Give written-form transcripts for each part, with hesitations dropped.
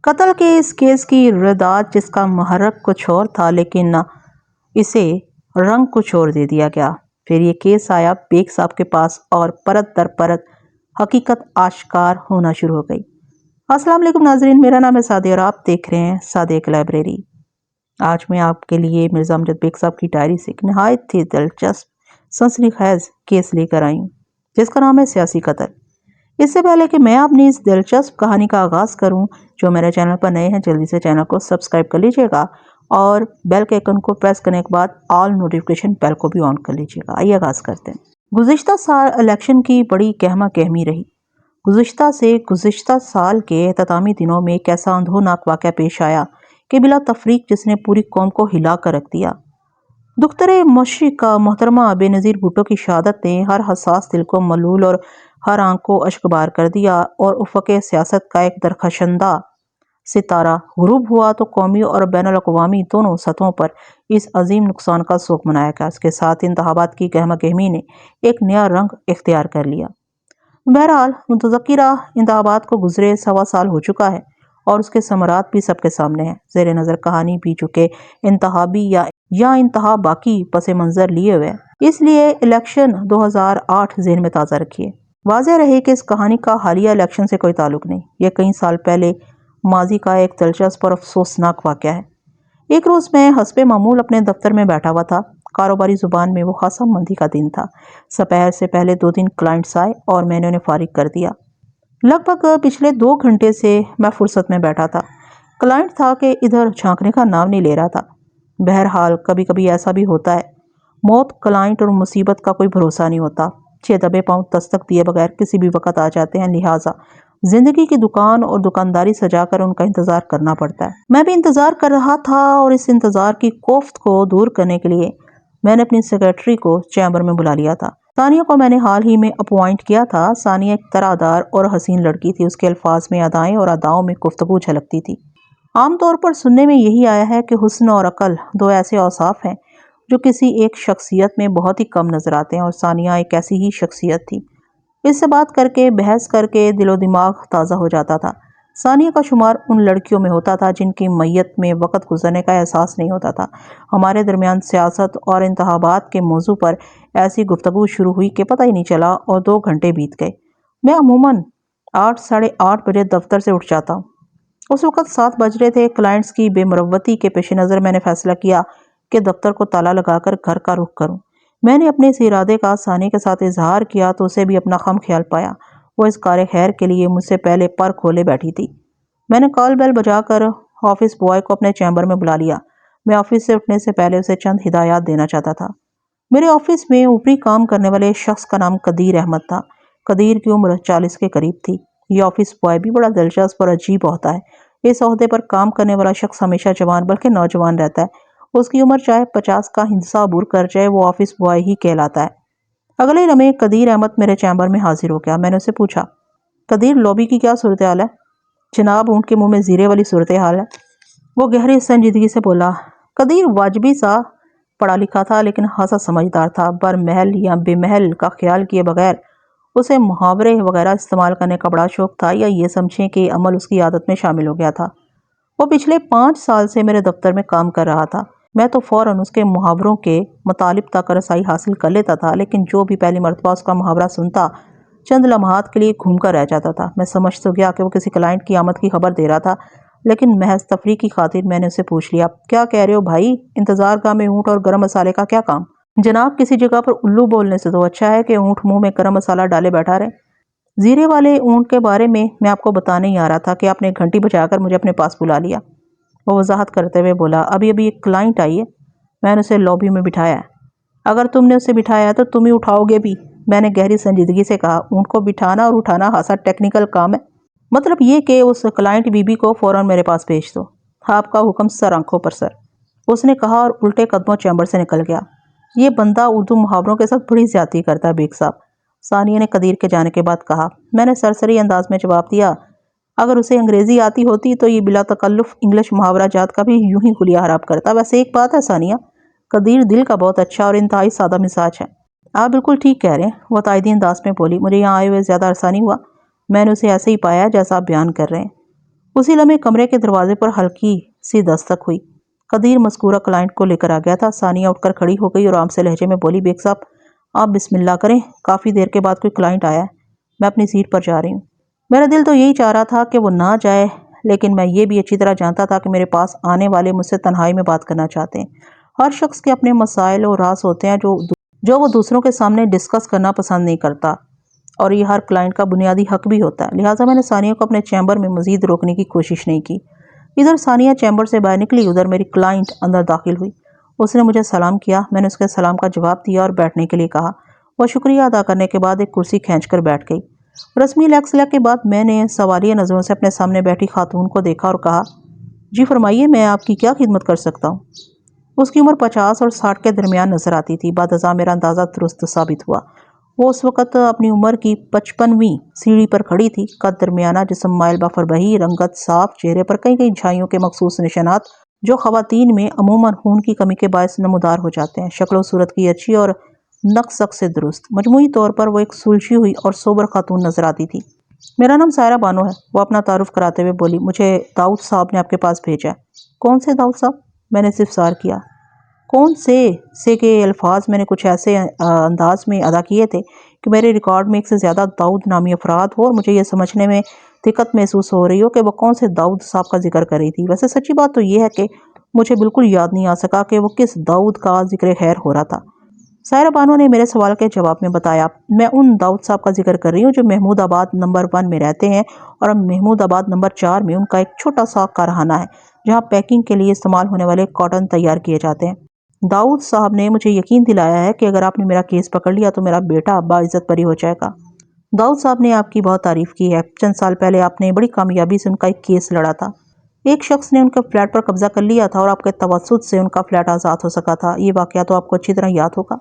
قتل کے اس کیس کی ردعت جس کا محرک کچھ اور تھا لیکن اسے رنگ کچھ اور دے دیا گیا۔ پھر یہ کیس آیا بیگ صاحب کے پاس اور پرت در پرت حقیقت آشکار ہونا شروع ہو گئی۔ السلام علیکم ناظرین، میرا نام ہے سعدیہ اور آپ دیکھ رہے ہیں صادق لائبریری۔ آج میں آپ کے لیے مرزا امجد بیگ صاحب کی ڈائری سے ایک نہایت ہی دلچسپ سنسنی خیز کیس لے کر آئی ہوں جس کا نام ہے سیاسی قتل۔ اس سے پہلے کہ میں اپنی اس دلچسپ کہانی کا آغاز کروں، جو میرے چینل پر نئے ہیں جلدی سے چینل کو سبسکرائب کر لیجئے گا اور بیل کے آئیکن کو پریس کرنے کے بعد آل نوٹیفیکیشن بیل کو بھی آن کر لیجئے گا۔ آئیے آغاز کرتے ہیں۔ گزشتہ سال الیکشن کی بڑی کہما کہمی رہی۔ گزشتہ سال کے اختتامی دنوں میں ایک ایسا اندھوناک واقعہ پیش آیا کہ بلا تفریق جس نے پوری قوم کو ہلا کر رکھ دیا۔ دختر مشرق محترمہ بے نظیر بھٹو کی شہادت نے ہر حساس دل کو ملول اور ہر آنکھ کو اشکبار کر دیا، اور افق سیاست کا ایک درخشندہ ستارہ غروب ہوا تو قومی اور بین الاقوامی دونوں سطحوں پر اس عظیم نقصان کا سوگ منایا گیا۔ اس کے ساتھ انتخابات کی گہما گہمی نے ایک نیا رنگ اختیار کر لیا۔ بہرحال متذکرہ انتخابات کو گزرے 1.25 سال ہو چکا ہے اور اس کے ثمرات بھی سب کے سامنے ہیں۔ زیر نظر کہانی بھی چکے انتخابی یا انتہا باقی پس منظر لیے ہوئے، اس لیے الیکشن 2008 ذہن میں تازہ رکھیے۔ واضح رہے کہ اس کہانی کا حالیہ الیکشن سے کوئی تعلق نہیں، یہ کئی سال پہلے ماضی کا ایک دلچسپ اور افسوسناک واقعہ ہے۔ ایک روز میں حسب معمول اپنے دفتر میں بیٹھا ہوا تھا۔ کاروباری زبان میں وہ خاصا مندی کا دن تھا۔ سپہر سے پہلے 2 دن کلائنٹس آئے اور میں نے انہیں فارغ کر دیا۔ لگ بھگ پچھلے 2 گھنٹے سے میں فرصت میں بیٹھا تھا۔ کلائنٹ تھا کہ ادھر جھانکنے کا نام نہیں لے رہا تھا۔ بہرحال کبھی کبھی ایسا بھی ہوتا ہے، موت، کلائنٹ اور مصیبت کا کوئی بھروسہ نہیں ہوتا، 6 دبے پاؤں دستک دیے بغیر کسی بھی وقت آ جاتے ہیں، لہٰذا زندگی کی دکان اور دکانداری سجا کر ان کا انتظار کرنا پڑتا ہے۔ میں بھی انتظار کر رہا تھا اور اس انتظار کی کوفت کو دور کرنے کے لیے میں نے اپنی سیکرٹری کو چیمبر میں بلا لیا تھا۔ ثانیہ کو میں نے حال ہی میں اپوائنٹ کیا تھا۔ ثانیہ ایک طرح اور حسین لڑکی تھی۔ اس کے الفاظ میں ادائیں اور اداؤں میں گفتگو جھلکتی تھی۔ عام طور پر سننے میں یہی آیا ہے کہ حسن اور عقل 2 ایسے اوصاف ہیں جو کسی ایک شخصیت میں بہت ہی کم نظر آتے ہیں، اور ثانیہ ایک ایسی ہی شخصیت تھی۔ اس سے بات کر کے، بحث کر کے دل و دماغ تازہ ہو جاتا تھا۔ ثانیہ کا شمار ان لڑکیوں میں ہوتا تھا جن کی میت میں وقت گزرنے کا احساس نہیں ہوتا تھا۔ ہمارے درمیان سیاست اور انتخابات کے موضوع پر ایسی گفتگو شروع ہوئی کہ پتہ ہی نہیں چلا اور 2 گھنٹے بیت گئے۔ میں عموماً 8 ساڑھے 8 بجے دفتر سے اٹھ جاتا ہوں۔ اس وقت 7 بج رہے تھے۔ کلائنٹس کی بے مروتی کے پیش نظر میں نے فیصلہ کیا کہ دفتر کو تالا لگا کر گھر کا رخ کروں۔ میں نے اپنے اس ارادے کا ثانیہ کے ساتھ اظہار کیا تو اسے بھی اپنا خم خیال پایا۔ وہ اس کار خیر کے لیے مجھ سے پہلے پر کھولے بیٹھی تھی۔ میں نے کال بیل بجا کر آفس بوائے کو اپنے چیمبر میں بلا لیا۔ میں آفس سے اٹھنے سے پہلے اسے چند ہدایات دینا چاہتا تھا۔ میرے آفس میں اوپری کام کرنے والے شخص کا نام قدیر احمد تھا۔ قدیر کی عمر 40 کے قریب تھی۔ یہ آفس بوائے بھی بڑا دلچسپ اور عجیب ہوتا ہے۔ اس عہدے پر کام کرنے والا شخص ہمیشہ جوان بلکہ نوجوان رہتا ہے۔ اس کی عمر چاہے 50 کا ہندسہ عبور کر جائے، وہ آفس بوائے ہی کہلاتا ہے۔ اگلے لمحے قدیر احمد میرے چیمبر میں حاضر ہو گیا۔ میں نے اسے پوچھا، قدیر، لابی کی کیا صورتحال ہے؟ جناب، اونٹ کے منہ میں زیرے والی صورتحال ہے۔ وہ گہری سنجیدگی سے بولا۔ قدیر واجبی سا پڑھا لکھا تھا لیکن خاصا سمجھدار تھا۔ برمحل یا بے محل کا خیال کیے بغیر اسے محاورے وغیرہ استعمال کرنے کا بڑا شوق تھا، یا یہ سمجھیں کہ عمل اس کی عادت میں شامل ہو گیا تھا۔ وہ پچھلے 5 سال سے میرے دفتر میں کام کر رہا تھا۔ میں تو فوراً اس کے محاوروں کے مطالب تک رسائی حاصل کر لیتا تھا، لیکن جو بھی پہلی مرتبہ اس کا محاورہ سنتا چند لمحات کے لیے گھوم کر رہ جاتا تھا۔ میں سمجھ تو گیا کہ وہ کسی کلائنٹ کی آمد کی خبر دے رہا تھا، لیکن محض تفریح کی خاطر میں نے اسے پوچھ لیا، کیا کہہ رہے ہو بھائی؟ انتظار گاہ میں اونٹ اور گرم مسالے کا کیا کام؟ جناب، کسی جگہ پر الو بولنے سے تو اچھا ہے کہ اونٹ منہ میں گرم مسالہ ڈالے بیٹھا رہے۔ زیرے والے اونٹ کے بارے میں آپ کو بتانے ہی آ رہا تھا کہ آپ نے ایک گھنٹی بجا کر مجھے اپنے پاس بلا لیا۔ وہ وضاحت کرتے ہوئے بولا، ابھی ایک کلائنٹ آئی ہے، میں نے اسے لابی میں بٹھایا ہے۔ اگر تم نے اسے بٹھایا ہے تو تم ہی اٹھاؤ گے بھی، میں نے گہری سنجیدگی سے کہا۔ اونٹ کو بٹھانا اور اٹھانا خاصا ٹیکنیکل کام ہے۔ مطلب یہ کہ اس کلائنٹ بی بی کو فوراً میرے پاس بھیج دو۔ آپ کا حکم سر، آنکھوں پر سر، اس نے کہا اور الٹے قدموں چیمبر سے نکل گیا۔ یہ بندہ اردو محاوروں کے ساتھ بڑی زیادتی کرتا ہے بیگ صاحب، ثانیہ نے قدیر کے جانے کے بعد کہا۔ میں نے سرسری انداز میں جواب دیا، اگر اسے انگریزی آتی ہوتی تو یہ بلا تکلف انگلش محاورہ جات کا بھی یوں ہی خلیہ خراب کرتا۔ ویسے ایک بات ہے ثانیہ، قدیر دل کا بہت اچھا اور انتہائی سادہ مزاج ہے۔ آپ بالکل ٹھیک کہہ رہے ہیں، وہ تائیدی انداز میں بولی۔ مجھے یہاں آئے ہوئے زیادہ عرصہ نہیں ہوا، میں نے اسے ایسے ہی پایا جیسا آپ بیان کر رہے ہیں۔ اسی لمحے کمرے کے دروازے پر ہلکی سی دستک ہوئی۔ قدیر مذکورہ کلائنٹ کو لے کر آ گیا تھا۔ ثانیہ اٹھ کر کھڑی ہو گئی اور عام سے لہجے میں بولی، بیگ صاحب آپ بسم اللہ کریں، کافی دیر کے بعد کوئی کلائنٹ آیا ہے، میں اپنی سیٹ پر جا رہی ہوں۔ میرا دل تو یہی چاہ رہا تھا کہ وہ نہ جائے، لیکن میں یہ بھی اچھی طرح جانتا تھا کہ میرے پاس آنے والے مجھ سے تنہائی میں بات کرنا چاہتے ہیں۔ ہر شخص کے اپنے مسائل اور راز ہوتے ہیں جو وہ دوسروں کے سامنے ڈسکس کرنا پسند نہیں کرتا، اور یہ ہر کلائنٹ کا بنیادی حق بھی ہوتا ہے۔ لہٰذا میں نے ثانیہ کو اپنے چیمبر میں مزید روکنے کی کوشش نہیں کی۔ ادھر ثانیہ چیمبر سے باہر نکلی، ادھر میری کلائنٹ اندر داخل ہوئی۔ اس نے مجھے سلام کیا، میں نے اس کے سلام کا جواب دیا اور بیٹھنے کے لیے کہا۔ وہ شکریہ ادا کرنے کے بعد ایک کرسی کھینچ کر بیٹھ گئی۔ رسمی لیکسلا کے بعد میں نے سوالیہ نظروں سے اپنے سامنے بیٹھی خاتون کو دیکھا اور کہا، جی فرمائیے، میں آپ کی کیا خدمت کر سکتا ہوں؟ اس کی عمر 50 اور 60 کے درمیان نظر آتی تھی۔ بعد ازاں میرا اندازہ درست ثابت ہوا۔ وہ اس وقت اپنی عمر کی 55ویں سیڑھی پر کھڑی تھی۔ قد درمیانہ، جسم مائل بہ فربہی، رنگت صاف، چہرے پر کئی کئی جھائیوں کے مخصوص نشانات جو خواتین میں عموماً خون کی کمی کے باعث نمودار ہو جاتے ہیں۔ شکل و صورت کی اچھی اور نقص سے درست، مجموعی طور پر وہ ایک سلجھی ہوئی اور سوبر خاتون نظر آتی تھی۔ میرا نام سائرہ بانو ہے، وہ اپنا تعارف کراتے ہوئے بولی۔ مجھے داؤد صاحب نے آپ کے پاس بھیجا ہے۔ کون سے داؤد صاحب؟ میں نے استفسار کیا۔ کون سے کے الفاظ میں نے کچھ ایسے انداز میں ادا کیے تھے کہ میرے ریکارڈ میں ایک سے زیادہ داؤد نامی افراد ہو اور مجھے یہ سمجھنے میں دقت محسوس ہو رہی ہو کہ وہ کون سے داؤد صاحب کا ذکر کر رہی تھی۔ ویسے سچی بات تو یہ ہے کہ مجھے بالکل یاد نہیں آ سکا کہ وہ کس داؤد کا ذکر خیر ہو رہا تھا۔ سائرہ بانو نے میرے سوال کے جواب میں بتایا، میں ان داؤد صاحب کا ذکر کر رہی ہوں جو محمود آباد نمبر 1 میں رہتے ہیں، اور محمود آباد نمبر 4 میں ان کا ایک چھوٹا سا کارخانہ ہے جہاں پیکنگ کے لیے استعمال ہونے والے کاٹن تیار کیے جاتے ہیں۔ داؤد صاحب نے مجھے یقین دلایا ہے کہ اگر آپ نے میرا کیس پکڑ لیا تو میرا بیٹا باعزت بری ہو جائے گا۔ داؤد صاحب نے آپ کی بہت تعریف کی ہے۔ چند سال پہلے آپ نے بڑی کامیابی سے ان کا ایک کیس لڑا تھا۔ ایک شخص نے ان کے فلیٹ پر قبضہ کر لیا تھا اور آپ کے توسط سے ان کا فلیٹ آزاد ہو سکا تھا۔ یہ واقعہ تو آپ کو اچھی طرح یاد ہوگا۔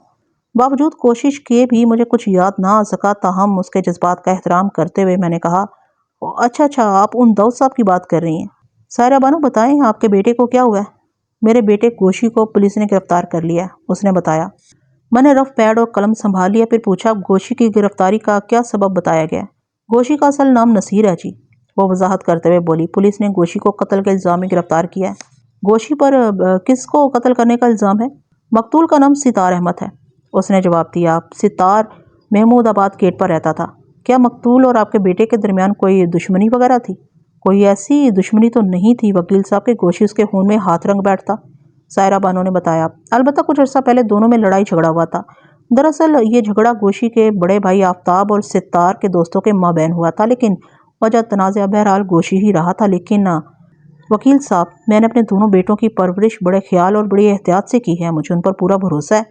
باوجود کوشش کیے بھی مجھے کچھ یاد نہ آ سکا، تاہم اس کے جذبات کا احترام کرتے ہوئے میں نے کہا، اچھا آپ ان داؤد صاحب کی بات کر رہی ہیں۔ سائرہ بانو بتائیں، آپ کے بیٹے کو کیا ہوا ہے؟ میرے بیٹے گوشی کو پولیس نے گرفتار کر لیا ہے، اس نے بتایا۔ میں نے رف پیڈ اور قلم سنبھال لیا، پھر پوچھا، گوشی کی گرفتاری کا کیا سبب بتایا گیا؟ گوشی کا اصل نام نصیر ہے جی، وہ وضاحت کرتے ہوئے بولی۔ پولیس نے گوشی کو قتل کے الزام میں گرفتار کیا ہے۔ گوشی پر کس کو قتل کرنے کا الزام ہے؟ مقتول کا نام ستار احمد ہے، اس نے جواب دیا۔ ستار محمود آباد گیٹ پر رہتا تھا۔ کیا مقتول اور آپ کے بیٹے کے درمیان کوئی دشمنی وغیرہ تھی؟ کوئی ایسی دشمنی تو نہیں تھی وکیل صاحب، کہ گوشی اس کے خون میں ہاتھ رنگ بیٹھتا، سائرہ بانو نے بتایا۔ البتہ کچھ عرصہ پہلے دونوں میں لڑائی جھگڑا ہوا تھا۔ دراصل یہ جھگڑا گوشی کے بڑے بھائی آفتاب اور ستار کے دوستوں کے مابین ہوا تھا، لیکن وجہ تنازع بہرحال گوشی ہی رہا تھا۔ لیکن وکیل صاحب، میں نے اپنے دونوں بیٹوں کی پرورش بڑے خیال اور بڑی احتیاط سے کی ہے، مجھے ان پر پورا بھروسہ ہے۔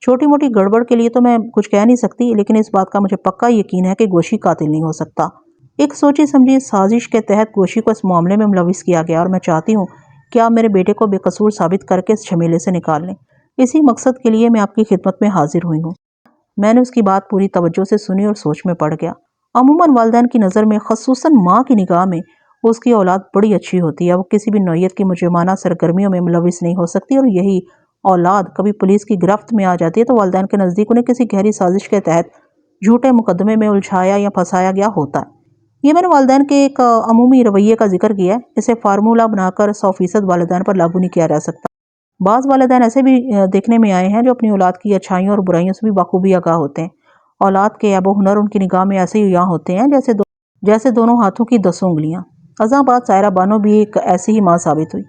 چھوٹی موٹی گڑبڑ کے لیے تو میں کچھ کہہ نہیں سکتی، لیکن اس بات کا مجھے پکا یقین ہے کہ گوشی قاتل نہیں ہو سکتا۔ ایک سوچی سمجھی سازش کے تحت گوشی کو اس معاملے میں ملوث کیا گیا، اور میں چاہتی ہوں کہ آپ میرے بیٹے کو بے قصور ثابت کر کے اس جھمیلے سے نکال لیں۔ اسی مقصد کے لیے میں آپ کی خدمت میں حاضر ہوئی ہوں۔ میں نے اس کی بات پوری توجہ سے سنی اور سوچ میں پڑ گیا۔ عموماً والدین کی نظر میں، خصوصاً ماں کی نگاہ میں، اس کی اولاد بڑی اچھی ہوتی ہے، وہ کسی بھی نوعیت کی مجرمانہ سرگرمیوں میں ملوث نہیں ہو سکتی، اور یہی اولاد کبھی پولیس کی گرفت میں آ جاتی ہے تو والدین کے نزدیک انہیں کسی گہری سازش کے تحت جھوٹے مقدمے میں الجھایا یا پھنسایا گیا ہوتا ہے۔ یہ میں نے والدین کے ایک عمومی رویے کا ذکر کیا ہے، اسے فارمولہ بنا کر 100% والدین پر لاگو نہیں کیا جا سکتا۔ بعض والدین ایسے بھی دیکھنے میں آئے ہیں جو اپنی اولاد کی اچھائیوں اور برائیوں سے بھی بخوبی آگاہ ہوتے ہیں۔ اولاد کے عیب و ہنر ان کی نگاہ میں ایسے ہی یہاں ہوتے ہیں جیسے دونوں ہاتھوں کی 10 انگلیاں۔ ازاں بات سائرہ بانو بھی ایک ایسی ہی ماں ثابت ہوئی۔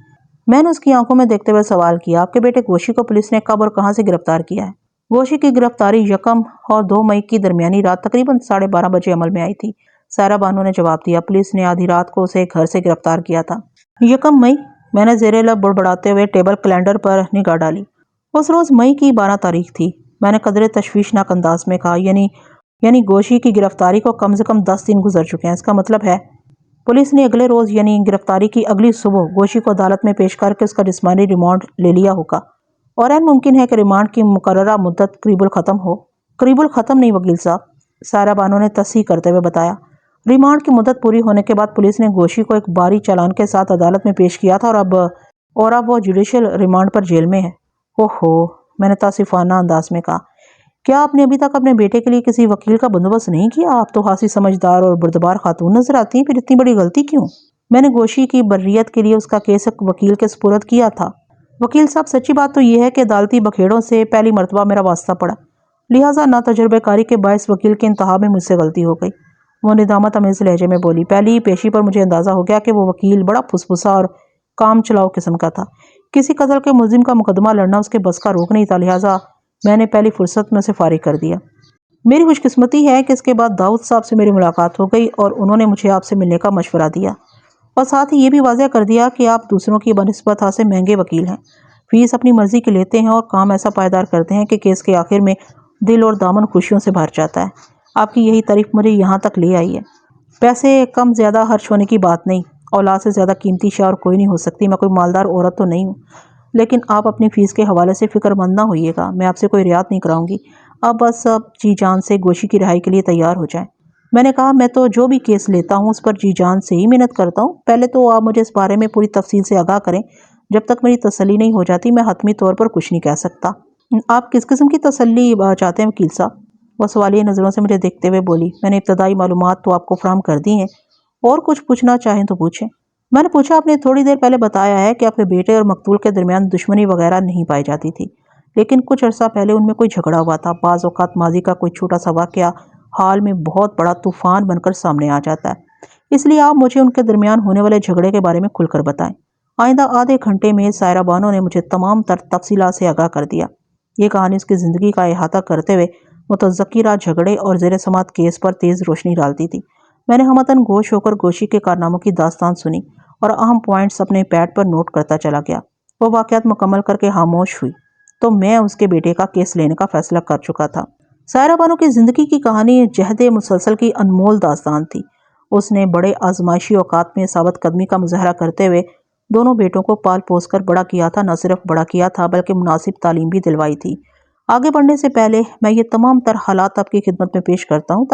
میں نے اس کی آنکھوں میں دیکھتے ہوئے سوال کیا، آپ کے بیٹے گوشی کو پولیس نے کب اور کہاں سے گرفتار کیا ہے؟ گوشی کی گرفتاری 1 اور 2 مئی کی درمیانی رات تقریباً 12:30 بجے عمل میں آئی تھی، سائرہ بانو نے جواب دیا۔ پولیس نے آدھی رات کو اسے گھر سے گرفتار کیا تھا۔ 1 مئی، میں نے زیر لب بڑبڑاتے ہوئے ٹیبل کیلنڈر پر نگاہ ڈالی۔ اس روز مئی کی 12 تاریخ تھی۔ میں نے قدرے تشویشناک انداز میں کہا، یعنی گوشی کی گرفتاری کو کم سے کم 10 دن گزر چکے ہیں۔ اس کا مطلب ہے پولیس نے اگلے روز یعنی گرفتاری کی اگلی صبح گوشی کو عدالت میں پیش کر کے اس کا جسمانی ریمانڈ لے لیا ہوگا، اور عین ممکن ہے کہ ریمانڈ کی مقررہ مدت قریب الختم ہو۔ قریب الختم نہیں وکیل صاحب، سائرہ بانو نے تصحیح کرتے ہوئے بتایا۔ ریمانڈ کی مدت پوری ہونے کے بعد پولیس نے گوشی کو ایک باری چالان کے ساتھ عدالت میں پیش کیا تھا، اور اب وہ جوڈیشل ریمانڈ پر جیل میں ہے۔ اوہو، میں نے تاسفانہ انداز میں کہا، کیا آپ نے ابھی تک اپنے بیٹے کے لیے کسی وکیل کا بندوبست نہیں کیا؟ آپ تو خاصی سمجھدار اور بردبار خاتون نظر آتی ہیں، پھر اتنی بڑی غلطی کیوں؟ میں نے گوشی کی برریت کے لیے اس کا کیس ایک وکیل کے سپرد کیا تھا۔ وکیل صاحب، سچی بات تو یہ ہے کہ عدالتی بکھیڑوں سے پہلی مرتبہ میرا واسطہ پڑا، لہٰذا نا تجربہ کاری کے باعث وکیل کے انتہا میں مجھ سے غلطی ہو گئی۔ وہ ندامت امیز لہجے میں بولی۔ پہلی پیشی پر مجھے اندازہ ہو گیا کہ وہ وکیل بڑا پھسپھسا اور کام چلاؤ قسم کا تھا۔ کسی قتل کے ملزم کا مقدمہ لڑنا اس کے بس کا روک نہیں تھا، لہٰذا میں نے پہلی فرصت میں اسے فارغ کر دیا۔ میری خوش قسمتی ہے کہ اس کے بعد داؤد صاحب سے میری ملاقات ہو گئی اور انہوں نے مجھے آپ سے ملنے کا مشورہ دیا، اور ساتھ ہی یہ بھی واضح کر دیا کہ آپ دوسروں کی بنسبت سے مہنگے وکیل ہیں، فیس اپنی مرضی کی لیتے ہیں اور کام ایسا پائیدار کرتے ہیں کہ کیس کے آخر میں دل اور دامن خوشیوں سے بھر جاتا ہے۔ آپ کی یہی تعریف مجھے یہاں تک لے آئی ہے۔ پیسے کم زیادہ خرچ ہونے کی بات نہیں، اولاد سے زیادہ قیمتی شے اور کوئی نہیں ہو سکتی۔ میں کوئی مالدار عورت تو نہیں ہوں، لیکن آپ اپنی فیس کے حوالے سے فکر مند نہ ہوئیے گا، میں آپ سے کوئی رعایت نہیں کراؤں گی۔ آپ بس جی جان سے گوشی کی رہائی کے لیے تیار ہو جائیں۔ میں نے کہا، میں تو جو بھی کیس لیتا ہوں اس پر جی جان سے ہی محنت کرتا ہوں۔ پہلے تو آپ مجھے اس بارے میں پوری تفصیل سے آگاہ کریں، جب تک میری تسلی نہیں ہو جاتی میں حتمی طور پر کچھ نہیں کہہ سکتا۔ آپ کس قسم کی تسلی چاہتے ہیں وکیل صاحب؟ وہ سوالیہ نظروں سے مجھے دیکھتے ہوئے بولی۔ میں نے ابتدائی معلومات تو آپ کو فراہم کر دی ہیں، اور کچھ پوچھنا چاہیں تو پوچھیں۔ میں نے پوچھا، آپ نے تھوڑی دیر پہلے بتایا ہے کہ آپ کے بیٹے اور مقتول کے درمیان دشمنی وغیرہ نہیں پائی جاتی تھی، لیکن کچھ عرصہ پہلے ان میں کوئی جھگڑا ہوا تھا۔ بعض اوقات ماضی کا کوئی چھوٹا سا واقعہ حال میں بہت بڑا طوفان بن کر سامنے آ جاتا ہے، اس لیے آپ مجھے ان کے درمیان ہونے والے جھگڑے کے بارے میں کھل کر بتائیں۔ آئندہ آدھے گھنٹے میں سائرہ بانو نے مجھے تمام تر تفصیلات سے آگاہ کر دیا۔ یہ کہانی اس کی زندگی کا احاطہ کرتے ہوئے متذکرہ جھگڑے اور زیر سماعت کیس پر تیز روشنی ڈالتی تھی۔ میں نے ہمتاً گوش ہو کر گوشی کے کارناموں کی داستان سنی اور اہم پوائنٹس اپنے پیڈ پر نوٹ کرتا چلا گیا۔ وہ واقعات مکمل کر کے خاموش ہوئی تو میں اس کے بیٹے کا کیس لینے کا فیصلہ کر چکا تھا۔ سائرہ بانو کی زندگی کی کہانی جہد مسلسل کی انمول داستان تھی۔ اس نے بڑے آزمائشی اوقات میں ثابت قدمی کا مظاہرہ کرتے ہوئے دونوں بیٹوں کو پال پوس کر بڑا کیا تھا۔ نہ صرف بڑا کیا تھا بلکہ مناسب تعلیم بھی دلوائی تھی۔ آگے بڑھنے سے پہلے میں یہ تمام تر حالات آپ کی خدمت میں پیش کرتا ہوں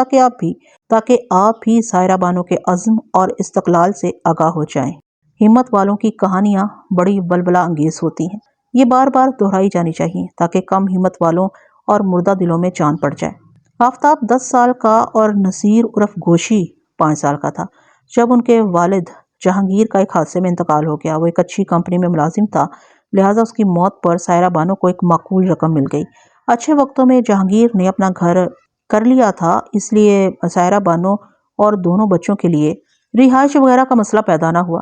تاکہ آپ بھی سائرہ بانو کے عزم اور استقلال سے آگاہ ہو جائیں۔ ہمت والوں کی کہانیاں بڑی بلبلہ انگیز ہوتی ہیں، یہ بار بار دہرائی جانی چاہیے تاکہ کم ہمت والوں اور مردہ دلوں میں جان پڑ جائے۔ آفتاب 10 سال کا اور نصیر عرف گوشی 5 سال کا تھا جب ان کے والد جہانگیر کا ایک حادثے میں انتقال ہو گیا۔ وہ ایک اچھی کمپنی میں ملازم تھا، لہٰذا اس کی موت پر سائرہ بانو کو ایک معقول رقم مل گئی۔ اچھے وقتوں میں جہانگیر نے اپنا گھر کر لیا تھا، اس لیے سائرہ بانو اور دونوں بچوں کے لیے رہائش وغیرہ کا مسئلہ پیدا نہ ہوا۔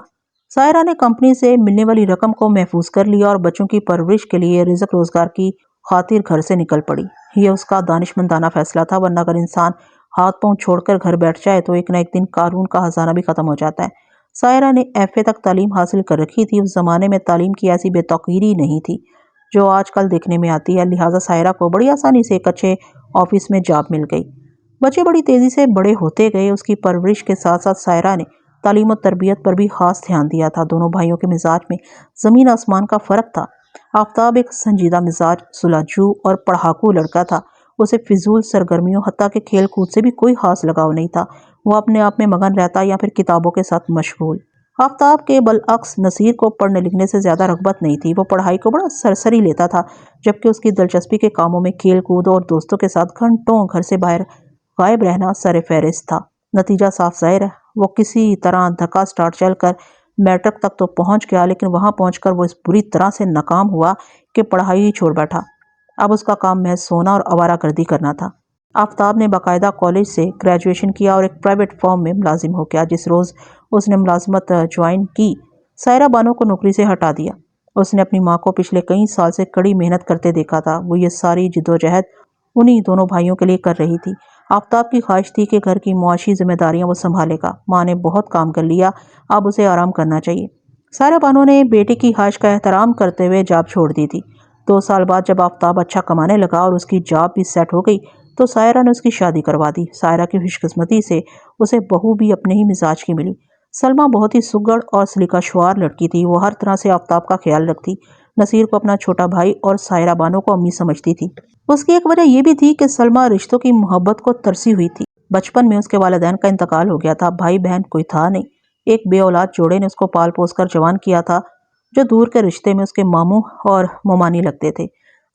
سائرہ نے کمپنی سے ملنے والی رقم کو محفوظ کر لیا اور بچوں کی پرورش کے لیے رزق روزگار کی خاطر گھر سے نکل پڑی۔ یہ اس کا دانشمندانہ فیصلہ تھا، ورنہ اگر انسان ہاتھ پاؤں چھوڑ کر گھر بیٹھ جائے تو ایک نہ ایک دن قارون کا خزانہ بھی ختم ہو جاتا ہے۔ سائرہ نے ایف اے تک تعلیم حاصل کر رکھی تھی۔ اس زمانے میں تعلیم کی ایسی بے توقیری نہیں تھی جو آج کل دیکھنے میں آتی ہے، لہٰذا سائرہ کو بڑی آسانی سے ایک اچھے آفس میں جاب مل گئی۔ بچے بڑی تیزی سے بڑے ہوتے گئے۔ اس کی پرورش کے ساتھ ساتھ سائرہ نے تعلیم و تربیت پر بھی خاص دھیان دیا تھا۔ دونوں بھائیوں کے مزاج میں زمین آسمان کا فرق تھا۔ آفتاب ایک سنجیدہ مزاج، صلح جو اور پڑھاکو لڑکا تھا۔ اسے فضول سرگرمیوں حتیٰ کہ کھیل کود سے بھی کوئی خاص لگاؤ نہیں تھا۔ وہ اپنے آپ میں مگن رہتا یا پھر کتابوں کے ساتھ مشغول۔ آفتاب کے برعکس نصیر کو پڑھنے لکھنے سے زیادہ رغبت نہیں تھی۔ وہ پڑھائی کو بڑا سرسری لیتا تھا، جبکہ اس کی دلچسپی کے کاموں میں کھیل کود اور دوستوں کے ساتھ گھنٹوں گھر سے باہر غائب رہنا سر فہرست تھا۔ نتیجہ صاف ظاہر ہے، وہ کسی طرح دھکا سٹارٹ چل کر میٹرک تک تو پہنچ گیا، لیکن وہاں پہنچ کر وہ اس بری طرح سے ناکام ہوا کہ پڑھائی ہی چھوڑ بیٹھا۔ اب اس کا کام محض سونا اور آوارہ گردی کرنا تھا۔ آفتاب نے باقاعدہ کالج سے گریجویشن کیا اور ایک پرائیویٹ فرم میں ملازم ہو گیا۔ جس روز اس نے ملازمت جوائن کی، سائرہ بانو کو نوکری سے ہٹا دیا۔ اس نے اپنی ماں کو پچھلے کئی سال سے کڑی محنت کرتے دیکھا تھا۔ وہ یہ ساری جدوجہد انہی دونوں بھائیوں کے لیے کر رہی تھی۔ آفتاب کی خواہش تھی کہ گھر کی معاشی ذمہ داریاں وہ سنبھالے گا۔ ماں نے بہت کام کر لیا، اب اسے آرام کرنا چاہیے۔ سائرہ بانو نے بیٹے کی خواہش کا احترام کرتے ہوئے جاب چھوڑ دی تھی۔ 2 سال بعد جب آفتاب اچھا کمانے لگا اور اس کی جاب بھی سیٹ ہو گئی تو سائرہ نے اس کی شادی کروا دی۔ سائرہ کی خوش قسمتی سے اسے بہو بھی اپنے ہی مزاج کی ملی۔ سلمیٰ بہت ہی سگڑ اور سلیقہ شعار لڑکی تھی۔ وہ ہر طرح سے آفتاب کا خیال رکھتی، نصیر کو اپنا چھوٹا بھائی اور سائرہ بانو کو امی سمجھتی تھی۔ اس کی ایک وجہ یہ بھی تھی کہ سلمیٰ رشتوں کی محبت کو ترسی ہوئی تھی۔ بچپن میں اس کے والدین کا انتقال ہو گیا تھا، بھائی بہن کوئی تھا نہیں۔ ایک بے اولاد جوڑے نے اس کو پال پوس کر جوان کیا تھا، جو دور کے رشتے میں اس کے ماموں اور ممانی لگتے تھے۔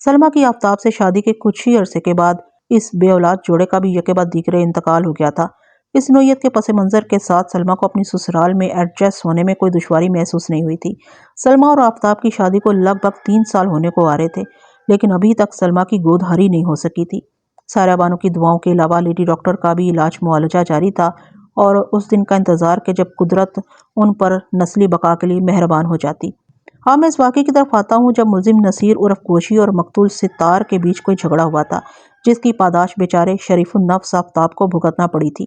سلمیٰ کی آفتاب سے شادی کے کچھ ہی عرصے کے بعد اس بے اولاد جوڑے کا بھی یکے بعد دیگرے انتقال ہو گیا تھا۔ اس نوعیت کے پس منظر کے ساتھ سلمیٰ کو اپنی سسرال میں ایڈجسٹ ہونے میں کوئی دشواری محسوس نہیں ہوئی تھی۔ سلمیٰ اور آفتاب کی شادی کو لگ بھگ 3 سال ہونے کو آ رہے تھے، لیکن ابھی تک سلمیٰ کی گود ہاری نہیں ہو سکی تھی۔ سائرہ بانو کی دعاؤں کے علاوہ لیڈی ڈاکٹر کا بھی علاج معالجہ جاری تھا، اور اس دن کا انتظار کہ جب قدرت ان پر نسلی بقا کے لیے مہربان ہو جاتی۔ اب میں اس واقعے کی طرف آتا ہوں جب ملزم نصیر عرف گوشی اور مقتول ستار کے بیچ کوئی جھگڑا ہوا تھا، جس کی پاداش بیچارے شریف النفس آفتاب کو بھگتنا پڑی تھی۔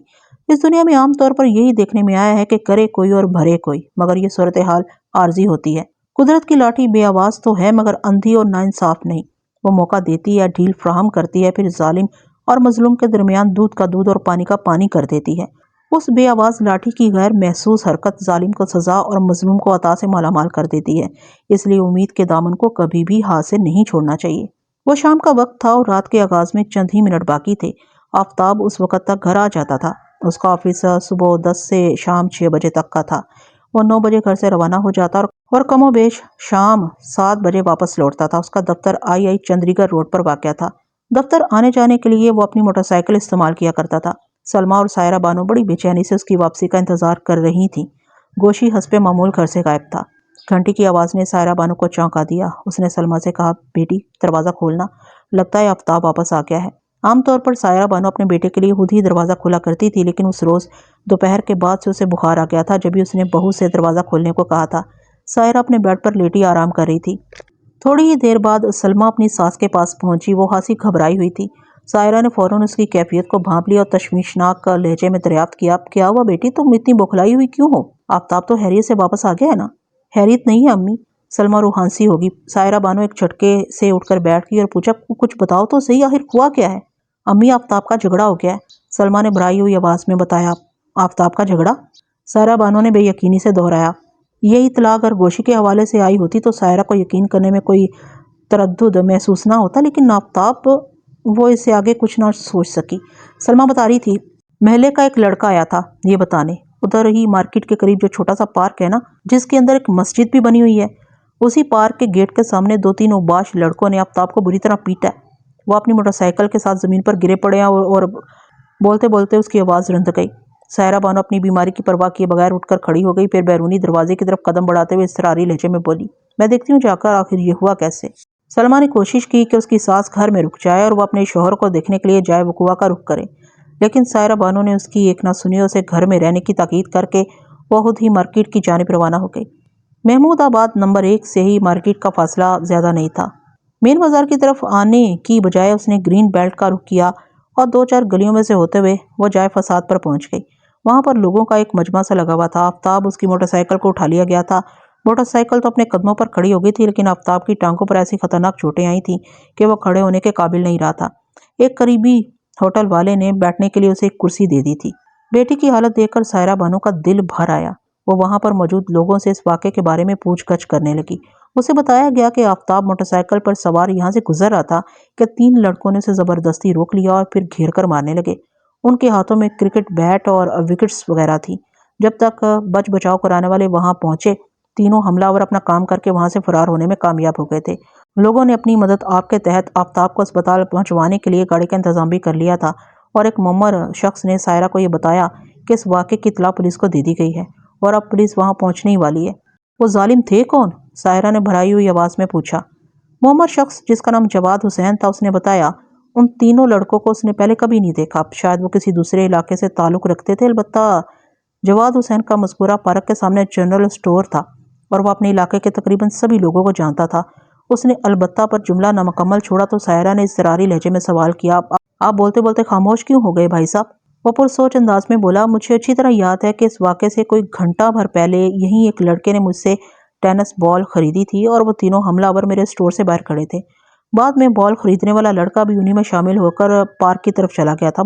اس دنیا میں عام طور پر یہی دیکھنے میں آیا ہے کہ کرے کوئی اور بھرے کوئی، مگر یہ صورتحال عارضی ہوتی ہے۔ قدرت کی لاٹھی بے آواز تو ہے مگر اندھی اور ناانصاف نہیں۔ وہ موقع دیتی ہے، ڈھیل فراہم کرتی ہے، پھر ظالم اور مظلوم کے درمیان دودھ کا دودھ اور پانی کا پانی کر دیتی ہے۔ اس بے آواز لاٹھی کی غیر محسوس حرکت ظالم کو سزا اور مظلوم کو عطا سے مالا مال کر دیتی ہے، اس لیے امید کے دامن کو کبھی بھی ہاتھ سے نہیں چھوڑنا چاہیے۔ وہ شام کا وقت تھا اور رات کے آغاز میں چند ہی منٹ باقی تھے۔ آفتاب اس وقت تک گھر آ جاتا تھا۔ اس کا آفس صبح 10 سے شام 6 بجے تک کا تھا۔ وہ 9 بجے گھر سے روانہ ہو جاتا اور کم و بیش شام 7 بجے واپس لوٹتا تھا۔ اس کا دفتر آئی چندری گڑھ روڈ پر واقع تھا۔ دفتر آنے جانے کے لیے وہ اپنی موٹر سائیکل استعمال کیا کرتا تھا۔ سلمیٰ اور سائرہ بانو بڑی بے چینی سے اس کی واپسی کا انتظار کر رہی تھیں۔ گوشی حسب معمول گھر سے غائب تھا۔ گھنٹی کی آواز نے سائرہ بانو کو چونکا دیا۔ اس نے سلمیٰ سے کہا، بیٹی دروازہ کھولنا، لگتا ہے آفتاب واپس آ گیا ہے۔ عام طور پر سائرہ بانو اپنے بیٹے کے لیے خود ہی دروازہ کھلا کرتی تھی، لیکن اس روز دوپہر کے بعد سے اسے بخار آ گیا تھا، جبھی اس نے بہو سے دروازہ کھولنے کو کہا تھا۔ سائرہ اپنے بیڈ پر لیٹی آرام کر رہی تھی۔ تھوڑی ہی دیر بعد سلمیٰ اپنی ساس کے پاس پہنچی۔ وہ خاصی گھبرائی ہوئی تھی۔ سائرہ نے فوراً اس کی کیفیت کو بھانپ لیا اور تشویشناک لہجے میں دریافت کیا، کیا ہوا بیٹی، تم اتنی بوکھلائی ہوئی کیوں ہو؟ آفتاب تو خیریت سے واپس آ گیا ہے نا؟ خیریت نہیں ہے امی، سلمیٰ روحانسی ہوگی۔ سائرہ بانو ایک جھٹکے سے اٹھ کر بیٹھ گئی اور پوچھا، کچھ بتاؤ تو صحیح، آخر ہوا کیا ہے؟ امی آفتاب کا جھگڑا ہو گیا ہے، سلمیٰ نے بھرائی ہوئی آواز میں بتایا۔ آفتاب کا جھگڑا؟ سائرہ بانو نے بے یقینی سے دہرایا۔ یہ اطلاع اگر گوشی کے حوالے سے آئی ہوتی تو سائرہ کو یقین کرنے میں کوئی تردد محسوس نہ ہوتا، لیکن آفتاب، وہ اس سے آگے کچھ نہ سوچ سکی۔ سلمیٰ بتا رہی تھی، محلے کا ایک لڑکا آیا تھا یہ بتانے، ادھر ہی مارکیٹ کے قریب جو چھوٹا سا پارک ہے نا، جس کے اندر ایک مسجد بھی بنی ہوئی ہے، اسی پارک کے گیٹ کے سامنے 2-3 اوباش لڑکوں نے آفتاب کو بری طرح پیٹا ہے۔ وہ اپنی موٹر سائیکل کے ساتھ زمین پر گرے پڑے ہیں اور بولتے بولتے اس کی آواز رند گئی۔ سائرہ بانو اپنی بیماری کی پرواہ کیے بغیر اٹھ کر کھڑی ہو گئی، پھر بیرونی دروازے کی طرف قدم بڑھاتے ہوئے اضطراری لہجے میں بولی، میں دیکھتی ہوں جا کر آخر یہ ہوا کیسے۔ سلمیٰ نے کوشش کی کہ اس کی ساس گھر میں رک جائے اور وہ اپنے شوہر کو دیکھنے کے لیے جائے وقوع کا رخ کرے، لیکن سائرہ بانو نے اس کی ایک نہ سنی اور اسے گھر میں رہنے کی تاکید کر کے وہ خود ہی مارکیٹ کی جانب روانہ ہو گئی۔ محمود آباد نمبر 1 سے ہی مارکیٹ کا فاصلہ زیادہ نہیں تھا۔ مین بازار کی طرف آنے کی بجائے اس نے گرین بیلٹ کا رخ کیا اور 2-4 گلیوں میں سے ہوتے ہوئے وہ جائے فساد پر پہنچ گئی۔ وہاں پر لوگوں کا ایک مجمع سا لگا ہوا تھا۔ آفتاب، اس کی موٹر سائیکل کو اٹھا لیا گیا تھا۔ موٹر سائیکل تو اپنے قدموں پر کھڑی ہو گئی تھی، لیکن آفتاب کی ٹانگوں پر ایسی خطرناک چوٹیں آئی تھیں کہ وہ کھڑے ہونے کے قابل نہیں رہا تھا۔ ایک قریبی ہوٹل والے نے بیٹھنے کے لیے اسے ایک کرسی دے دی تھی۔ بیٹی کی حالت دیکھ کر سائرہ بانو کا دل بھر آیا۔ وہ وہاں پر موجود لوگوں سے اس واقعے کے بارے میں پوچھ گچھ کرنے لگی۔ اسے بتایا گیا کہ آفتاب موٹر سائیکل پر سوار یہاں سے گزر رہا تھا کہ 3 لڑکوں نے اسے زبردستی روک لیا اور پھر گھیر کر مارنے لگے۔ ان کے ہاتھوں میں کرکٹ بیٹ اور وکٹس وغیرہ تھی۔ جب تک بچ بچاؤ کرانے والے وہاں پہنچے، تینوں حملہ آور اپنا کام کر کے وہاں سے فرار ہونے میں کامیاب ہو گئے تھے۔ لوگوں نے اپنی مدد آپ کے تحت آفتاب کو اسپتال پہنچوانے کے لیے گاڑی کا انتظام بھی کر لیا تھا، اور ایک معمر شخص نے سائرہ کو یہ بتایا کہ اس واقعے کی اطلاع پولیس کو دے دی گئی ہے اور اب پولیس وہاں پہنچنے ہی والی ہے۔ وہ ظالم تھے کون؟ سائرہ نے بھرائی ہوئی آواز میں پوچھا۔ معمر شخص، جس کا نام جواد حسین تھا، اس نے بتایا، ان تینوں لڑکوں کو اس نے پہلے کبھی نہیں دیکھا، شاید وہ کسی دوسرے علاقے سے تعلق رکھتے تھے۔ البتہ جواد حسین کا مذکورہ پارک کے سامنے جنرل اسٹور تھا اور وہ اپنے علاقے کے تقریباً سبھی لوگوں کو جانتا تھا۔ اس نے البتہ پر جملہ نامکمل چھوڑا تو سائرہ نے اضطراری لہجے میں سوال کیا، آپ بولتے بولتے خاموش کیوں ہو گئے بھائی صاحب؟ وہ پرسوچ انداز میں بولا، مجھے اچھی طرح یاد ہے کہ اس واقعے سے کوئی گھنٹہ بھر پہلے یہیں ایک لڑکے نے مجھ سے ٹینس بال خریدی تھی اور وہ تینوں حملہ آور میرے اسٹور سے باہر کھڑے تھے۔ بعد میں بال خریدنے والا لڑکا بھی انہی میں شامل ہو کر پارک کی طرف چلا گیا تھا۔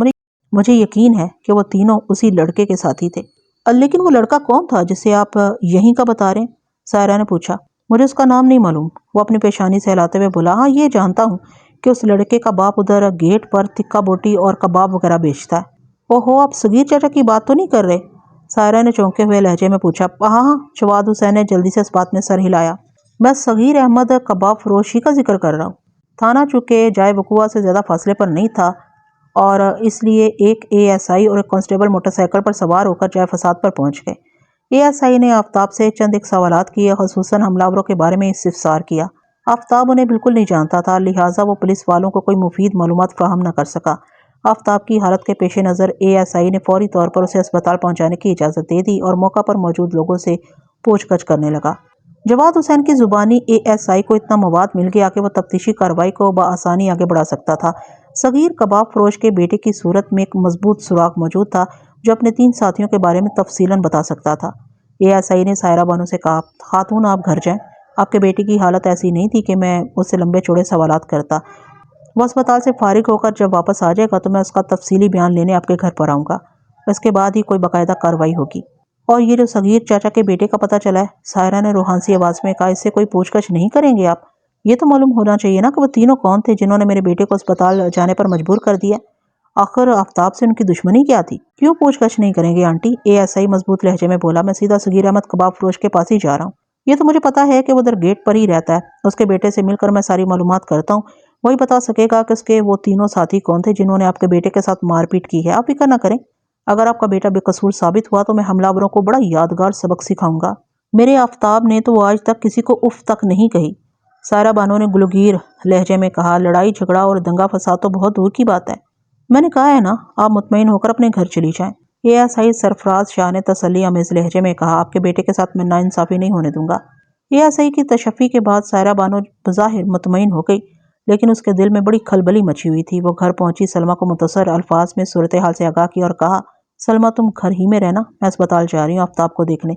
مجھے یقین ہے کہ وہ تینوں اسی لڑکے کے ساتھی تھے۔ لیکن وہ لڑکا کون تھا جسے آپ یہیں کا بتا رہے ہیں؟ سائرہ نے پوچھا۔ مجھے اس کا نام نہیں معلوم، وہ اپنی پیشانی سے ہلاتے ہوئے بولا۔ ہاں یہ جانتا ہوں کہ اس لڑکے کا باپ ادھر گیٹ پر تکہ بوٹی اور کباب وغیرہ بیچتا ہے۔ اوہو، آپ صغیر چچا کی بات تو نہیں کر رہے؟ سائرہ نے چونکے ہوئے لہجے میں پوچھا۔ ہاں، جواد حسین نے جلدی سے اس بات میں سر ہلایا۔ میں صغیر احمد کباب فروش ہی کا ذکر کر رہا ہوں۔ تھانہ چونکہ جائے وقوع سے زیادہ فاصلے پر نہیں تھا، اور اس لیے ایک ASI اور ایک کانسٹیبل موٹر سائیکل پر سوار ہو کر جائے فساد پر پہنچ گئے۔ ASI نے آفتاب سے چند ایک سوالات کیے، خصوصاً حملہ کے بارے میں استفسار کیا۔ آفتاب انہیں بالکل نہیں جانتا تھا، لہٰذا وہ پولیس والوں کو کوئی مفید معلومات فراہم نہ کر سکا۔ آفتاب کی حالت کے پیش نظر ASI نے فوری طور پر اسے اسپتال پہنچانے کی اجازت دے دی اور موقع پر موجود لوگوں سے پوچھ گچھ کرنے لگا۔ جواد حسین کی زبانی ASI کو اتنا مواد مل گیا کہ وہ تفتیشی کارروائی کو بآسانی آگے بڑھا سکتا تھا۔ صغیر کباب فروش کے بیٹے کی صورت میں ایک مضبوط سراغ موجود تھا جو اپنے 3 ساتھیوں کے بارے میں تفصیلاً بتا سکتا تھا۔ ASI نے سائرہ بانو سے کہا، خاتون آپ گھر جائیں، آپ کے بیٹے کی حالت ایسی نہیں تھی کہ میں اس سے لمبے چوڑے سوالات کرتا۔ وہ اسپتال سے فارغ ہو کر جب واپس آ جائے گا تو میں اس کا تفصیلی بیان لینے آپ کے گھر پر آؤں گا، اس کے بعد ہی کوئی باقاعدہ کارروائی ہوگی۔ اور یہ جو صغیر چاچا کے بیٹے کا پتہ چلا ہے، سائرہ نے روحان سی آواز میں کہا، اس سے کوئی پوچھ گچھ نہیں کریں گے آپ؟ یہ تو معلوم ہونا چاہیے نا کہ وہ تینوں کون تھے جنہوں نے میرے بیٹے کو اسپتال جانے پر مجبور کر دیا۔ آخر آفتاب سے ان کی دشمنی کیا تھی؟ کیوں پوچھ گچھ نہیں کریں گے آنٹی؟ ASI مضبوط لہجے میں بولا، میں سیدھا صغیر احمد کباب فروش کے پاس ہی جا رہا ہوں۔ یہ تو مجھے پتا ہے کہ وہ ادھر گیٹ پر ہی رہتا ہے، اس کے بیٹے سے مل کر میں ساری معلومات کرتا ہوں، وہی بتا سکے گا کہ اس کے وہ تینوں ساتھی کون تھے جنہوں نے آپ کے بیٹے کے ساتھ مار پیٹ کی ہے۔ آپ فکر نہ کریں، اگر آپ کا بیٹا بے قصور ثابت ہوا تو میں حملہ آوروں کو بڑا یادگار سبق سکھاؤں گا۔ میرے آفتاب نے تو آج تک کسی کو اف تک نہیں کہی، سائرہ بانو نے گلوگیر لہجے میں کہا۔ لڑائی جھگڑا اور دنگا فساد تو بہت دور کی بات ہے، میں نے کہا ہے نا، آپ مطمئن ہو کر اپنے گھر چلی جائیں۔ ASI سرفراز شاہ نے تسلی آمیز لہجے میں کہا، آپ کے بیٹے کے ساتھ میں ناانصافی نہیں ہونے دوں گا۔ ASI کی تشفی کے بعد سائرہ بانو بظاہر مطمئن ہو گئی، لیکن اس کے دل میں بڑی کھلبلی مچی ہوئی تھی۔ وہ گھر پہنچی، سلمہ کو مختصر الفاظ میں صورتحال سے آگاہ کیا اور کہا، سلمہ تم گھر ہی میں رہنا، میں اسپتال جا رہی ہوں آفتاب کو دیکھنے۔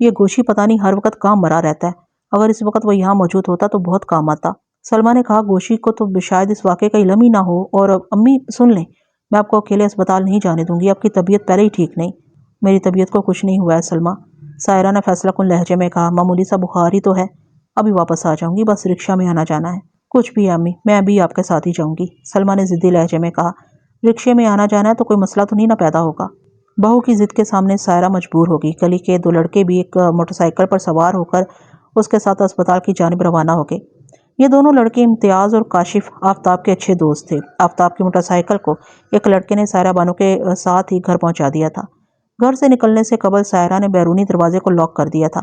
یہ گوشی پتہ نہیں ہر وقت کہاں مرا رہتا ہے، اگر اس وقت وہ یہاں موجود ہوتا تو بہت کام آتا۔ سلمہ نے کہا، گوشی کو تو شاید اس واقعے کا علم ہی نہ ہو، اور امی سن لیں، میں آپ کو اکیلے اسپتال نہیں جانے دوں گی، آپ کی طبیعت پہلے ہی ٹھیک نہیں۔ میری طبیعت کو کچھ نہیں ہوا ہے سلمہ، سائرہ نے فیصلہ کن لہجے میں کہا، معمولی سا بخار ہی تو ہے، ابھی واپس آ جاؤں گی، بس رکشہ میں آنا جانا ہے۔ کچھ بھی امی، میں ابھی آپ کے ساتھ ہی جاؤں گی، سلمہ نے ضدی لہجے میں کہا۔ رکشے میں آنا جانا ہے تو کوئی مسئلہ تو نہیں نہ پیدا ہوگا؟ بہو کی ضد کے سامنے سائرہ مجبور ہوگی۔ گلی کے 2 لڑکے بھی ایک موٹر سائیکل پر سوار ہو کر اس کے ساتھ اسپتال کی جانب روانہ ہو گئے۔ یہ دونوں لڑکے امتیاز اور کاشف آفتاب کے اچھے دوست تھے۔ آفتاب کی موٹر سائیکل کو ایک لڑکے نے سائرہ بانو کے ساتھ ہی گھر پہنچا دیا تھا۔ گھر سے نکلنے سے قبل سائرہ نے بیرونی دروازے کو لاک کر دیا تھا۔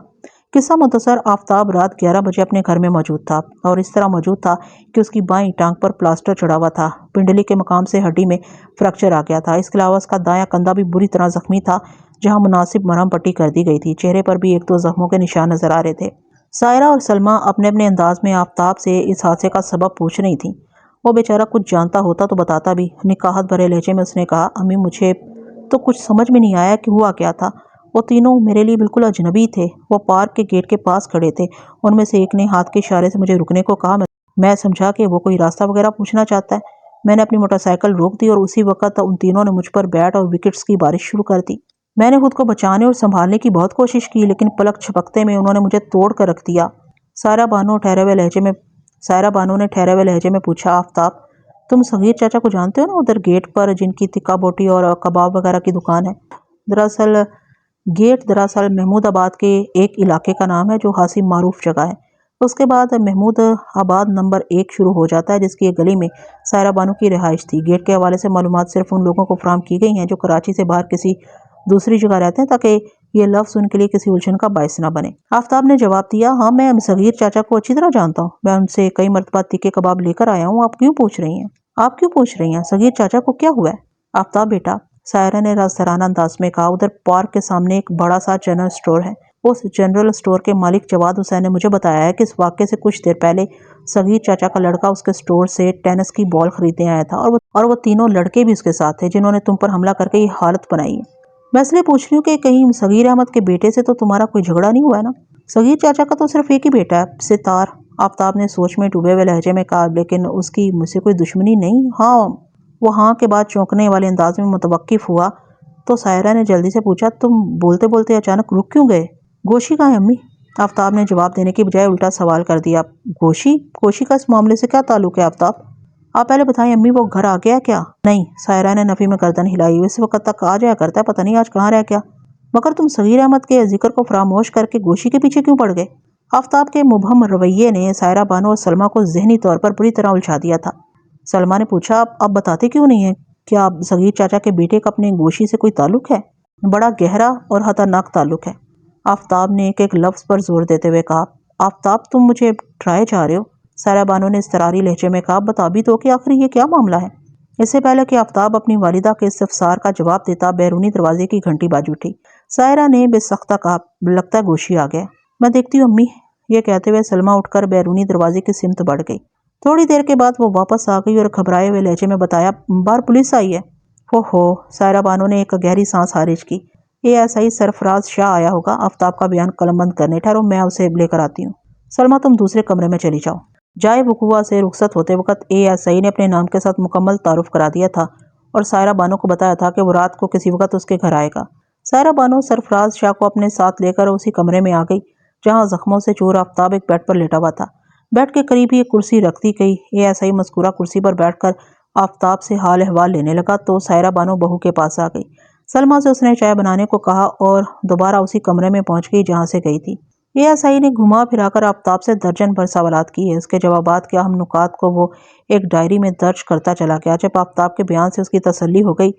قصہ مختصر، آفتاب رات 11 بجے اپنے گھر میں موجود تھا، اور اس طرح موجود تھا کہ اس کی بائیں ٹانگ پر پلاسٹر چڑھا ہوا تھا، پنڈلی کے مقام سے ہڈی میں فریکچر آ گیا تھا۔ اس کے علاوہ اس کا دایاں کندھا بھی بری طرح زخمی تھا، جہاں مناسب مرہم پٹی کر دی گئی تھی۔ چہرے پر بھی 1-2 زخموں کے نشان نظر آ رہے تھے۔ سائرہ اور سلمہ اپنے اپنے انداز میں آفتاب سے اس حادثے کا سبب پوچھ رہی تھیں۔ وہ بیچارہ کچھ جانتا ہوتا تو بتاتا بھی۔ نکاہت بھرے لہجے میں اس نے کہا، امی مجھے تو کچھ سمجھ میں نہیں آیا کہ ہوا کیا تھا، وہ تینوں میرے لیے بالکل اجنبی تھے، وہ پارک کے گیٹ کے پاس کھڑے تھے، ان میں سے ایک نے ہاتھ کے اشارے سے مجھے رکنے کو کہا، میں سمجھا کہ وہ کوئی راستہ وغیرہ پوچھنا چاہتا ہے، میں نے اپنی موٹر سائیکل روک دی اور اسی وقت ان تینوں نے مجھ پر بیٹ اور وکٹس کی بارش شروع کر دی۔ میں نے خود کو بچانے اور سنبھالنے کی بہت کوشش کی، لیکن پلک جھپکتے میں انہوں نے مجھے توڑ کر رکھ دیا۔ سائرہ بانو نے ٹھہرے ہوئے لہجے میں پوچھا، آفتاب تم صغیر چاچا کو جانتے ہو نا، ادھر گیٹ پر جن کی تکہ بوٹی اور کباب وغیرہ کی دکان ہے؟ دراصل محمود آباد کے ایک علاقے کا نام ہے جو خاصی معروف جگہ ہے۔ اس کے بعد محمود آباد نمبر 1 شروع ہو جاتا ہے، جس کی ایک گلی میں سائرہ بانو کی رہائش تھی۔ گیٹ کے حوالے سے معلومات صرف ان لوگوں کو فراہم کی گئی ہیں جو کراچی سے باہر کسی دوسری جگہ رہتے ہیں، تاکہ یہ لفظ ان کے لیے کسی الجھن کا باعث نہ بنے۔ آفتاب نے جواب دیا، ہاں میں صغیر چاچا کو اچھی طرح جانتا ہوں، میں ان سے کئی مرتبہ تکے کباب لے کر آیا ہوں۔ آپ کیوں پوچھ رہی ہیں صغیر چاچا کو کیا ہوا ہے؟ آفتاب بیٹا، سائرہ نے رازدارانہ انداز میں کہا، ادھر پارک کے سامنے ایک بڑا سا جنرل سٹور ہے، اس جنرل سٹور کے مالک جواد حسین نے مجھے بتایا ہے کہ اس واقعے سے کچھ دیر پہلے صغیر چاچا کا لڑکا اس کے سٹور سے ٹینس کی بال خریدنے آیا تھا، اور وہ تینوں لڑکے بھی اس کے ساتھ تھے جنہوں نے تم پر حملہ کر کے یہ حالت بنائی ہے۔ میں اس لیے پوچھ رہی ہوں کہ کہیں صغیر احمد کے بیٹے سے تو تمہارا کوئی جھگڑا نہیں ہوا ہے نا؟ صغیر چاچا کا تو صرف ایک ہی بیٹا ہے، ستار، آفتاب نے سوچ میں ڈوبے ہوئے لہجے میں کہا، لیکن اس کی مجھ سے کوئی دشمنی نہیں۔ ہاں کے بعد چونکنے والے انداز میں متوقف ہوا تو سائرہ نے جلدی سے پوچھا، تم بولتے بولتے اچانک رک کیوں گئے؟ گوشی کہاں ہے امی؟ آفتاب نے جواب دینے کی بجائے الٹا سوال کر دیا۔ گوشی کا اس معاملے سے کیا تعلق ہے آفتاب؟ آپ پہلے بتائیں امی، وہ گھر آ گیا کیا؟ نہیں، سائرہ نے نفی میں گردن ہلائی، اس وقت تک آ جایا کرتا ہے، پتہ نہیں آج کہاں رہ گیا۔ مگر تم صغیر احمد کے ذکر کو فراموش کر کے گوشی کے پیچھے کیوں پڑ گئے؟ آفتاب کے مبہم رویے نے سائرہ بانو اور سلمہ کو ذہنی طور پر بری طرح الجھا دیا تھا۔ سلمہ نے پوچھا، آپ بتاتے کیوں نہیں ہیں کیا آپ صغیر چاچا کے بیٹے کا اپنے گوشی سے کوئی تعلق ہے؟ بڑا گہرا اور خطرناک تعلق ہے، آفتاب نے ایک ایک لفظ پر زور دیتے ہوئے کہا۔ آفتاب تم مجھے ڈرائے جا رہے ہو؟ سائرہ بانو نے اضطراری لہجے میں کہا۔ بتا بھی دو کہ آخر یہ کیا معاملہ ہے؟ اس سے پہلے کہ آفتاب اپنی والدہ کے استفسار کا جواب دیتا، بیرونی دروازے کی گھنٹی باج اٹھی۔ سائرہ نے بے سختہ کہا، لگتا ہے گوشی آ گیا۔ میں دیکھتی ہوں امی، یہ کہتے ہوئے سلمیٰ اٹھ کر بیرونی دروازے کی سمت بڑھ گئی۔ تھوڑی دیر کے بعد وہ واپس آ گئی اور گھبرائے ہوئے لہجے میں بتایا، باہر پولیس آئی ہے۔ ہو، سائرہ بانو نے ایک گہری سانس خارج کی۔ یہ ایسا ہی سرفراز شاہ آیا ہوگا آفتاب کا بیان قلم بند کرنے۔ ٹھہرو، میں اسے لے کر آتی ہوں۔ سلمیٰ تم دوسرے کمرے میں چلی جاؤ۔ جائے وقوع سے رخصت ہوتے وقت ASI نے اپنے نام کے ساتھ مکمل تعارف کرا دیا تھا اور سائرہ بانو کو بتایا تھا کہ وہ رات کو کسی وقت اس کے گھر آئے گا۔ سائرہ بانو سرفراز شاہ کو اپنے ساتھ لے کر اسی کمرے میں آ گئی جہاں زخموں سے چور آفتاب ایک بیڈ پر لیٹا ہوا تھا۔ بیڈ کے قریب ہی ایک کرسی رکھ دی گئی۔ ASI مذکورہ کرسی پر بیٹھ کر آفتاب سے حال احوال لینے لگا تو سائرہ بانو بہو کے پاس آ گئی۔ سلمیٰ سے اس نے چائے بنانے کو کہا اور دوبارہ اسی کمرے میں پہنچ گئی جہاں سے گئی تھی۔ ASI نے گھما پھرا کر آفتاب سے درجن بھر سوالات کیے۔ اس کے جوابات کے اہم نکات کو وہ ایک ڈائری میں درج کرتا چلا گیا۔ جب آفتاب کے بیان سے اس کی تسلی ہو گئی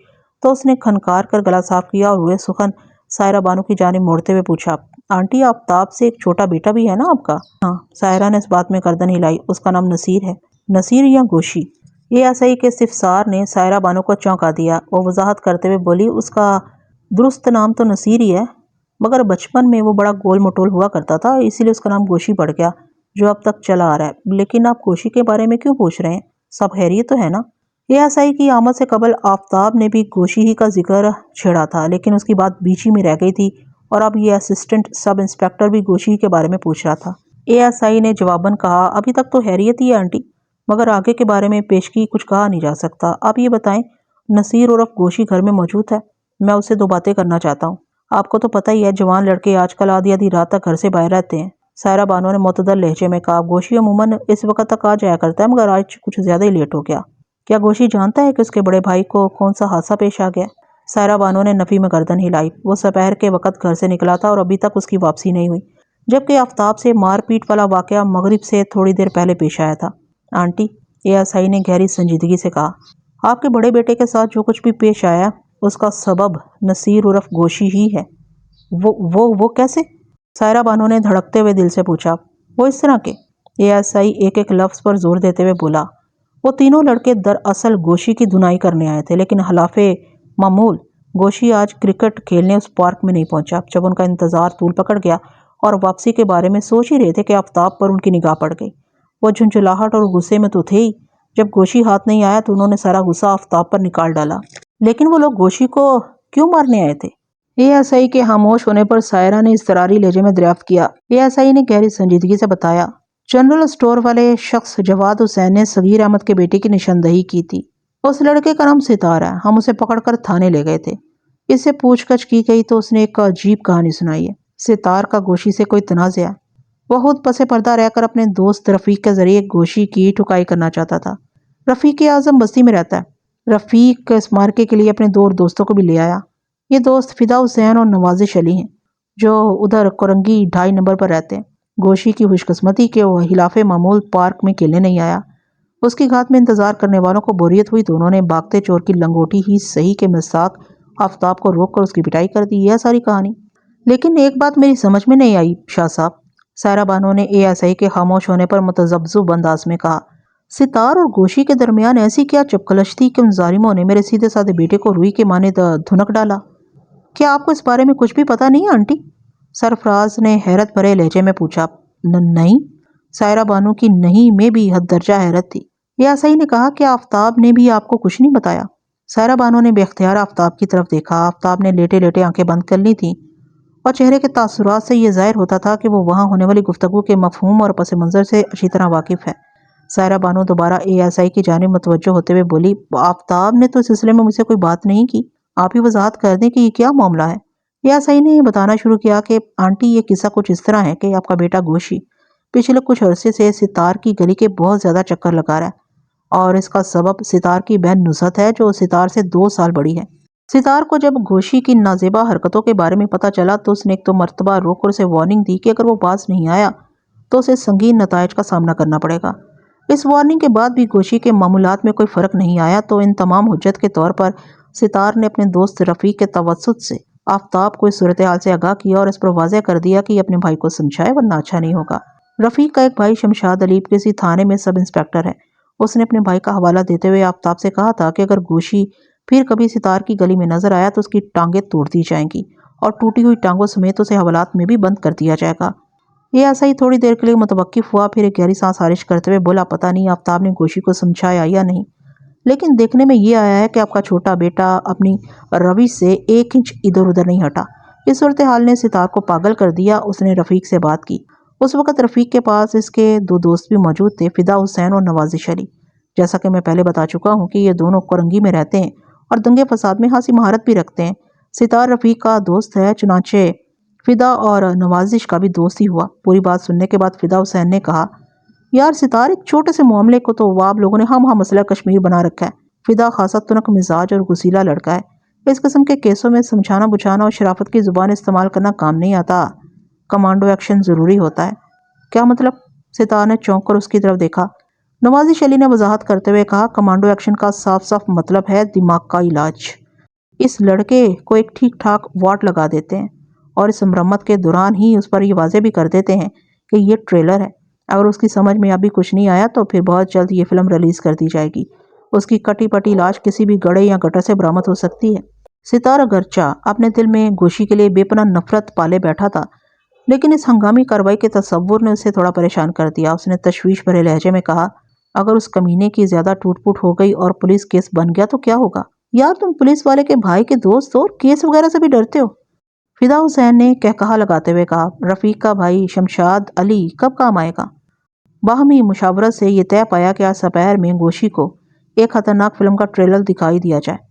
تو اس نے کھنکار کر گلا صاف کیا اور روئے سخن سائرہ بانو کی جانب موڑتے ہوئے پوچھا، آنٹی آفتاب سے ایک چھوٹا بیٹا بھی ہے نا آپ کا؟ ہاں، سائرہ نے اس بات میں گردن ہلائی۔ اس کا نام نصیر ہے۔ نصیر یا گوشی؟ ASI کے استفسار نے سائرہ بانو کو چونکا دیا۔ وہ وضاحت کرتے ہوئے بولی، اس کا درست نام تو نصیر ہی ہے، مگر بچپن میں وہ بڑا گول مٹول ہوا کرتا تھا، اسی لیے اس کا نام گوشی پڑ گیا، جو اب تک چلا آ رہا ہے۔ لیکن آپ گوشی کے بارے میں کیوں پوچھ رہے ہیں؟ سب خیریت تو ہے نا؟ ASI کی آمد سے قبل آفتاب نے بھی گوشی ہی کا ذکر چھیڑا تھا، لیکن اس کی بات بیچ ہی میں رہ گئی تھی اور اب یہ اسسٹنٹ سب انسپکٹر بھی گوشی کے بارے میں پوچھ رہا تھا۔ ASI نے جواباً کہا، ابھی تک تو خیریت ہی ہے آنٹی، مگر آگے کے بارے میں پیشگی کچھ کہا نہیں جا سکتا۔ آپ یہ بتائیں، نصیر عرف گوشی گھر میں موجود ہے؟ میں اسے 2 باتیں کرنا چاہتا ہوں۔ آپ کو تو پتہ ہی ہے جوان لڑکے آج کل آدھی آدھی رات تک گھر سے باہر رہتے ہیں۔ سائرہ بانو نے معتدل لہجے میں کہا، گوشی عموماً اس وقت تک آ جایا کرتا ہے، مگر آج کچھ زیادہ ہی لیٹ ہو گیا۔ کیا گوشی جانتا ہے کہ اس کے بڑے بھائی کو کون سا حادثہ پیش آ گیا؟ سائرہ بانو نے نفی میں گردن ہلائی۔ وہ سپہر کے وقت گھر سے نکلا تھا اور ابھی تک اس کی واپسی نہیں ہوئی، جبکہ آفتاب سے مار پیٹ والا واقعہ مغرب سے تھوڑی دیر پہلے پیش آیا تھا۔ آنٹی، ASI نے گہری سنجیدگی سے کہا، آپ کے بڑے بیٹے کے ساتھ جو کچھ بھی پیش آیا اس کا سبب نصیر عرف گوشی ہی ہے۔ وہ کیسے؟ سائرہ بانو نے دھڑکتے ہوئے دل سے پوچھا۔ وہ اس طرح کے؟ ASI ایک ایک لفظ پر زور دیتے ہوئے بولا، وہ تینوں لڑکے دراصل گوشی کی دھنائی کرنے آئے تھے، لیکن خلاف معمول گوشی آج کرکٹ کھیلنے اس پارک میں نہیں پہنچا۔ جب ان کا انتظار طول پکڑ گیا اور واپسی کے بارے میں سوچ ہی رہے تھے کہ آفتاب پر ان کی نگاہ پڑ گئی۔ وہ جھنجھلاہٹ اور غصے میں تو تھے ہی، جب گوشی ہاتھ نہیں آیا تو انہوں نے سارا غصہ آفتاب پر نکال ڈالا۔ لیکن وہ لوگ گوشی کو کیوں مارنے آئے تھے؟ ASI کے خاموش ہونے پر سائرہ نے اضطراری لہجے میں دریافت کیا۔ ASI نے گہری سنجیدگی سے بتایا، جنرل اسٹور والے شخص جواد حسین نے صغیر احمد کے بیٹے کی نشاندہی کی تھی۔ اس لڑکے کا نام ستار ہے۔ ہم اسے پکڑ کر تھانے لے گئے تھے۔ اس سے پوچھ گچھ کی گئی تو اس نے ایک عجیب کہانی سنائی ہے۔ ستار کا گوشی سے کوئی تنازع ہے۔ وہ خود پس پردہ رہ کر اپنے دوست رفیق کے ذریعے گوشی کی ٹھکائی کرنا چاہتا تھا۔ رفیق اعظم بستی میں رہتا ہے۔ رفیق اس مارکے کے لیے اپنے 2 اور دوستوں کو بھی لے آیا۔ یہ دوست فدا حسین اور نوازش علی ہیں، جو ادھر کورنگی 2.5 نمبر پر رہتے ہیں۔ گوشی کی خوش قسمتی کہ وہ خلاف معمول پارک میں کھیلنے نہیں آیا۔ اس کی گھات میں انتظار کرنے والوں کو بوریت ہوئی تو انہوں نے بھاگتے چور کی لنگوٹی ہی صحیح کے مصداق آفتاب کو روک کر اس کی پٹائی کر دی۔ یہ ساری کہانی۔ لیکن ایک بات میری سمجھ میں نہیں آئی شاہ صاحب، سائرہ بانو نے ASI کے خاموش ہونے پر متذبذب انداز میں کہا، ستار اور گوشی کے درمیان ایسی کیا چپکلش تھی کہ ان ظالموں نے میرے سیدھے سادے بیٹے کو روئی کے مانند دھنک ڈالا؟ کیا آپ کو اس بارے میں کچھ بھی پتہ نہیں آنٹی؟ سرفراز نے حیرت بھرے لہجے میں پوچھا۔ نہیں۔ سائرہ بانو کی نہیں میں بھی حد درجہ حیرت تھی۔ ASI نے کہا کہ آفتاب نے بھی آپ کو کچھ نہیں بتایا؟ سائرہ بانو نے بے اختیار آفتاب کی طرف دیکھا۔ آفتاب نے لیٹے لیٹے آنکھیں بند کر لی تھیں اور چہرے کے تاثرات سے یہ ظاہر ہوتا تھا کہ وہ وہاں ہونے والی گفتگو کے مفہوم اور پس منظر سے اچھی طرح واقف ہے۔ سائرہ بانو دوبارہ ASI کی جانب متوجہ ہوتے ہوئے بولی، آفتاب نے تو اس سلسلے میں مجھ سے کوئی بات نہیں کی، آپ ہی وضاحت کر دیں کہ یہ کیا معاملہ ہے۔ ASI نے یہ بتانا شروع کیا کہ آنٹی یہ قصہ کچھ اس طرح ہے کہ آپ کا بیٹا گوشی پچھلے کچھ عرصے سے ستار کی گلی کے بہت زیادہ چکر لگا رہا ہے، اور اس کا سبب ستار کی بہن نصرت ہے جو ستار سے 2 سال بڑی ہے۔ ستار کو جب گوشی کی نازیبا حرکتوں کے بارے میں پتہ چلا تو اس نے ایک 2 مرتبہ روک کر اسے وارننگ دی کہ اگر وہ باز نہیں آیا تو اسے سنگین نتائج کا سامنا کرنا پڑے گا۔ اس وارننگ کے بعد بھی گوشی کے معمولات میں کوئی فرق نہیں آیا تو ان تمام حجت کے طور پر ستار نے اپنے دوست رفیق کے توسط سے آفتاب کو اس صورتحال سے آگاہ کیا اور اس پر واضح کر دیا کہ یہ اپنے بھائی کو سمجھائے ورنہ اچھا نہیں ہوگا۔ رفیق کا ایک بھائی شمشاد علی کسی تھانے میں سب انسپیکٹر ہے۔ اس نے اپنے بھائی کا حوالہ دیتے ہوئے آفتاب سے کہا تھا کہ اگر گوشی پھر کبھی ستار کی گلی میں نظر آیا تو اس کی ٹانگیں توڑ دی جائیں گی اور ٹوٹی ہوئی ٹانگوں سمیت اسے حوالات میں بھی بند کر دیا جائے گا۔ یہ ایسا ہی تھوڑی دیر کے لیے متوقف ہوا، پھر ایک گہری سانس خارج کرتے ہوئے بولا، پتہ نہیں آفتاب نے گوشی کو سمجھایا یا نہیں، لیکن دیکھنے میں یہ آیا ہے کہ آپ کا چھوٹا بیٹا اپنی روش سے 1 انچ ادھر ادھر نہیں ہٹا۔ اس صورتحال نے ستار کو پاگل کر دیا۔ اس نے رفیق سے بات کی۔ اس وقت رفیق کے پاس اس کے 2 دوست بھی موجود تھے، فدا حسین اور نوازش علی۔ جیسا کہ میں پہلے بتا چکا ہوں کہ یہ دونوں کرنگی میں رہتے ہیں اور دنگے فساد میں خاصی مہارت بھی رکھتے ہیں۔ ستار رفیق کا دوست ہے، چنانچہ فدا اور نوازش کا بھی دوست ہی ہوا۔ پوری بات سننے کے بعد فدا حسین نے کہا، یار ستار، ایک چھوٹے سے معاملے کو تو آپ لوگوں نے ہم مسئلہ کشمیر بنا رکھا ہے۔ فدا خاصا تنک مزاج اور غسیلا لڑکا ہے۔ اس قسم کے کیسوں میں سمجھانا بجھانا اور شرافت کی زبان استعمال کرنا کام نہیں آتا، کمانڈو ایکشن ضروری ہوتا ہے۔ کیا مطلب؟ ستار نے چونک کر اس کی طرف دیکھا۔ نوازش علی نے وضاحت کرتے ہوئے کہا، کمانڈو ایکشن کا صاف صاف مطلب ہے دماغ کا علاج۔ اس لڑکے کو ایک ٹھیک ٹھاک واٹ لگا دیتے ہیں اور اس مرمت کے دوران ہی اس پر یہ واضح بھی کر دیتے ہیں کہ یہ ٹریلر ہے۔ اگر اس کی سمجھ میں ابھی کچھ نہیں آیا تو پھر بہت جلد یہ فلم ریلیز کر دی جائے گی۔ اس کی کٹی پٹی لاش کسی بھی گڑھے یا گٹر سے برآمد ہو سکتی ہے۔ ستار اگرچہ اپنے دل میں گوشی کے لیے بے پناہ نفرت پالے بیٹھا تھا، لیکن اس ہنگامی کارروائی کے تصور نے اسے تھوڑا پریشان کر دیا۔ اس نے تشویش بھرے لہجے میں کہا، اگر اس کمینے کی زیادہ ٹوٹ پوٹ ہو گئی اور پولیس کیس بن گیا تو کیا ہوگا؟ یار، تم پولیس والے کے بھائی کے دوست ہو اور کیس وغیرہ سے بھی ڈرتے ہو۔ فدا حسین نے کہا لگاتے ہوئے کہا، رفیق کا بھائی شمشاد علی کب کام آئے گا؟ باہمی مشاورت سے یہ طے پایا کہ آج سپہر میں گوشی کو ایک خطرناک فلم کا ٹریلر دکھائی دیا جائے۔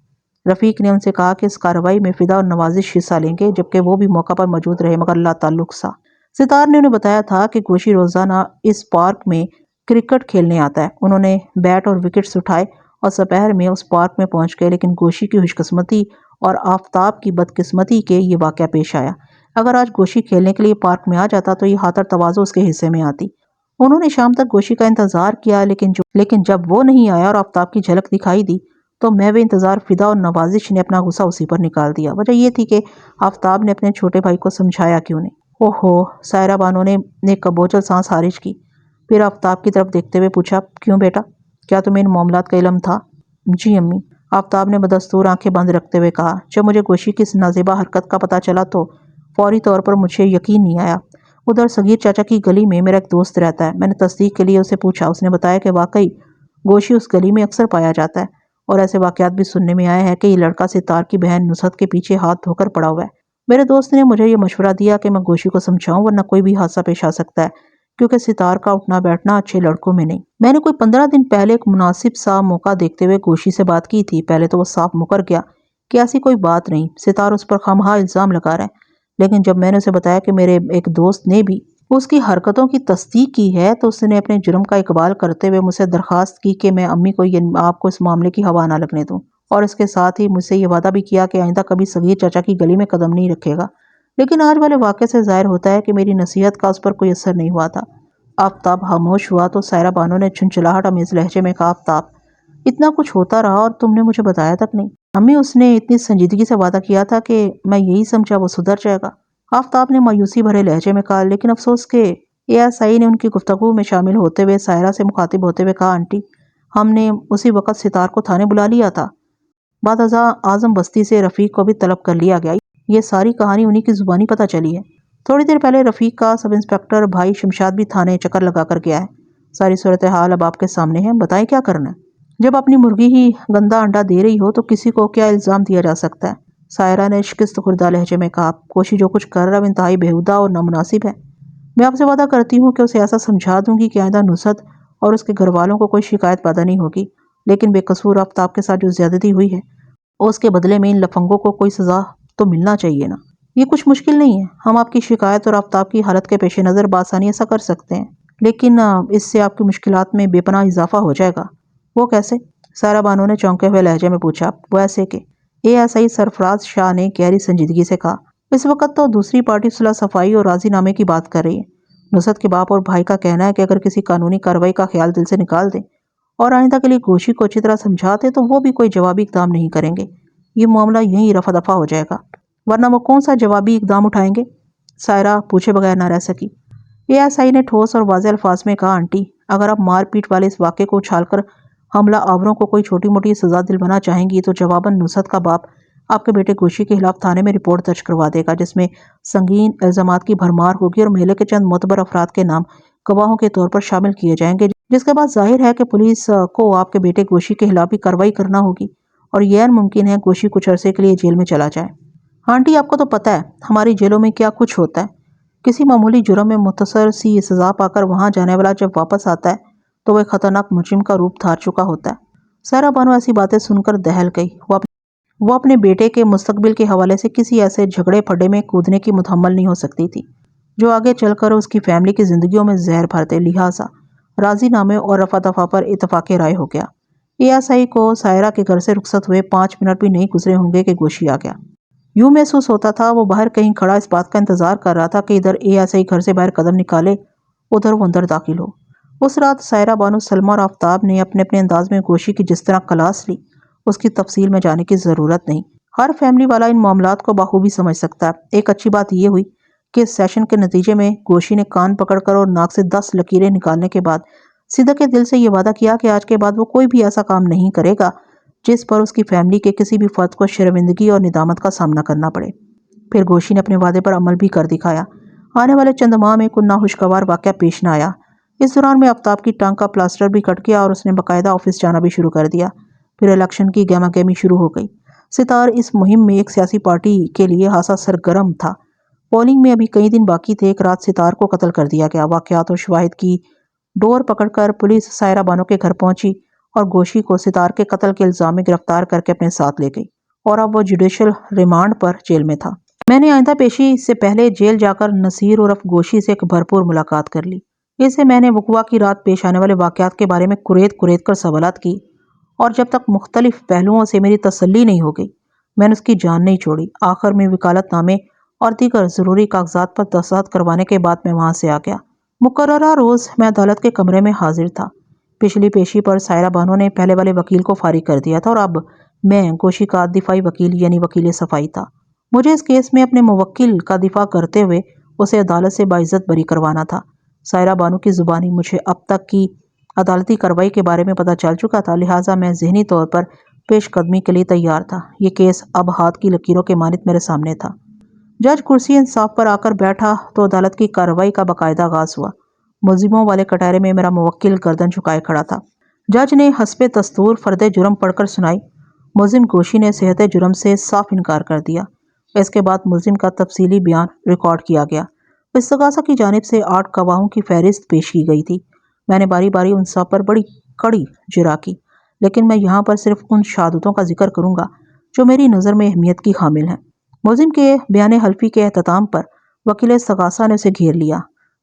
رفیق نے ان سے کہا کہ اس کارروائی میں فدا اور نوازش حصہ لیں گے، جبکہ وہ بھی موقع پر موجود رہے مگر لا تعلق سا۔ ستار نے انہیں بتایا تھا کہ گوشی روزانہ اس پارک میں کرکٹ کھیلنے آتا ہے۔ انہوں نے بیٹ اور وکٹس اٹھائے اور سپہر میں اس پارک میں پہنچ گئے، لیکن گوشی کی خوش قسمتی اور آفتاب کی بدقسمتی کے یہ واقعہ پیش آیا۔ اگر آج گوشی کھیلنے کے لیے پارک میں آ جاتا تو یہ خاطر تواضع اس کے حصے میں آتی۔ انہوں نے شام تک گوشی کا انتظار کیا، لیکن جب وہ نہیں آیا اور آفتاب کی جھلک دکھائی دی تو محو انتظار فدا اور نوازش نے اپنا غصہ اسی پر نکال دیا۔ وجہ یہ تھی کہ آفتاب نے اپنے چھوٹے بھائی کو سمجھایا کیوں نہیں۔ اوہو، سائرہ بانو نے ایک کبوچل سانس خارج کی، پھر آفتاب کی طرف دیکھتے ہوئے پوچھا، کیوں بیٹا، کیا تمہیں ان معاملات کا علم تھا؟ جی امی، آفتاب نے بدستور آنکھیں بند رکھتے ہوئے کہا، جب مجھے گوشی کی اس نازیبا حرکت کا پتہ چلا تو فوری طور پر مجھے یقین نہیں آیا۔ ادھر صغیر چاچا کی گلی میں میرا ایک دوست رہتا ہے، میں نے تصدیق کے لیے اسے پوچھا، اس نے بتایا کہ واقعی گوشی اس گلی میں اکثر پایا جاتا ہے اور ایسے واقعات بھی سننے میں آئے ہیں کہ یہ لڑکا ستار کی بہن نصرت کے پیچھے ہاتھ دھو کر پڑا ہوا ہے۔ میرے دوست نے مجھے یہ مشورہ دیا کہ میں گوشی کو سمجھاؤں ورنہ کوئی بھی حادثہ پیش آ سکتا ہے، کیونکہ ستار کا اٹھنا بیٹھنا اچھے لڑکوں میں نہیں۔ میں نے کوئی 15 دن پہلے ایک مناسب سا موقع دیکھتے ہوئے گوشی سے بات کی تھی۔ پہلے تو وہ صاف مکر گیا کہ ایسی کوئی بات نہیں، ستار اس پر خواہ الزام لگا رہا ہے، لیکن جب میں نے اسے بتایا کہ میرے ایک دوست نے بھی اس کی حرکتوں کی تصدیق کی ہے تو اس نے اپنے جرم کا اقبال کرتے ہوئے مجھ سے درخواست کی کہ میں امی کو آپ کو اس معاملے کی ہوا نہ لگنے دوں، اور اس کے ساتھ ہی مجھ سے یہ وعدہ بھی کیا کہ آئندہ کبھی صغیر چاچا کی گلی میں قدم نہیں رکھے گا۔ لیکن آج والے واقعے سے ظاہر ہوتا ہے کہ میری نصیحت کا اس پر کوئی اثر نہیں ہوا تھا۔ آفتاب خاموش ہوا تو سائرہ بانو نے چنچلاہٹ آمیز لہجے میں کہا، آفتاب، اتنا کچھ ہوتا رہا اور تم نے مجھے بتایا تک نہیں۔ امی، اس نے اتنی سنجیدگی سے وعدہ کیا تھا کہ میں یہی سمجھا وہ سدھر جائے گا۔ آفتاب نے مایوسی بھرے لہجے میں کہا، لیکن افسوس کہ ASI نے ان کی گفتگو میں شامل ہوتے ہوئے سائرہ سے مخاطب ہوتے ہوئے کہا، آنٹی، ہم نے اسی وقت ستار کو تھانے بلا لیا تھا۔ بعد ازاں اعظم بستی سے رفیق کو بھی طلب کر لیا گیا۔ یہ ساری کہانی انہی کی زبانی پتہ چلی ہے۔ تھوڑی دیر پہلے رفیق کا سب انسپیکٹر بھائی شمشاد بھی تھانے چکر لگا کر گیا ہے۔ ساری صورتحال اب آپ کے سامنے ہے، بتائیں کیا کرنا ہے؟ جب اپنی مرغی ہی گندا انڈا دے رہی ہو تو کسی کو کیا الزام دیا جا سکتا ہے؟ سائرہ نے شکست خوردہ لہجے میں کہا، کوشش جو کچھ کر رہا ہے وہ انتہائی بےہودہ اور نامناسب ہے۔ میں آپ سے وعدہ کرتی ہوں کہ اسے ایسا سمجھا دوں گی کہ آئندہ نصرت اور اس کے گھر والوں کو کوئی شکایت پیدا نہیں ہوگی، لیکن بے قصور آفتاب کے ساتھ جو زیادتی ہوئی ہے اس کے بدلے میں ان لفنگوں کو کوئی سزا تو ملنا چاہیے نا۔ یہ کچھ مشکل نہیں ہے، ہم آپ کی شکایت اور آفتاب کی حالت کے پیش نظر بآسانی ایسا کر سکتے ہیں، لیکن اس سے آپ کی مشکلات میں بے پناہ اضافہ ہو جائے گا۔ وہ کیسے؟ سائرہ بانو نے چونکے ہوئے لہجے میں پوچھا۔ وہ ایسے کہ ASI سرفراز شاہ نے گہری سنجیدگی سے کہا، اس وقت تو دوسری پارٹی صلح صفائی اور راضی نامے کی بات کر رہی ہے۔ نصرت کے باپ اور بھائی کا کہنا ہے کہ اگر کسی قانونی کارروائی کا خیال دل سے نکال دیں اور آئندہ کے لیے گوشی کو اچھی طرح سمجھاتے تو وہ بھی کوئی جوابی اقدام نہیں کریں گے، یہ معاملہ یہیں رفع دفع ہو جائے گا، ورنہ وہ کون سا جوابی اقدام اٹھائیں گے؟ سائرہ پوچھے بغیر نہ رہ سکی۔ ASI نے ٹھوس اور واضح الفاظ میں کہا، آنٹی اگر آپ مار پیٹ والے اس واقعے کو اچھال کر حملہ آوروں کو کوئی چھوٹی موٹی سزا دلوانا چاہیں گی تو جواباً نصرت کا باپ آپ کے بیٹے گوشی کے خلاف تھانے میں رپورٹ درج کروا دے گا، جس میں سنگین الزامات کی بھرمار ہوگی اور محلے کے چند معتبر افراد کے نام گواہوں کے طور پر شامل کیے جائیں گے، جس کے بعد ظاہر ہے کہ پولیس کو آپ کے بیٹے گوشی کے خلاف بھی کارروائی کرنا ہوگی اور یہ ممکن ہے گوشی کچھ عرصے کے لیے جیل میں چلا جائے۔ آنٹی آپ کو تو پتہ ہے ہماری جیلوں میں کیا کچھ ہوتا ہے، کسی معمولی جرم میں مختصر سی سزا پا کر وہاں جانے والا جب واپس آتا ہے تو وہ ایک خطرناک مجرم کا روپ دھار چکا ہوتا ہے۔ سائرہ بانو ایسی باتیں سن کر دہل گئی۔ وہ اپنے بیٹے کے مستقبل کے حوالے سے کسی ایسے جھگڑے پھڈے میں کودنے کی متحمل نہیں ہو سکتی تھی جو آگے چل کر اس کی فیملی کی زندگیوں میں زہر بھر دے، لہٰذا راضی نامے اور رفع دفع پر اتفاق رائے ہو گیا۔ ASI کو سائرہ کے گھر سے رخصت ہوئے 5 منٹ بھی نہیں گزرے ہوں گے کہ گوشی آ گیا۔ یوں محسوس ہوتا تھا وہ باہر کہیں کھڑا اس بات کا انتظار کر رہا تھا کہ ادھر ASI گھر سے باہر قدم نکالے، ادھر وہ اندر داخل ہو۔ اس رات سائرہ بانو، سلمیٰ اور آفتاب نے اپنے اپنے انداز میں گوشی کی جس طرح کلاس لی، اس کی تفصیل میں جانے کی ضرورت نہیں، ہر فیملی والا ان معاملات کو بخوبی سمجھ سکتا ہے۔ ایک اچھی بات یہ ہوئی کہ اس سیشن کے نتیجے میں گوشی نے کان پکڑ کر اور ناک سے 10 لکیریں نکالنے کے بعد صدق دل سے یہ وعدہ کیا کہ آج کے بعد وہ کوئی بھی ایسا کام نہیں کرے گا جس پر اس کی فیملی کے کسی بھی فرد کو شرمندگی اور ندامت کا سامنا کرنا پڑے۔ پھر گوشی نے اپنے وعدے پر عمل بھی کر دکھایا۔ آنے والے چند ماہ میں کوئی ناخوشگوار واقعہ پیش نہ آیا۔ اس دوران میں آفتاب کی ٹانگ کا پلاسٹر بھی کٹ گیا اور اس نے باقاعدہ آفس جانا بھی شروع کر دیا۔ پھر الیکشن کی گہما گہمی شروع ہو گئی۔ ستار اس مہم میں ایک سیاسی پارٹی کے لیے خاصا سرگرم تھا۔ پولنگ میں ابھی کئی دن باقی تھے۔ ایک رات ستار کو قتل کر دیا گیا۔ واقعات اور شواہد کی ڈور پکڑ کر پولیس سائرہ بانو کے گھر پہنچی اور گوشی کو ستار کے قتل کے الزام میں گرفتار کر کے اپنے ساتھ لے گئی اور اب وہ جوڈیشل ریمانڈ پر جیل میں تھا۔ میں نے آئندہ پیشی سے پہلے جیل جا کر نصیر عرف گوشی سے ایک بھرپور ملاقات کر لی۔ اسے میں نے وقوع کی رات پیش آنے والے واقعات کے بارے میں کریت کر سوالات کی اور جب تک مختلف پہلوؤں سے میری تسلی نہیں ہو گئی میں نے اس کی جان نہیں چھوڑی۔ آخر میں وکالت نامے اور دیگر ضروری کاغذات پر دستخط کروانے کے بعد میں وہاں سے آ گیا۔ مقررہ روز میں عدالت کے کمرے میں حاضر تھا۔ پچھلی پیشی پر سائرہ بانو نے پہلے والے وکیل کو فارغ کر دیا تھا اور اب میں گوشی کا دفاعی وکیل یعنی وکیل صفائی تھا۔ مجھے اس کیس میں اپنے موکل کا دفاع کرتے ہوئے اسے عدالت سے باعزت بری کروانا تھا۔ سائرہ بانو کی زبانی مجھے اب تک کی عدالتی کارروائی کے بارے میں پتہ چل چکا تھا، لہٰذا میں ذہنی طور پر پیش قدمی کے لیے تیار تھا۔ یہ کیس اب ہاتھ کی لکیروں کے مانند میرے سامنے تھا۔ جج کرسی انصاف پر آ کر بیٹھا تو عدالت کی کارروائی کا باقاعدہ آغاز ہوا۔ ملزموں والے کٹہرے میں میرا موکل گردن جھکائے کھڑا تھا۔ جج نے حسب دستور فرد جرم پڑھ کر سنائی۔ ملزم گوشی نے صحت جرم سے صاف انکار کر دیا۔ اس کے بعد ملزم کا تفصیلی بیان ریکارڈ کیا گیا۔ استغاثہ کی جانب سے 8 گواہوں کی فہرست پیش کی گئی تھی۔ میں نے باری باری ان سب پر بڑی کڑی جرا کی، لیکن میں یہاں پر صرف ان شہادتوں کا ذکر کروں گا جو میری نظر میں اہمیت کی حامل ہیں۔ ملزم کے بیان حلفی کے اختتام پر وکیل استغاثہ نے اسے گھیر لیا۔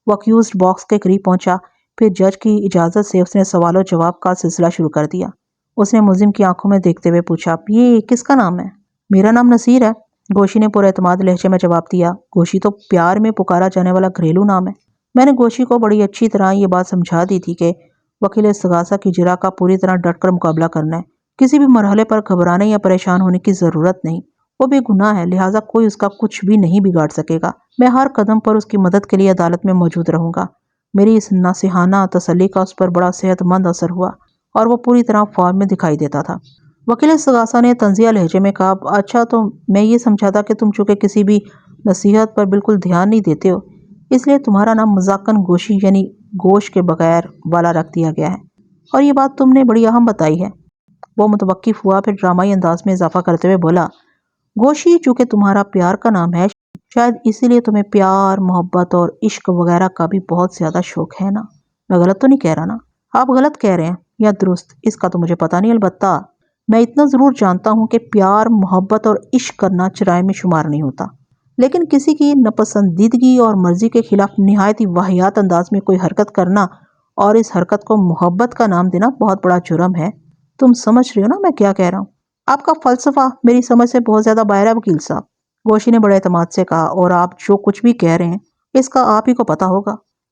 وہ اکیوزڈ باکس کے قریب پہنچا، پھر جج کی اجازت سے اس نے سوال و جواب کا سلسلہ شروع کر دیا۔ اس نے ملزم کی آنکھوں میں دیکھتے ہوئے پوچھا، یہ کس کا نام ہے؟ میرا نام نصیر ہے، گوشی نے پر اعتماد لہجے میں جواب دیا۔ گوشی تو پیار میں پکارا جانے والا گھریلو نام ہے۔ میں نے گوشی کو بڑی اچھی طرح یہ بات سمجھا دی تھی کہ وکیل استغاثہ کی جرا کا پوری طرح ڈٹ کر مقابلہ کرنا ہے، کسی بھی مرحلے پر گھبرانے یا پریشان ہونے کی ضرورت نہیں۔ وہ بے گناہ ہے، لہٰذا کوئی اس کا کچھ بھی نہیں بگاڑ سکے گا۔ میں ہر قدم پر اس کی مدد کے لیے عدالت میں موجود رہوں گا۔ میری اس ناصحانہ تسلی کا اس پر بڑا صحت مند اثر ہوا اور وہ پوری طرح فارم میں دکھائی دیتا تھا۔ وکیل استغاثہ نے طنزیہ لہجے میں کہا، اچھا تو میں یہ سمجھا تھا کہ تم چونکہ کسی بھی نصیحت پر بالکل دھیان نہیں دیتے ہو اس لیے تمہارا نام مذاکراً گوشی یعنی گوشت کے بغیر والا رکھ دیا گیا ہے، اور یہ بات تم نے بڑی اہم بتائی ہے۔ وہ متوقف ہوا، پھر ڈرامائی انداز میں اضافہ کرتے ہوئے بولا، گوشی چونکہ تمہارا پیار کا نام ہے شاید اسی لیے تمہیں پیار، محبت اور عشق وغیرہ کا بھی بہت زیادہ شوق ہے نا؟ میں غلط تو نہیں کہہ رہا نا؟ آپ غلط کہہ رہے ہیں یا درست، اس کا تو مجھے پتہ نہیں، البتہ میں اتنا ضرور جانتا ہوں کہ پیار، محبت اور عشق کرنا جرائم میں شمار نہیں ہوتا، لیکن کسی کی ناپسندیدگی اور مرضی کے خلاف نہایت ہی واہیات انداز میں کوئی حرکت کرنا اور اس حرکت کو محبت کا نام دینا بہت بڑا جرم ہے۔ تم سمجھ رہے ہو نا میں کیا کہہ رہا ہوں؟ آپ کا فلسفہ میری سمجھ سے بہت زیادہ باہر ہے وکیل صاحب، گوشی نے بڑے اعتماد سے کہا، اور آپ جو کچھ بھی کہہ رہے ہیں اس کا آپ ہی کو پتہ ہوگا۔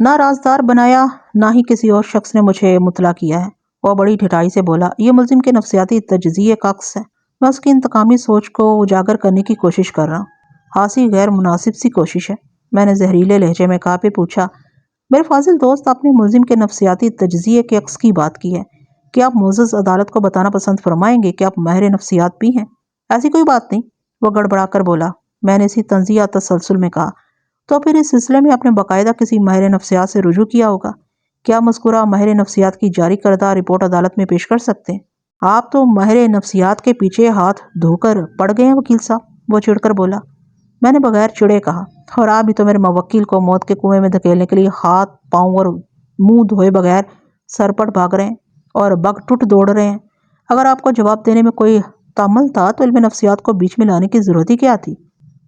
نہ رازدار بنایا نہ ہی کسی اور شخص نے مجھے مطلع کیا ہے۔ وہ بڑی ڈھٹائی سے بولا، یہ ملزم کے نفسیاتی تجزیے کا عکس ہے۔ میں اس کی انتقامی سوچ کو اجاگر کرنے کی کوشش کر رہا ہوں۔ خاصی غیر مناسب سی کوشش ہے، میں نے زہریلے لہجے میں کہا۔ پھر پوچھا، میرے فاضل دوست، آپ نے ملزم کے نفسیاتی تجزیے کے عکس کی بات کی ہے، کیا آپ معزز عدالت کو بتانا پسند فرمائیں گے کہ آپ ماہر نفسیات بھی ہیں؟ ایسی کوئی بات نہیں، وہ گڑبڑا کر بولا۔ میں نے اسی طنزیہ تسلسل میں کہا، تو پھر اس سلسلے میں آپ نے باقاعدہ کسی ماہر نفسیات سے رجوع کیا ہوگا؟ کیا مذکورہ ماہر نفسیات کی جاری کردہ رپورٹ عدالت میں پیش کر سکتے ہیں؟ آپ تو ماہر نفسیات کے پیچھے ہاتھ دھو کر پڑ گئے ہیں وکیل صاحب، وہ چڑھ کر بولا۔ میں نے بغیر چڑے کہا، اور آپ بھی تو میرے موکل کو موت کے کنویں میں دھکیلنے کے لیے ہاتھ پاؤں اور منہ دھوئے بغیر سرپٹ بھاگ رہے ہیں اور بگ ٹوٹ دوڑ رہے ہیں۔ اگر آپ کو جواب دینے میں کوئی تامل تھا تو علم نفسیات کو بیچ میں لانے کی ضرورت ہی کیا تھی؟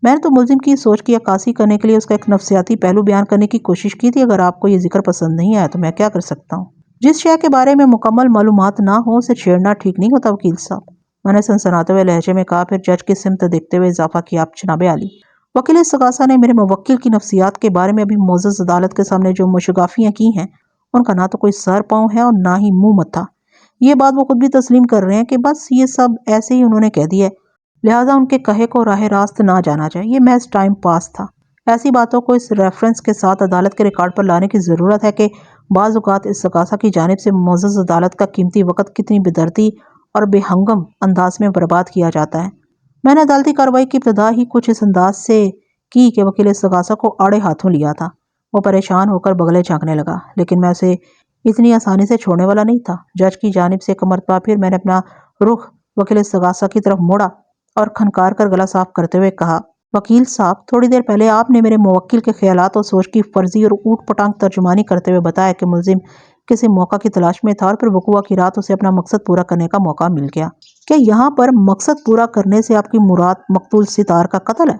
میں نے تو ملزم کی سوچ کی عکاسی کرنے کے لیے اس کا ایک نفسیاتی پہلو بیان کرنے کی کوشش کی تھی۔ اگر آپ کو یہ ذکر پسند نہیں آیا تو میں کیا کر سکتا ہوں؟ جس شے کے بارے میں مکمل معلومات نہ ہو اسے چھیڑنا ٹھیک نہیں ہوتا وکیل صاحب، میں نے سنسناتے ہوئے لہجے میں کہا۔ پھر جج کی سمت دیکھتے ہوئے اضافہ کیا، آپ جناب عالی، وکیل استغاثہ نے میرے موکل کی نفسیات کے بارے میں ابھی معزز عدالت کے سامنے جو مشگافیاں کی ہیں ان کا نہ تو کوئی سر پاؤں ہے اور نہ ہی منہ متھا۔ یہ بات وہ خود بھی تسلیم کر رہے ہیں کہ بس یہ سب ایسے ہی انہوں نے کہہ دیا ہے، لہٰذا ان کے کہے کو راہ راست نہ جانا جائے، یہ محض ٹائم پاس تھا۔ ایسی باتوں کو اس ریفرنس کے ساتھ عدالت کے ریکارڈ پر لانے کی ضرورت ہے کہ بعض اوقات استغاثہ کی جانب سے معزز عدالت کا قیمتی وقت کتنی بے دردی اور بے ہنگم انداز میں برباد کیا جاتا ہے۔ میں نے عدالتی کارروائی کی ابتدا ہی کچھ اس انداز سے کی کہ وکیل استغاثہ کو آڑے ہاتھوں لیا تھا۔ وہ پریشان ہو کر بغلے جھانکنے لگا، لیکن میں اسے اتنی آسانی سے چھوڑنے والا نہیں تھا۔ جج کی جانب سے ایک مرتبہ پھر میں نے اپنا رخ وکیل استغاثہ کی طرف موڑا اور کھنکار کر گلا صاف کرتے ہوئے کہا، وکیل صاحب، تھوڑی دیر پہلے آپ نے میرے موکل کے خیالات اور سوچ کی فرضی اور اوٹ پٹانگ ترجمانی کرتے ہوئے بتایا کہ ملزم کسی موقع کی تلاش میں تھا اور پھر وقوع کی رات اسے اپنا مقصد پورا کرنے کا موقع مل گیا۔ کیا یہاں پر مقصد پورا کرنے سے آپ کی مراد مقتول ستار کا قتل ہے؟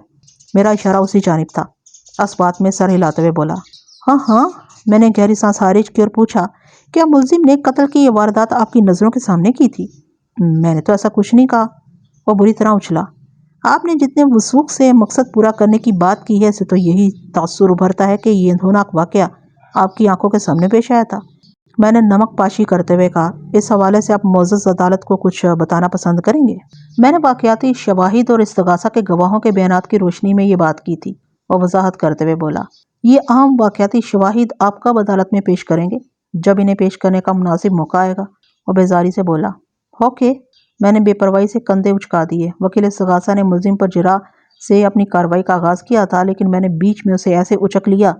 میرا اشارہ اسی جانب تھا۔ اس بات میں سر ہلاتے ہوئے بولا، ہاں ہاں۔ میں نے گہری سانس خارج کی اور پوچھا، کیا ملزم نے قتل کی یہ واردات آپ کی نظروں کے سامنے کی تھی؟ میں نے تو ایسا کچھ نہیں کہا، وہ بری طرح اچھلا۔ آپ نے جتنے وثوق سے مقصد پورا کرنے کی بات کی ہے اسے تو یہی تاثر ابھرتا ہے کہ یہ ہولناک واقعہ آپ کی آنکھوں کے سامنے پیش آیا تھا۔ میں نے نمک پاشی کرتے ہوئے کہا، اس حوالے سے آپ معزز عدالت کو کچھ بتانا پسند کریں گے؟ میں نے واقعاتی شواہد اور استغاثہ کے گواہوں کے بیانات کی روشنی میں یہ بات کی تھی، وہ وضاحت کرتے ہوئے بولا۔ یہ اہم واقعاتی شواہد آپ کب عدالت میں پیش کریں گے؟ جب انہیں پیش کرنے کا مناسب موقع آئے گا، وہ بیزاری سے بولا۔ اوکے، میں نے بے پرواہی سے کندھے اچکا دیے۔ وکیل استغاثہ نے ملزم پر جرح سے اپنی کارروائی کا آغاز کیا تھا، لیکن میں نے بیچ میں اسے ایسے اچک لیا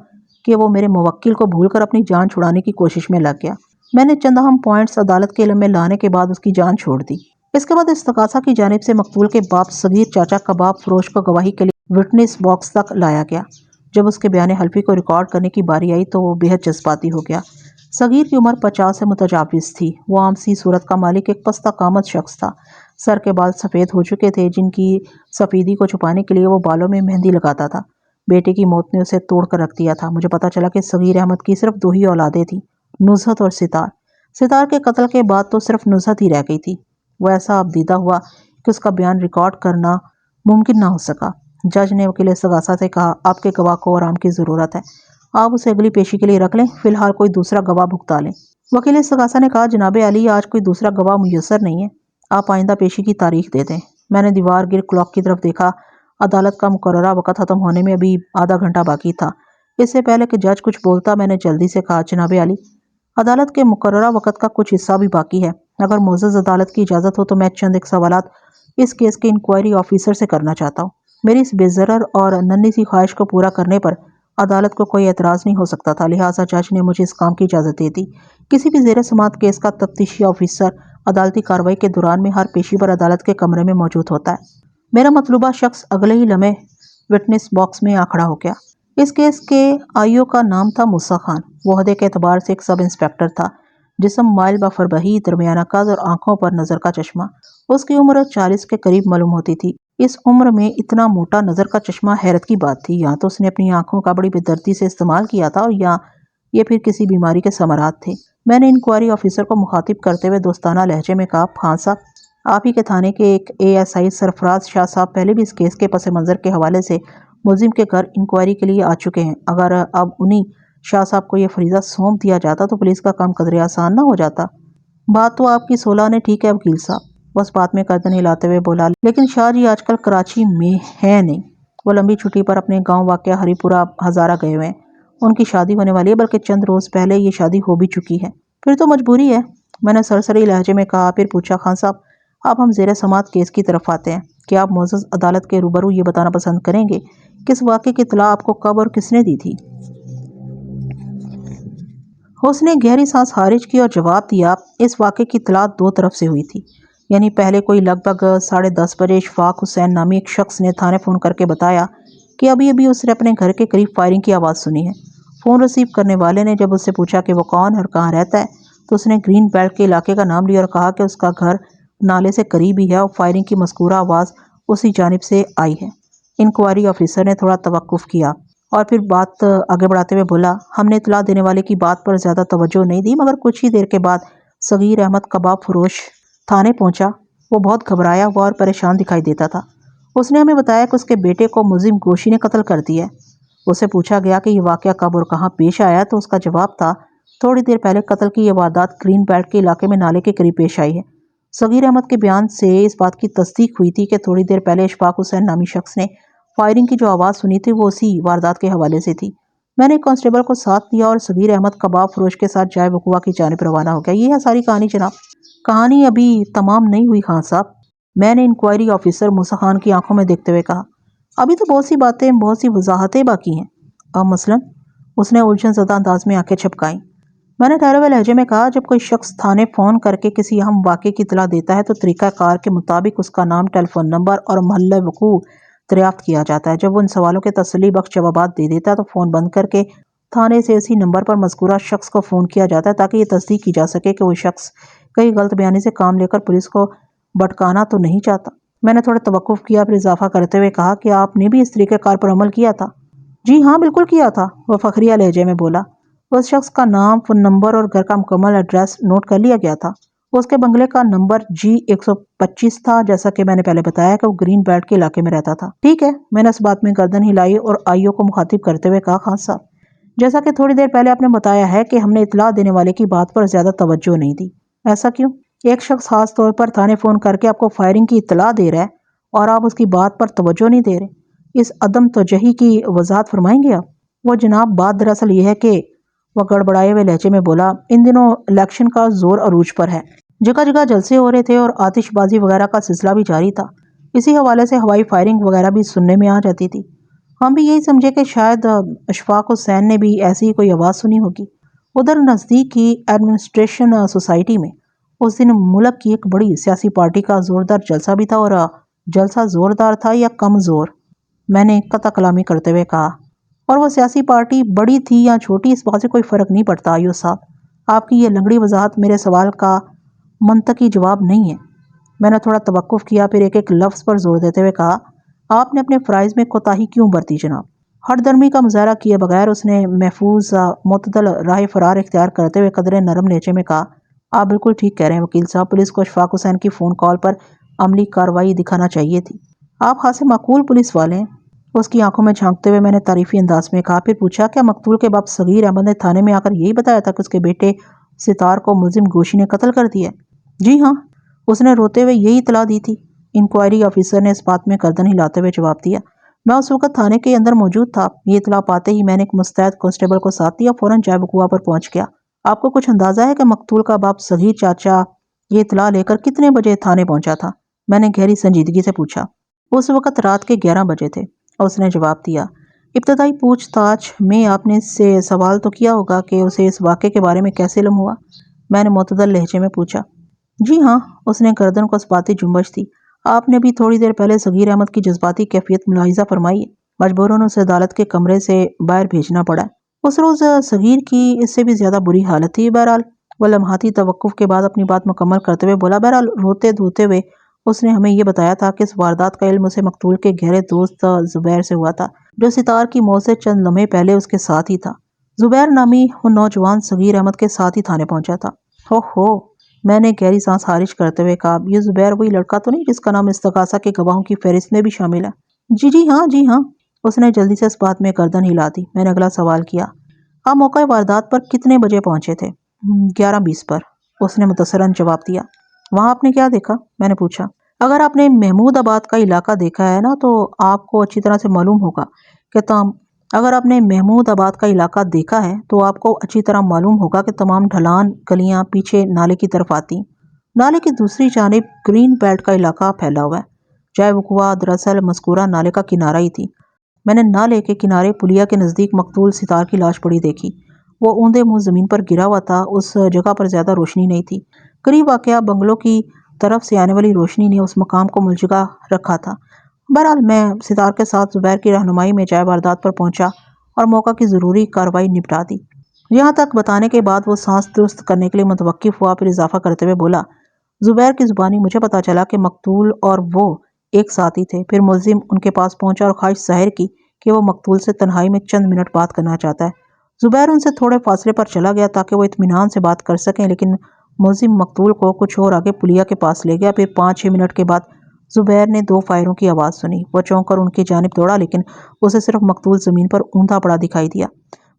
کہ وہ میرے موکل کو بھول کر اپنی جان چھڑانے کی کوشش میں لگ گیا۔ میں نے چند اہم پوائنٹس عدالت کے علم میں لانے کے بعد اس کی جان چھوڑ دی۔ اس کے بعد استغاثہ کی جانب سے مقتول کے باپ صغیر چاچا کباب فروش کو گواہی کے لیے وٹنس باکس تک لایا گیا۔ جب اس کے بیان حلفی کو ریکارڈ کرنے کی باری آئی تو وہ بے حد جذباتی ہو گیا۔ صغیر کی عمر 50 سے متجاوز تھی۔ وہ عام سی صورت کا مالک ایک پستہ قامت شخص تھا۔ سر کے بال سفید ہو چکے تھے، جن کی سفیدی کو چھپانے کے لیے وہ بالوں میں مہندی لگاتا تھا۔ بیٹے کی موت نے اسے توڑ کر رکھ دیا تھا۔ مجھے پتا چلا کہ صغیر احمد کی صرف 2 ہی اولادیں تھیں، نزہت اور ستار۔ ستار کے قتل کے بعد تو صرف نزہت ہی رہ گئی تھی۔ وہ ایسا ابدیدہ ہوا کہ اس کا بیان ریکارڈ کرنا ممکن نہ ہو سکا۔ جج نے وکیل استغاثہ سے کہا، آپ کے گواہ کو آرام کی ضرورت ہے، آپ اسے اگلی پیشی کے لیے رکھ لیں، فی الحال کوئی دوسرا گواہ بھگتا لیں۔ وکیل استغاثہ نے کہا، جناب عالی، آج کوئی دوسرا گواہ میسر نہیں ہے، آپ آئندہ پیشی کی تاریخ دے دیں۔ میں نے دیوار گر کلاک کی طرف دیکھا۔ عدالت کا مقررہ وقت ختم ہونے میں ابھی آدھا گھنٹہ باقی تھا۔ اس سے پہلے کہ جج کچھ بولتا میں نے جلدی سے کہا، جناب عالی، عدالت کے مقررہ وقت کا کچھ حصہ بھی باقی ہے۔ اگر معزز عدالت کی اجازت ہو تو میں چند ایک سوالات اس کیس کے انکوائری آفیسر سے کرنا چاہتا ہوں۔ میری اس بے ضرر اور ننھی سی خواہش کو پورا کرنے پر عدالت کو کوئی اعتراض نہیں ہو سکتا تھا، لہٰذا جج نے مجھے اس کام کی اجازت دے دی۔ کسی بھی زیر سماعت کیس کا تفتیشی آفیسر عدالتی کارروائی کے دوران میں ہر پیشی پر عدالت کے کمرے میں موجود ہوتا ہے۔ میرا مطلوبہ شخص اگلے ہی لمحے وٹنس باکس میں آ کھڑا ہو گیا۔ اس کیس کے آئیو کا نام تھا موسیٰ خان۔ وہ عہدے کے اعتبار سے ایک سب انسپکٹر تھا۔ جسم مائل بفربہی، درمیانہ قد اور آنکھوں پر نظر کا چشمہ۔ اس کی عمر 40 کے قریب معلوم ہوتی تھی۔ اس عمر میں اتنا موٹا نظر کا چشمہ حیرت کی بات تھی۔ یا تو اس نے اپنی آنکھوں کا بڑی بے دردی سے استعمال کیا تھا اور یا یہ پھر کسی بیماری کے ثمرات تھے۔ میں نے انکوائری آفیسر کو مخاطب کرتے ہوئے دوستانہ لہجے میں کہا، خان صاحب، آپ ہی کے تھانے کے ایک ASI سرفراز شاہ صاحب پہلے بھی اس کیس کے پس منظر کے حوالے سے ملزم کے گھر انکوائری کے لیے آ چکے ہیں۔ اگر اب انہی شاہ صاحب کو یہ فریضہ سونپ دیا جاتا تو پولیس کا کام قدرے آسان نہ ہو جاتا۔ بات تو آپ کی 16 نے ٹھیک ہے وکیل صاحب، وہ اس بات میں گردن ہلاتے ہوئے بولا، لیکن شاہ جی آج کل کراچی میں ہے نہیں، وہ لمبی چھٹی پر اپنے گاؤں واقعہ ہری پورہ ہزارہ گئے ہوئے ہیں، ان کی شادی ہونے والی ہے، بلکہ چند روز پہلے یہ شادی ہو بھی چکی ہے۔ پھر تو مجبوری ہے، میں نے سرسری لہجے میں کہا۔ پھر پوچھا، خان صاحب اب ہم زیر سماعت کیس کی طرف آتے ہیں، کیا آپ معزز عدالت کے روبرو یہ بتانا پسند کریں گے کہ اس واقعے کی اطلاع آپ کو کب اور کس نے دی تھی؟ اس نے گہری سانس خارج کی اور جواب دیا، اس واقعے کی اطلاع دو طرف سے ہوئی تھی، یعنی پہلے کوئی لگ بھگ 10:30 بجے اشفاق حسین نامی ایک شخص نے تھانے فون کر کے بتایا کہ ابھی اس نے اپنے گھر کے قریب فائرنگ کی آواز سنی ہے۔ فون ریسیو کرنے والے نے جب اس سے پوچھا کہ وہ کون ہے اور کہاں رہتا ہے تو اس نے گرین بیلٹ کے علاقے کا نام لیا اور کہا کہ اس کا گھر نالے سے قریب ہی ہے اور فائرنگ کی مذکورہ آواز اسی جانب سے آئی ہے۔ انکوائری آفیسر نے تھوڑا توقف کیا اور پھر بات آگے بڑھاتے ہوئے بولا، ہم نے اطلاع دینے والے کی بات پر زیادہ توجہ نہیں دی، مگر کچھ ہی دیر کے بعد صغیر احمد کباب فروش تھانے پہنچا۔ وہ بہت گھبرایا ہوا اور پریشان دکھائی دیتا تھا۔ اس نے ہمیں بتایا کہ اس کے بیٹے کو ملزم گوشی نے قتل کر دیا ہے۔ اسے پوچھا گیا کہ یہ واقعہ کب اور کہاں پیش آیا تو اس کا جواب تھا، تھوڑی دیر پہلے قتل کی یہ واردات گرین بیلٹ کے علاقے میں نالے کے قریب پیش آئی ہے۔ صغیر احمد کے بیان سے اس بات کی تصدیق ہوئی تھی کہ تھوڑی دیر پہلے اشفاق حسین نامی شخص نے فائرنگ کی جو آواز سنی تھی وہ اسی واردات کے حوالے سے تھی۔ میں نے کانسٹیبل کو ساتھ دیا اور صغیر احمد کباب فروش کے ساتھ جائے وقوع کی جانب روانہ ہو گیا۔ یہ ہے ساری کہانی جناب۔ کہانی ابھی تمام نہیں ہوئی خان صاحب، میں نے انکوائری آفیسر موسیٰ خان کی آنکھوں میں دیکھتے ہوئے کہا، ابھی تو بہت سی باتیں، بہت سی وضاحتیں باقی ہیں۔ اب مثلاً؟ اس نے الجھن زدہ انداز میں آنکھیں چھپکائیں۔ میں نے ٹھہرے ہوئے لہجے میں کہا، جب کوئی شخص تھانے فون کر کے کسی اہم واقعے کی اطلاع دیتا ہے تو طریقہ کار کے مطابق اس کا نام، ٹیلی فون نمبر اور محلِ وقوع دریافت کیا جاتا ہے۔ جب وہ ان سوالوں کے تسلی بخش جوابات دے دیتا ہے تو فون بند کر کے تھانے سے اسی نمبر پر مذکورہ شخص کو فون کیا جاتا ہے تاکہ یہ تصدیق کی جا سکے کہ وہ شخص کئی غلط بیانی سے کام لے کر پولیس کو بھٹکانا تو نہیں چاہتا۔ میں نے تھوڑا توقف کیا، پھر اضافہ کرتے ہوئے کہا کہ آپ نے بھی اس طریقہ کار پر عمل کیا تھا؟ جی ہاں بالکل کیا تھا، وہ فخریہ لہجے میں بولا۔ اس شخص کا نام، فون نمبر اور گھر کا مکمل ایڈریس نوٹ کر لیا گیا تھا۔ اس کے بنگلے کا نمبر G125 تھا، جیسا کہ میں نے پہلے بتایا کہ وہ گرین بیلٹ کے علاقے میں رہتا تھا۔ ٹھیک ہے، میں نے اس بات میں گردن ہلائی اور آئیو کو مخاطب کرتے ہوئے کہا، خان صاحب جیسا کہ تھوڑی دیر پہلے آپ نے بتایا ہے کہ ہم نے اطلاع دینے والے کی بات پر زیادہ توجہ نہیں دی، ایسا کیوں؟ ایک شخص خاص طور پر تھانے فون کر کے آپ کو فائرنگ کی اطلاع دے رہا ہے اور آپ اس کی بات پر توجہ نہیں دے رہے، اس عدم توجہی کی وضاحت فرمائیں گے آپ؟ وہ جناب بات دراصل یہ ہے کہ، وہ گڑبڑائے ہوئے لہجے میں بولا، ان دنوں الیکشن کا زور عروج پر ہے، جگہ جگہ جلسے ہو رہے تھے اور آتش بازی وغیرہ کا سلسلہ بھی جاری تھا، اسی حوالے سے ہوائی فائرنگ وغیرہ بھی سننے میں آ جاتی تھی۔ ہم بھی یہی سمجھے کہ شاید اشفاق حسین نے بھی ایسی ہی کوئی آواز سنی ہوگی۔ ادھر نزدیک کی ایڈمنسٹریشن سوسائٹی میں اس دن ملک کی ایک بڑی سیاسی پارٹی کا زوردار جلسہ بھی تھا، اور جلسہ زوردار تھا یا کم زور؟ میں نے قطع کلامی کرتے ہوئے کہا، اور وہ سیاسی پارٹی بڑی تھی یا چھوٹی اس بات سے کوئی فرق نہیں پڑتا آئیو صاحب، آپ کی یہ لنگڑی وضاحت میرے سوال کا منطقی جواب نہیں ہے۔ میں نے تھوڑا توقف کیا، پھر ایک ایک لفظ پر زور دیتے ہوئے کہا، آپ نے اپنے فرائض میں کوتاہی کیوں برتی جناب؟ ہٹ درمی کا مظاہرہ کیے بغیر اس نے محفوظ معتدل راہ فرار اختیار کرتے ہوئے قدرے نرم لہجے میں کہا، آپ بالکل ٹھیک کہہ رہے ہیں وکیل صاحب، پولیس کو اشفاق حسین کی فون کال پر عملی کارروائی دکھانا چاہیے تھی، آپ خاصے معقول پولیس والے ہیں۔ اس کی آنکھوں میں جھانکتے ہوئے میں نے تعریفی انداز میں کہا، پھر پوچھا، کیا مقتول کے باپ صغیر احمد نے تھانے میں آ کر یہی بتایا تھا کہ اس کے بیٹے ستار کو ملزم گوشی نے قتل کر دیا ہے؟ جی ہاں، اس نے روتے ہوئے یہی اطلاع دی تھی۔ انکوائری آفیسر نے اس بات میں گردن ہلاتے ہوئے جواب دیا، میں اس وقت تھانے کے اندر موجود تھا۔ یہ اطلاع پاتے ہی میں نے ایک مستعد کانسٹیبل کو ساتھ دیا، فوراً جائے وقوع پر پہنچ گیا۔ آپ کو کچھ اندازہ ہے کہ مقتول کا باپ صغیر چاچا یہ اطلاع لے کر کتنے بجے تھانے پہنچا تھا؟ میں نے گہری سنجیدگی سے پوچھا۔ اس وقت رات کے 11 بجے تھے، اس نے جواب دیا۔ ابتدائی پوچھ تاچھ میں آپ نے اس سے سوال تو کیا ہوگا کہ اسے اس واقعے کے بارے میں کیسے علم ہوا؟ میں نے معتدل لہجے میں پوچھا۔ جی ہاں، اس نے گردن کو اسباتی جنبش دی، آپ نے بھی تھوڑی دیر پہلے صغیر احمد کی جذباتی کیفیت ملاحظہ فرمائی ہے، مجبوراً اسے عدالت کے کمرے سے باہر بھیجنا پڑا ہے۔ اس روز صغیر کی اس سے بھی زیادہ بری حالت تھی۔ بہرحال وہ لمحاتی توقف کے بعد اپنی بات مکمل کرتے ہوئے بولا، بہرحال روتے دھوتے ہوئے اس نے ہمیں یہ بتایا تھا کہ اس واردات کا علم اسے مقتول کے گہرے دوست زبیر سے ہوا تھا، جو ستار کی موت سے چند لمحے پہلے اس کے ساتھ ہی تھا۔ زبیر نامی وہ نوجوان صغیر احمد کے ساتھ ہی تھانے پہنچا تھا۔ ہو، میں نے گہری سانس خارج کرتے ہوئے کہا، یہ زبیر وہی لڑکا تو نہیں جس کا نام استغاثہ کے گواہوں کی فہرست میں بھی شامل ہے؟ جی ہاں، اس نے جلدی سے اس بات میں گردن ہلا دی۔ میں نے اگلا سوال کیا، آپ موقع واردات پر کتنے بجے پہنچے تھے؟ 11:20 پر، اس نے متصراً جواب دیا۔ وہاں آپ نے کیا دیکھا؟ میں نے پوچھا۔ اگر آپ نے محمود آباد کا علاقہ دیکھا ہے نا تو آپ کو اچھی طرح سے معلوم ہوگا کہ اگر آپ نے محمود آباد کا علاقہ دیکھا ہے تو آپ کو اچھی طرح معلوم ہوگا کہ تمام ڈھلان گلیاں پیچھے نالے کی طرف آتی۔ نالے کی دوسری جانب گرین بیلٹ کا علاقہ پھیلا ہوا ہے۔ جائے وقوع دراصل مذکورہ نالے کا کنارہ ہی تھی۔ میں نے نالے کے کنارے پلیا کے نزدیک مقتول ستار کی لاش پڑی دیکھی۔ وہ اوندے منہ زمین پر گرا ہوا تھا۔ اس جگہ پر زیادہ روشنی نہیں تھی۔ قریب واقعہ بنگلوں کی طرف سے آنے والی روشنی نے اس مقام کو ملجھگا رکھا تھا۔ بہرحال میں ستار کے ساتھ زبیر کی رہنمائی میں جائے واردات پر پہنچا اور موقع کی ضروری کارروائی نپٹا دی۔ یہاں تک بتانے کے بعد وہ سانس درست کرنے کے لیے متوقف ہوا، پھر اضافہ کرتے ہوئے بولا، زبیر کی زبانی مجھے پتا چلا کہ مقتول اور وہ ایک ساتھ ہی تھے۔ پھر ملزم ان کے پاس پہنچا اور خواہش ظاہر کی کہ وہ مقتول سے تنہائی میں چند منٹ بات کرنا چاہتا ہے۔ زبیر ان سے تھوڑے فاصلے پر چلا گیا تاکہ وہ اطمینان سے بات کر سکیں، لیکن ملزم مقتول کو کچھ اور آگے پلیا کے پاس لے گیا۔ پھر 5-6 منٹ کے بعد زبیر نے 2 فائروں کی آواز سنی۔ وہ چونک کر ان کی جانب دوڑا، لیکن اسے صرف مقتول زمین پر اوندا پڑا دکھائی دیا۔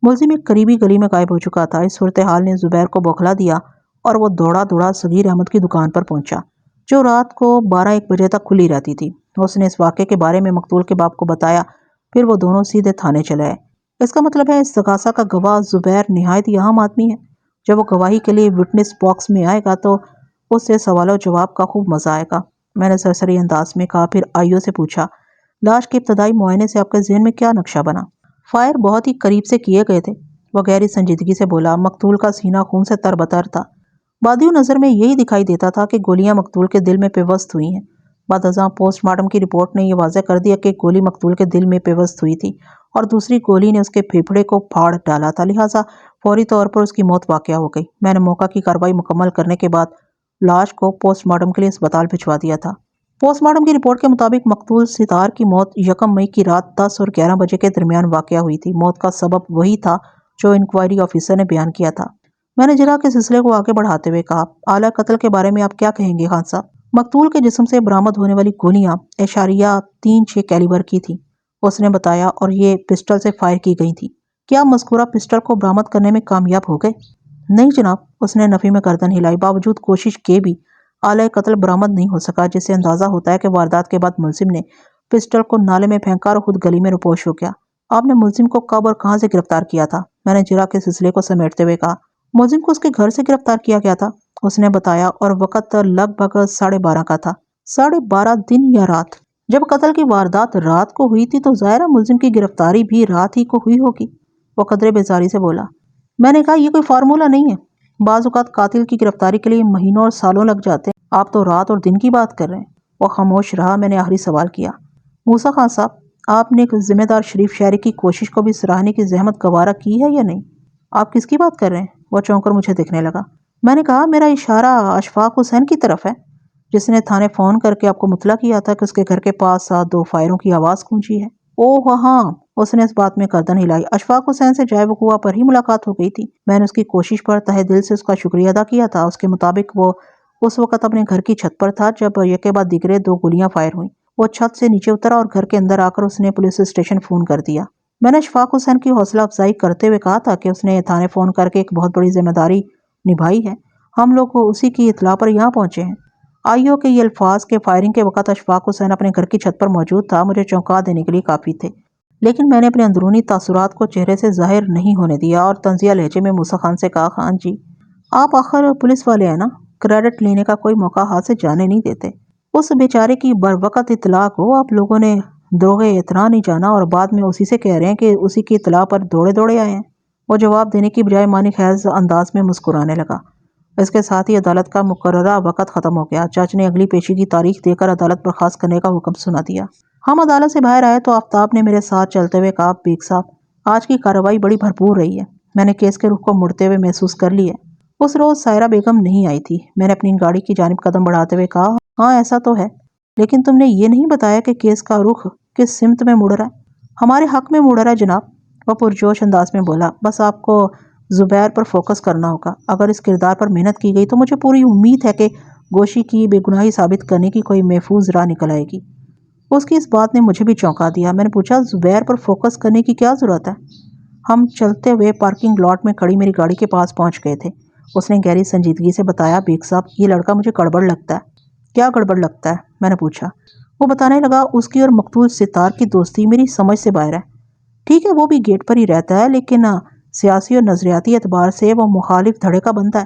ملزم ایک قریبی گلی میں غائب ہو چکا تھا۔ اس صورتحال نے زبیر کو بوکھلا دیا اور وہ دوڑا دوڑا صغیر احمد کی دکان پر پہنچا، جو رات کو 12-1 بجے تک کھلی رہتی تھی۔ اس نے اس واقعے کے بارے میں مقتول کے باپ کو بتایا۔ پھر وہ دونوں سیدھے تھانے چلے آئے۔ اس کا مطلب ہے استغاثہ کا گواہ زبیر نہایت ہی اہم آدمی ہے۔ جب وہ گواہی کے لیے وٹنس باکس میں آئے گا تو اس سے سوال و جواب کا خوب مزہ آئے گا، میں نے سرسری انداز میں کہا۔ پھر آئیو سے پوچھا، لاش کے ابتدائی معائنے سے آپ کے ذہن میں کیا نقشہ بنا؟ فائر بہت ہی قریب سے کیے گئے تھے، وہ گہری سنجیدگی سے بولا۔ مقتول کا سینہ خون سے تر بتر تھا۔ بادیو نظر میں یہی دکھائی دیتا تھا کہ گولیاں مقتول کے دل میں پیوست ہوئی ہیں۔ بعد ازاں پوسٹ مارٹم کی رپورٹ نے یہ واضح کر دیا کہ گولی مقتول کے دل میں پیوست ہوئی تھی اور دوسری گولی نے اس کے پھیپھڑے کو پھاڑ ڈالا تھا، لہٰذا فوری طور پر اس کی موت واقع ہو گئی۔ میں نے موقع کی کارروائی مکمل کرنے کے بعد لاش کو پوسٹ مارٹم کے لیے اسپتال بھجوا دیا تھا۔ پوسٹ مارٹم کی رپورٹ کے مطابق مقتول ستار کی موت 1 مئی کی رات 10 اور 11 بجے کے درمیان واقع ہوئی تھی۔ موت کا سبب وہی تھا جو انکوائری آفیسر نے بیان کیا تھا۔ میں نے جرح کے سلسلے کو آگے بڑھاتے ہوئے کہا، اعلیٰ قتل کے بارے میں آپ کیا کہیں گے خان صاحب؟ مقتول کے جسم سے برآمد ہونے والی گولیاں .36 کیلیبر کی تھی، اس نے بتایا، اور یہ پسٹل سے فائر کی گئی تھی۔ کیا مذکورہ پسٹل کو برآمد کرنے میں کامیاب ہو گئے؟ نہیں جناب، اس نے نفی میں گردن ہلائی۔ باوجود کوشش کے بھی اعلیٰ قتل برآمد نہیں ہو سکا، جس سے اندازہ ہوتا ہے کہ واردات کے بعد ملزم نے پسٹل کو نالے میں پھینکا اور خود گلی میں روپوش ہو گیا۔ آپ نے ملزم کو کب اور کہاں سے گرفتار کیا تھا؟ میں نے جرح کے سلسلے کو سمیٹتے ہوئے کہا، ملزم کو اس کے گھر سے گرفتار کیا گیا تھا، اس نے بتایا، اور وقت لگ بھگ 12:30 کا تھا۔ 12:30 دن یا رات؟ جب قتل کی واردات رات کو ہوئی تھی تو ظاہر ہے ملزم کی گرفتاری بھی رات ہی کو ہوئی ہوگی، وہ قدرے بیزاری سے بولا۔ میں نے کہا، یہ کوئی فارمولہ نہیں ہے، بعض اوقات قاتل کی گرفتاری کے لیے مہینوں اور سالوں لگ جاتے ہیں، آپ تو رات اور دن کی بات کر رہے ہیں۔ وہ خاموش رہا۔ میں نے آخری سوال کیا، موسیٰ خان صاحب، آپ نے ایک ذمہ دار شریف شہری کی کوشش کو بھی سراہنے کی زحمت گوارا کی ہے یا نہیں؟ آپ کس کی بات کر رہے ہیں؟ وہ چونک کر مجھے دیکھنے لگا۔ میں نے کہا، میرا اشارہ اشفاق حسین کی طرف ہے، جس نے تھانے فون کر کے آپ کو مطلع کیا تھا کہ اس کے گھر کے پاس 2 فائروں کی آواز گونجی ہے۔ اوہ ہاں، اس نے اس بات میں گردن ہلائی۔ اشفاق حسین سے جائے وقوع پر ہی ملاقات ہو گئی تھی۔ میں نے اس کی کوشش پر تہہ دل سے اس کا شکریہ ادا کیا تھا۔ اس کے مطابق وہ اس وقت اپنے گھر کی چھت پر تھا جب یکے بعد دیگرے 2 گولیاں فائر ہوئیں۔ وہ چھت سے نیچے اترا اور گھر کے اندر آ کر اس نے پولیس اسٹیشن فون کر دیا۔ میں نے اشفاق حسین کی حوصلہ افزائی کرتے ہوئے کہا تھا کہ اس نے تھانے فون کر کے ایک بہت بڑی ذمہ داری نبھائی ہے، ہم لوگ اسی کی اطلاع پر یہاں پہنچے ہیں۔ آئیو کے یہ الفاظ کہ فائرنگ کے وقت اشفاق حسین اپنے گھر کی چھت پر موجود تھا مجھے چونکا دینے کے لیے کافی تھے، لیکن میں نے اپنے اندرونی تاثرات کو چہرے سے ظاہر نہیں ہونے دیا اور طنزیہ لہجے میں موسیٰ خان سے کہا، خان جی، آپ آخر پولیس والے ہیں نا، کریڈٹ لینے کا کوئی موقع ہاتھ سے جانے نہیں دیتے۔ اس بیچارے کی بروقت اطلاع کو آپ لوگوں نے دوغے اتنا نہیں جانا اور بعد میں اسی سے کہہ رہے ہیں کہ اسی کی اطلاع پر دوڑے دوڑے آئے ہیں۔ وہ جواب دینے کی بجائے معنی خیز انداز میں مسکرانے لگا۔ اس کے ساتھ ہی عدالت کا مقررہ وقت ختم ہو گیا۔ جج نے اگلی پیشی کی تاریخ دے کر عدالت برخاست کرنے کا حکم سنا دیا۔ ہم عدالت سے باہر آئے تو آفتاب نے میرے ساتھ چلتے ہوئے کہا، بیگ صاحب، آج کی کارروائی بڑی بھرپور رہی ہے۔ میں نے کیس کے رخ کو مڑتے ہوئے محسوس کر لی ہے۔ اس روز سائرہ بیگم نہیں آئی تھی۔ میں نے اپنی گاڑی کی جانب قدم بڑھاتے ہوئے کہا، ہاں ایسا تو ہے، لیکن تم نے یہ نہیں بتایا کہ کیس کا رخ کس سمت میں مڑ رہا ہے۔ ہمارے حق میں مڑ رہا ہے جناب، وہ پرجوش انداز میں بولا۔ بس آپ کو زبیر پر فوکس کرنا ہوگا۔ اگر اس کردار پر محنت کی گئی تو مجھے پوری امید ہے کہ گوشی کی بے گناہی ثابت کرنے کی کوئی محفوظ راہ نکل آئے گی۔ اس کی اس بات نے مجھے بھی چونکا دیا۔ میں نے پوچھا، زبیر پر فوکس کرنے کی کیا ضرورت ہے؟ ہم چلتے ہوئے پارکنگ لاٹ میں کھڑی میری گاڑی کے پاس پہنچ گئے تھے۔ اس نے گہری سنجیدگی سے بتایا، بیگ صاحب یہ لڑکا مجھے گڑبڑ لگتا ہے۔ کیا گڑبڑ لگتا ہے؟ میں نے پوچھا۔ وہ بتانے لگا، اس کی اور مقتول ستار کی دوستی میری سمجھ سے باہر ہے۔ ٹھیک ہے وہ بھی گیٹ پر ہی رہتا ہے، لیکن سیاسی اور نظریاتی اعتبار سے وہ مخالف دھڑے کا بنتا ہے،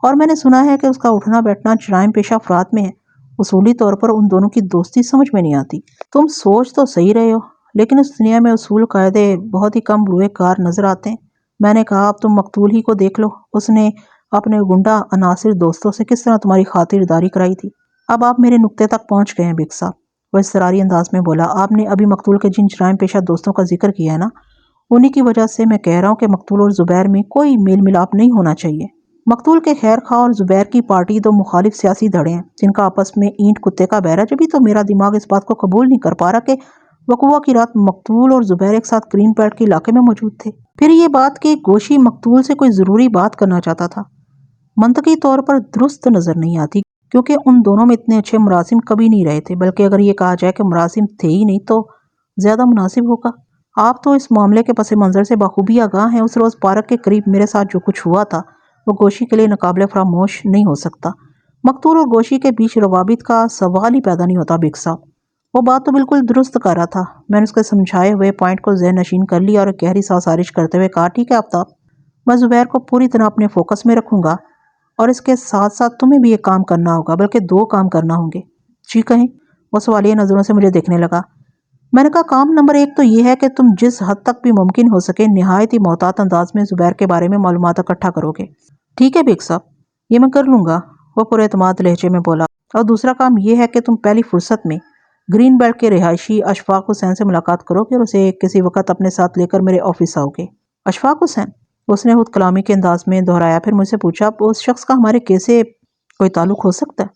اور میں نے سنا ہے کہ اس کا اٹھنا بیٹھنا جرائم پیشہ افراد میں ہے۔ اصولی طور پر ان دونوں کی دوستی سمجھ میں نہیں آتی۔ تم سوچ تو صحیح رہے ہو، لیکن اس دنیا میں اصول قاعدے بہت ہی کم روئے کار نظر آتے ہیں۔ میں نے کہا، اب تم مقتول ہی کو دیکھ لو، اس نے اپنے گنڈا عناصر دوستوں سے کس طرح تمہاری خاطرداری کرائی تھی۔ اب آپ میرے نقطے تک پہنچ گئے ہیں بیگ صاحب، وہ اضطراری انداز میں بولا۔ آپ نے ابھی مقتول کے جن جرائم پیشہ دوستوں کا ذکر کیا ہے نا، انہی کی وجہ سے میں کہہ رہا ہوں کہ مقتول اور زبیر میں کوئی میل ملاپ نہیں ہونا چاہیے۔ مقتول کے خیر خواہ اور زبیر کی پارٹی دو مخالف سیاسی دھڑے ہیں جن کا آپس میں اینٹ کتے کا بیر ہے۔ جبھی تو میرا دماغ اس بات کو قبول نہیں کر پا رہا کہ وقوع کی رات مقتول اور زبیر ایک ساتھ گرین بیلٹ کے علاقے میں موجود تھے۔ پھر یہ بات کہ گوشی مقتول سے کوئی ضروری بات کرنا چاہتا تھا، منطقی طور پر درست نظر نہیں آتی، کیونکہ ان دونوں میں اتنے اچھے مراسم کبھی نہیں رہے تھے۔ بلکہ اگر یہ کہا جائے کہ مراسم تھے ہی نہیں تو زیادہ مناسب ہوگا۔ آپ تو اس معاملے کے پس منظر سے بخوبی آگاہ ہیں۔ اس روز پارک کے قریب میرے ساتھ جو کچھ ہوا تھا وہ گوشی کے لیے ناقابل فراموش نہیں ہو سکتا۔ مقتول اور گوشی کے بیچ روابط کا سوال ہی پیدا نہیں ہوتا بیگ صاحب۔ وہ بات تو بالکل درست کر رہا تھا۔ میں نے اس کے سمجھائے ہوئے پوائنٹ کو ذہن نشین کر لیا اور ایک گہری سانس خارج کرتے ہوئے کہا، ٹھیک ہے آفتاب، میں زبیر کو پوری طرح اپنے فوکس میں رکھوں گا، اور اس کے ساتھ ساتھ تمہیں بھی ایک کام کرنا ہوگا، بلکہ دو کام کرنا ہوں گے۔ جی کہیں؟ وہ سوالیہ نظروں سے مجھے دیکھنے لگا۔ میں نے کہا، کام نمبر 1 تو یہ ہے کہ تم جس حد تک بھی ممکن ہو سکے نہایت ہی محتاط انداز میں زبیر کے بارے میں معلومات اکٹھا کرو گے۔ ٹھیک ہے بیگ صاحب، یہ میں کر لوں گا، وہ پر اعتماد لہجے میں بولا۔ اور دوسرا کام یہ ہے کہ تم پہلی فرصت میں گرین بیلٹ کے رہائشی اشفاق حسین سے ملاقات کرو گے اور اسے کسی وقت اپنے ساتھ لے کر میرے آفس آؤ گے۔ اشفاق حسین؟ اس نے خود کلامی کے انداز میں دہرایا، پھر مجھ سے پوچھا، اس شخص کا ہمارے کیس سے کوئی تعلق ہو سکتا ہے؟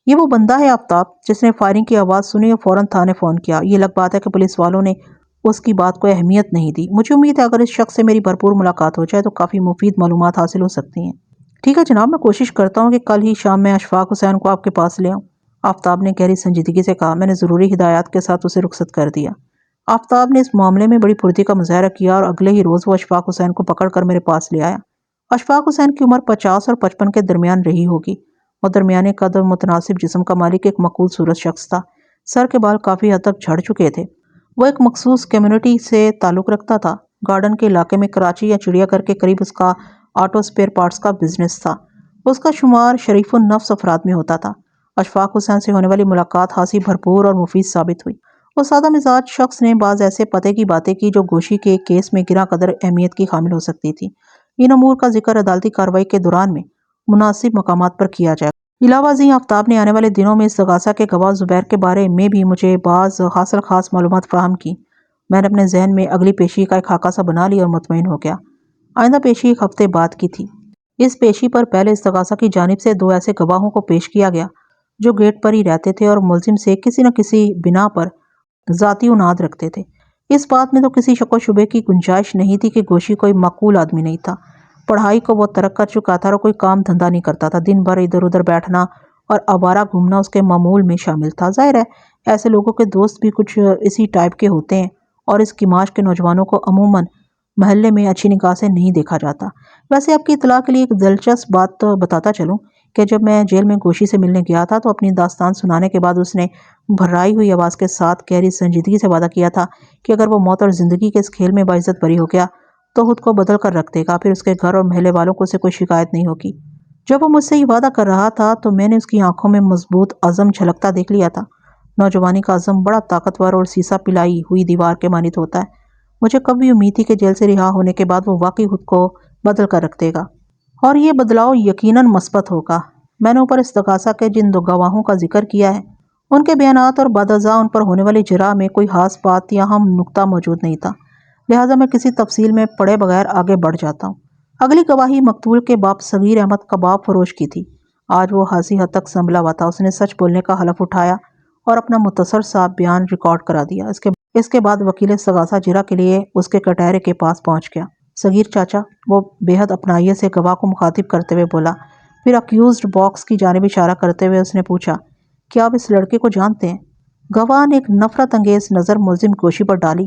یہ وہ بندہ ہے آفتاب جس نے فائرنگ کی آواز سنی اور فوراً تھانے فون کیا۔ یہ الگ بات ہے کہ پولیس والوں نے اس کی بات کو اہمیت نہیں دی۔ مجھے امید ہے اگر اس شخص سے میری بھرپور ملاقات ہو جائے تو کافی مفید معلومات حاصل ہو سکتی ہیں۔ ٹھیک ہے جناب، میں کوشش کرتا ہوں کہ کل ہی شام میں اشفاق حسین کو آپ کے پاس لے آؤں، آفتاب نے گہری سنجیدگی سے کہا۔ میں نے ضروری ہدایات کے ساتھ اسے رخصت کر دیا۔ آفتاب نے اس معاملے میں بڑی پھرتی کا مظاہرہ کیا اور اگلے ہی روز وہ اشفاق حسین کو پکڑ کر میرے پاس لے آیا۔ اشفاق حسین کی عمر 50 اور 55 کے درمیان رہی ہوگی۔ وہ درمیانے قد اور متناسب جسم کا مالک ایک معقول صورت شخص تھا۔ سر کے بال کافی حد تک جھڑ چکے تھے۔ وہ ایک مخصوص کمیونٹی سے تعلق رکھتا تھا۔ گارڈن کے علاقے میں کراچی یا چڑیا گھر کے قریب اس کا آٹو سپیئر پارٹس کا بزنس تھا۔ اس کا شمار شریف النفس افراد میں ہوتا تھا۔ اشفاق حسین سے ہونے والی ملاقات خاصی بھرپور اور مفید ثابت ہوئی۔ وہ سادہ مزاج شخص نے بعض ایسے پتے کی باتیں کی جو گوشی کے کیس میں گراں قدر اہمیت کی حامل ہو سکتی تھی۔ ان امور کا ذکر عدالتی کارروائی کے دوران میں مناسب مقامات پر کیا جائے۔ علاوہ ازیں آفتاب نے آنے والے دنوں میں استغاثہ کے گواہ زبیر کے بارے میں بھی مجھے بعض خاص معلومات فراہم کی۔ میں نے اپنے ذہن میں اگلی پیشی کا ایک خاکہ سا بنا لیا اور مطمئن ہو گیا۔ آئندہ پیشی ایک ہفتے بعد کی تھی۔ اس پیشی پر پہلے استغاثہ کی جانب سے 2 ایسے گواہوں کو پیش کیا گیا جو گیٹ پر ہی رہتے تھے اور ملزم سے کسی نہ کسی بنا پر ذاتی عناد رکھتے تھے۔ اس بات میں تو کسی شک و شبے کی گنجائش نہیں تھی کہ گوشی کوئی معقول آدمی نہیں تھا۔ پڑھائی کو وہ ترک کر چکا تھا اور کوئی کام دھندا نہیں کرتا تھا۔ دن بھر ادھر ادھر بیٹھنا اور آوارہ گھومنا اس کے معمول میں شامل تھا۔ ظاہر ہے ایسے لوگوں کے دوست بھی کچھ اسی ٹائپ کے ہوتے ہیں اور اس کماش کے نوجوانوں کو عموماً محلے میں اچھی نگاہ سے نہیں دیکھا جاتا۔ ویسے آپ کی اطلاع کے لیے ایک دلچسپ بات تو بتاتا چلوں کہ جب میں جیل میں گوشی سے ملنے گیا تھا تو اپنی داستان سنانے کے بعد اس نے بھرائی ہوئی آواز کے ساتھ گہری سنجیدگی سے وعدہ کیا تھا کہ اگر وہ موت اور زندگی کے اس کھیل میں باعزت بری ہو گیا تو خود کو بدل کر رکھ دے گا، پھر اس کے گھر اور محلے والوں کو اسے کوئی شکایت نہیں ہوگی۔ جب وہ مجھ سے یہ وعدہ کر رہا تھا تو میں نے اس کی آنکھوں میں مضبوط عزم جھلکتا دیکھ لیا تھا۔ نوجوانی کا عزم بڑا طاقتور اور سیسا پلائی ہوئی دیوار کے مانند ہوتا ہے۔ مجھے کبھی امید تھی کہ جیل سے رہا ہونے کے بعد وہ واقعی خود کو بدل کر رکھ دے گا اور یہ بدلاؤ یقیناً مثبت ہوگا۔ میں نے اوپر استغاثہ کے جن 2 گواہوں کا ذکر کیا ہے ان کے بیانات اور بعد ازاں ان پر ہونے والی جرح میں کوئی خاص بات یا اہم نقطہ موجود نہیں تھا، لہٰذا میں کسی تفصیل میں پڑے بغیر آگے بڑھ جاتا ہوں۔ اگلی گواہی مقتول کے باپ صغیر احمد کباب فروش کی تھی۔ آج وہ خاصی حد تک سنبھلا ہوا تھا۔ اس نے سچ بولنے کا حلف اٹھایا اور اپنا مختصر سا بیان ریکارڈ کرا دیا۔ اس کے بعد وکیل استغاثہ جرح کے لیے اس کے کٹہرے کے پاس پہنچ گیا۔ صغیر چاچا، وہ بے حد اپنائیت سے گواہ کو مخاطب کرتے ہوئے بولا، پھر اکیوزڈ باکس کی جانب اشارہ کرتے ہوئے اس نے پوچھا، کیا آپ اس لڑکے کو جانتے ہیں؟ گواہ نے ایک نفرت انگیز نظر ملزم گوشی پر ڈالی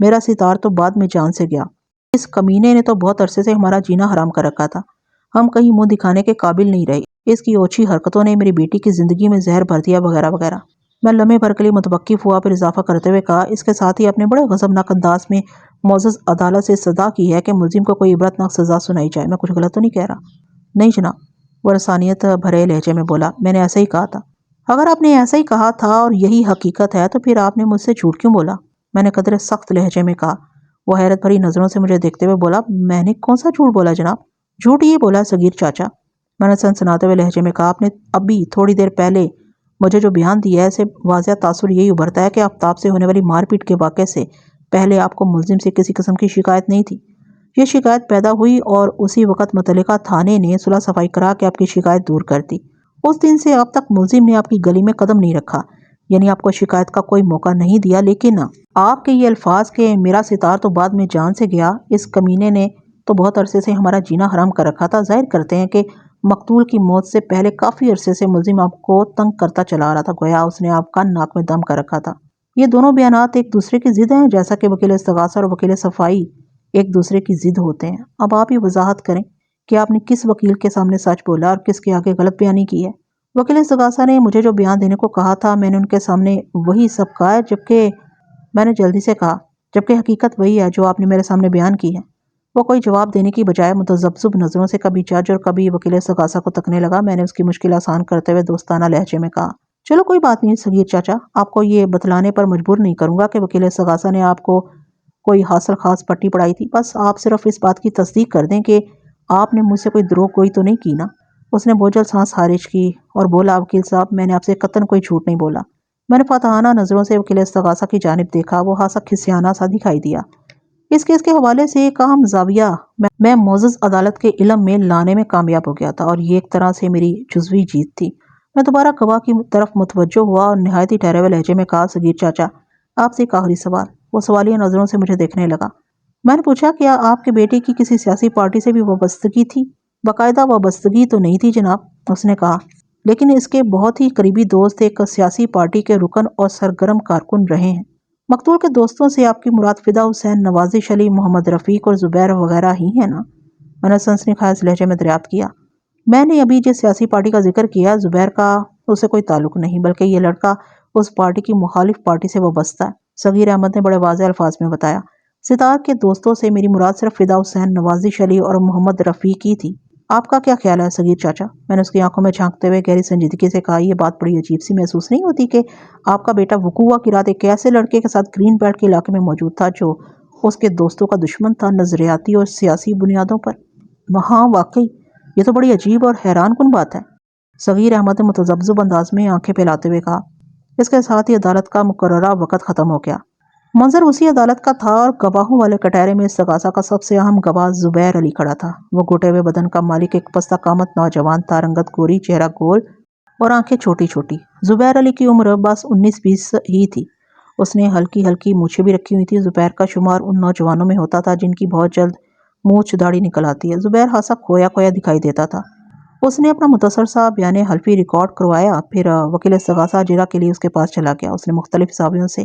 میرا ستار تو بعد میں جان سے گیا۔ اس کمینے نے تو بہت عرصے سے ہمارا جینا حرام کر رکھا تھا، ہم کہیں منہ دکھانے کے قابل نہیں رہے، اس کی اوچھی حرکتوں نے میری بیٹی کی زندگی میں زہر بھر دیا وغیرہ وغیرہ۔ میں لمحے بھر کے لیے متوقف ہوا، پھر اضافہ کرتے ہوئے کہا، اس کے ساتھ ہی اپنے بڑے غضبناک انداز میں معزز عدالت سے صدا کی ہے کہ ملزم کو کوئی عبرتناک سزا سنائی جائے۔ میں کچھ غلط تو نہیں کہہ رہا؟ نہیں جناب، وہ رسانیت بھرے لہجے میں بولا، میں نے ایسا ہی کہا تھا۔ اگر آپ نے ایسا ہی کہا تھا اور یہی حقیقت ہے تو پھر آپ نے مجھ سے جھوٹ کیوں بولا؟ میں نے قدرے سخت لہجے میں کہا۔ وہ حیرت بھری نظروں سے مجھے دیکھتے ہوئے بولا، میں نے کون سا جھوٹ بولا جناب؟ جھوٹ یہ بولا صغیر چاچا، میں نے سنسناتے ہوئے لہجے میں کہا، آپ نے ابھی تھوڑی دیر پہلے مجھے جو بیان دیا ہے اسے واضح تاثر یہی ابھرتا ہے کہ آفتاب سے ہونے والی مار پیٹ کے واقعے سے پہلے آپ کو ملزم سے کسی قسم کی شکایت نہیں تھی۔ یہ شکایت پیدا ہوئی اور اسی وقت متعلقہ تھانے نے صلح صفائی کرا کے آپ کی شکایت دور کر دی۔ اس دن سے اب تک ملزم نے آپ کی گلی میں قدم نہیں رکھا، یعنی آپ کو شکایت کا کوئی موقع نہیں دیا۔ لیکن آپ کے یہ الفاظ کہ میرا ستار تو بعد میں جان سے گیا، اس کمینے نے تو بہت عرصے سے ہمارا جینا حرام کر رکھا تھا، ظاہر کرتے ہیں کہ مقتول کی موت سے پہلے کافی عرصے سے ملزم آپ کو تنگ کرتا چلا آ رہا تھا، گویا اس نے آپ کا ناک میں دم کر رکھا تھا۔ یہ دونوں بیانات ایک دوسرے کی ضد ہیں، جیسا کہ وکیل استغاثہ اور وکیل صفائی ایک دوسرے کی ضد ہوتے ہیں۔ اب آپ ہی وضاحت کریں کہ آپ نے کس وکیل کے سامنے سچ بولا اور کس کے آگے غلط بیانی کی ہے؟ وکیل استغاثہ نے مجھے جو بیان دینے کو کہا تھا میں نے ان کے سامنے وہی سب کہا ہے، جبکہ میں نے جلدی سے کہا، جبکہ حقیقت وہی ہے جو آپ نے میرے سامنے بیان کی ہے۔ وہ کوئی جواب دینے کی بجائے متذبذب نظروں سے کبھی جج اور کبھی وکیل استغاثہ کو تکنے لگا۔ میں نے اس کی مشکل آسان کرتے ہوئے دوستانہ لہجے میں کہا، چلو کوئی بات نہیں صغیر چاچا، آپ کو یہ بتلانے پر مجبور نہیں کروں گا کہ وکیل استغاثہ نے آپ کو کوئی حاصل خاص پٹی پڑھائی تھی، بس آپ صرف اس بات کی تصدیق کر دیں کہ آپ نے مجھ سے کوئی دروغ گوئی تو نہیں کی نا؟ اس نے بوجھل سانس خارج کی اور بولا، وکیل صاحب میں نے آپ سے قطعاً کوئی جھوٹ نہیں بولا۔ میں نے فاتحانہ نظروں سے وکیل استغاثہ کی جانب دیکھا، وہ ہاسا کھسیانہ سا دکھائی دیا۔ اس کیس کے حوالے سے ایک اہم زاویہ میں معزز عدالت کے علم میں لانے میں کامیاب ہو گیا تھا اور یہ ایک طرح سے میری جزوی جیت تھی۔ میں دوبارہ گواہ کی طرف متوجہ ہوا اور نہایت ہی ٹھہرے ہوئے لہجے میں کہا، صغیر چاچا آپ سے ایک آخری سوال۔ وہ سوالیہ نظروں سے مجھے دیکھنے لگا۔ میں نے پوچھا، کیا آپ کے بیٹے کی کسی سیاسی پارٹی سے بھی وابستگی تھی؟ باقاعدہ وابستگی تو نہیں تھی جناب، اس نے کہا، لیکن اس کے بہت ہی قریبی دوست ایک سیاسی پارٹی کے رکن اور سرگرم کارکن رہے ہیں۔ مقتول کے دوستوں سے آپ کی مراد فدا حسین، نوازش علی، محمد رفیق اور زبیر وغیرہ ہی ہیں نا؟ میں نے سنسنی خیز لہجے میں دریافت کیا۔ میں نے ابھی جس سیاسی پارٹی کا ذکر کیا، زبیر کا اسے کوئی تعلق نہیں، بلکہ یہ لڑکا اس پارٹی کی مخالف پارٹی سے وابستہ ہے، صغیر احمد نے بڑے واضح الفاظ میں بتایا۔ ستار کے دوستوں سے میری مراد صرف فدا حسین، نوازش علی اور محمد رفیق ہی تھی۔ آپ کا کیا خیال ہے صغیر چاچا؟ میں نے اس کی آنکھوں میں جھانکتے ہوئے گہری سنجیدگی سے کہا، یہ بات بڑی عجیب سی محسوس نہیں ہوتی کہ آپ کا بیٹا وقوع کی رات ایک ایسے لڑکے کے ساتھ گرین بیلٹ کے علاقے میں موجود تھا جو اس کے دوستوں کا دشمن تھا، نظریاتی اور سیاسی بنیادوں پر؟ ہاں واقعی یہ تو بڑی عجیب اور حیران کن بات ہے، صغیر احمد نے متذبذب انداز میں آنکھیں پھیلاتے ہوئے کہا۔ اس کے ساتھ ہی عدالت کا مقررہ وقت ختم ہو گیا۔ منظر اسی عدالت کا تھا اور گواہوں والے کٹہرے میں استغاثہ کا سب سے اہم گواہ زبیر علی کھڑا تھا۔ وہ گھٹے ہوئے بدن کا مالک ایک پستہ قامت نوجوان تھا، رنگت گوری، چہرہ گول اور آنکھیں چھوٹی چھوٹی۔ زبیر علی کی عمر بس 19-20 ہی تھی۔ اس نے ہلکی ہلکی مونچھیں بھی رکھی ہوئی تھی۔ زبیر کا شمار ان نوجوانوں میں ہوتا تھا جن کی بہت جلد مونچھ داڑھی نکل آتی ہے۔ زبیر خاصا کھویا کھویا دکھائی دیتا تھا۔ اس نے اپنا مختصر سا بیان حلفی ریکارڈ کروایا، پھر وکیل استغاثہ اجرا کے لیے اس کے پاس چلا گیا۔ اس نے مختلف زاویوں سے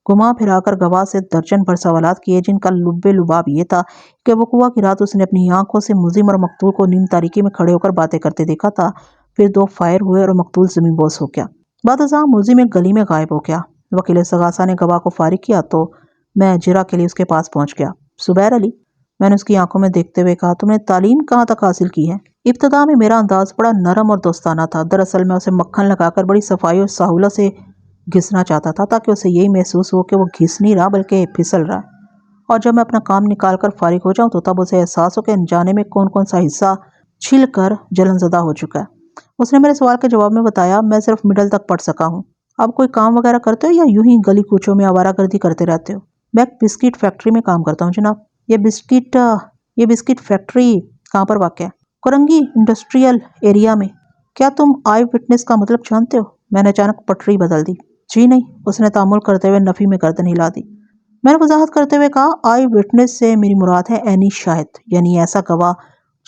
گھما پھرا کر گواہ سے درجن بھر سوالات کیے، جن کا لب لباب یہ تھا کہ وقوع کی رات اس نے اپنی آنکھوں سے ملزم اور مقتول کو نیم تاریکی میں کھڑے ہو کر باتیں کرتے دیکھا تھا۔ پھر 2 فائر ہوئے اور مقتول زمین بوس ہو گیا۔ بعد ازاں ملزم ایک گلی میں غائب ہو گیا۔ وکیل استغاثہ نے گواہ کو فارغ کیا تو میں اجرا کے لیے اس کے پاس پہنچ گیا۔ زبیر علی، میں نے اس کی آنکھوں میں دیکھتے ہوئے کہا، تم نے تعلیم کہاں تک حاصل کی ہے؟ ابتدا میں میرا انداز بڑا نرم اور دوستانہ تھا۔ دراصل میں اسے مکھن لگا کر بڑی صفائی اور سہولت سے گھسنا چاہتا تھا تاکہ اسے یہی محسوس ہو کہ وہ گھس نہیں رہا بلکہ پھسل رہا ہے، اور جب میں اپنا کام نکال کر فارغ ہو جاؤں تو تب اسے احساس ہو کہ انجانے میں کون کون سا حصہ چھل کر جلن زدہ ہو چکا ہے۔ اس نے میرے سوال کے جواب میں بتایا، میں صرف مڈل تک پڑھ سکا ہوں۔ اب کوئی کام وغیرہ کرتے ہو یا یوں ہی گلی کوچوں میں آوارہ گردی کرتے رہتے ہو؟ میں ایک بسکٹ فیکٹری میں کام کرتا ہوں جناب۔ یہ بسکٹ فیکٹری کہاں پر واقع ہے؟ کرنگی انڈسٹریل ایریا میں۔ کیا تم آئی وٹنس کا مطلب جانتے ہو؟ میں نے اچانک پٹری بدل دی۔ جی نہیں، اس نے تعامل کرتے ہوئے نفی میں گردن ہلا دی۔ میں نے وضاحت کرتے ہوئے کہا، آئی وٹنس سے میری مراد ہے عینی شاہد، یعنی ایسا گواہ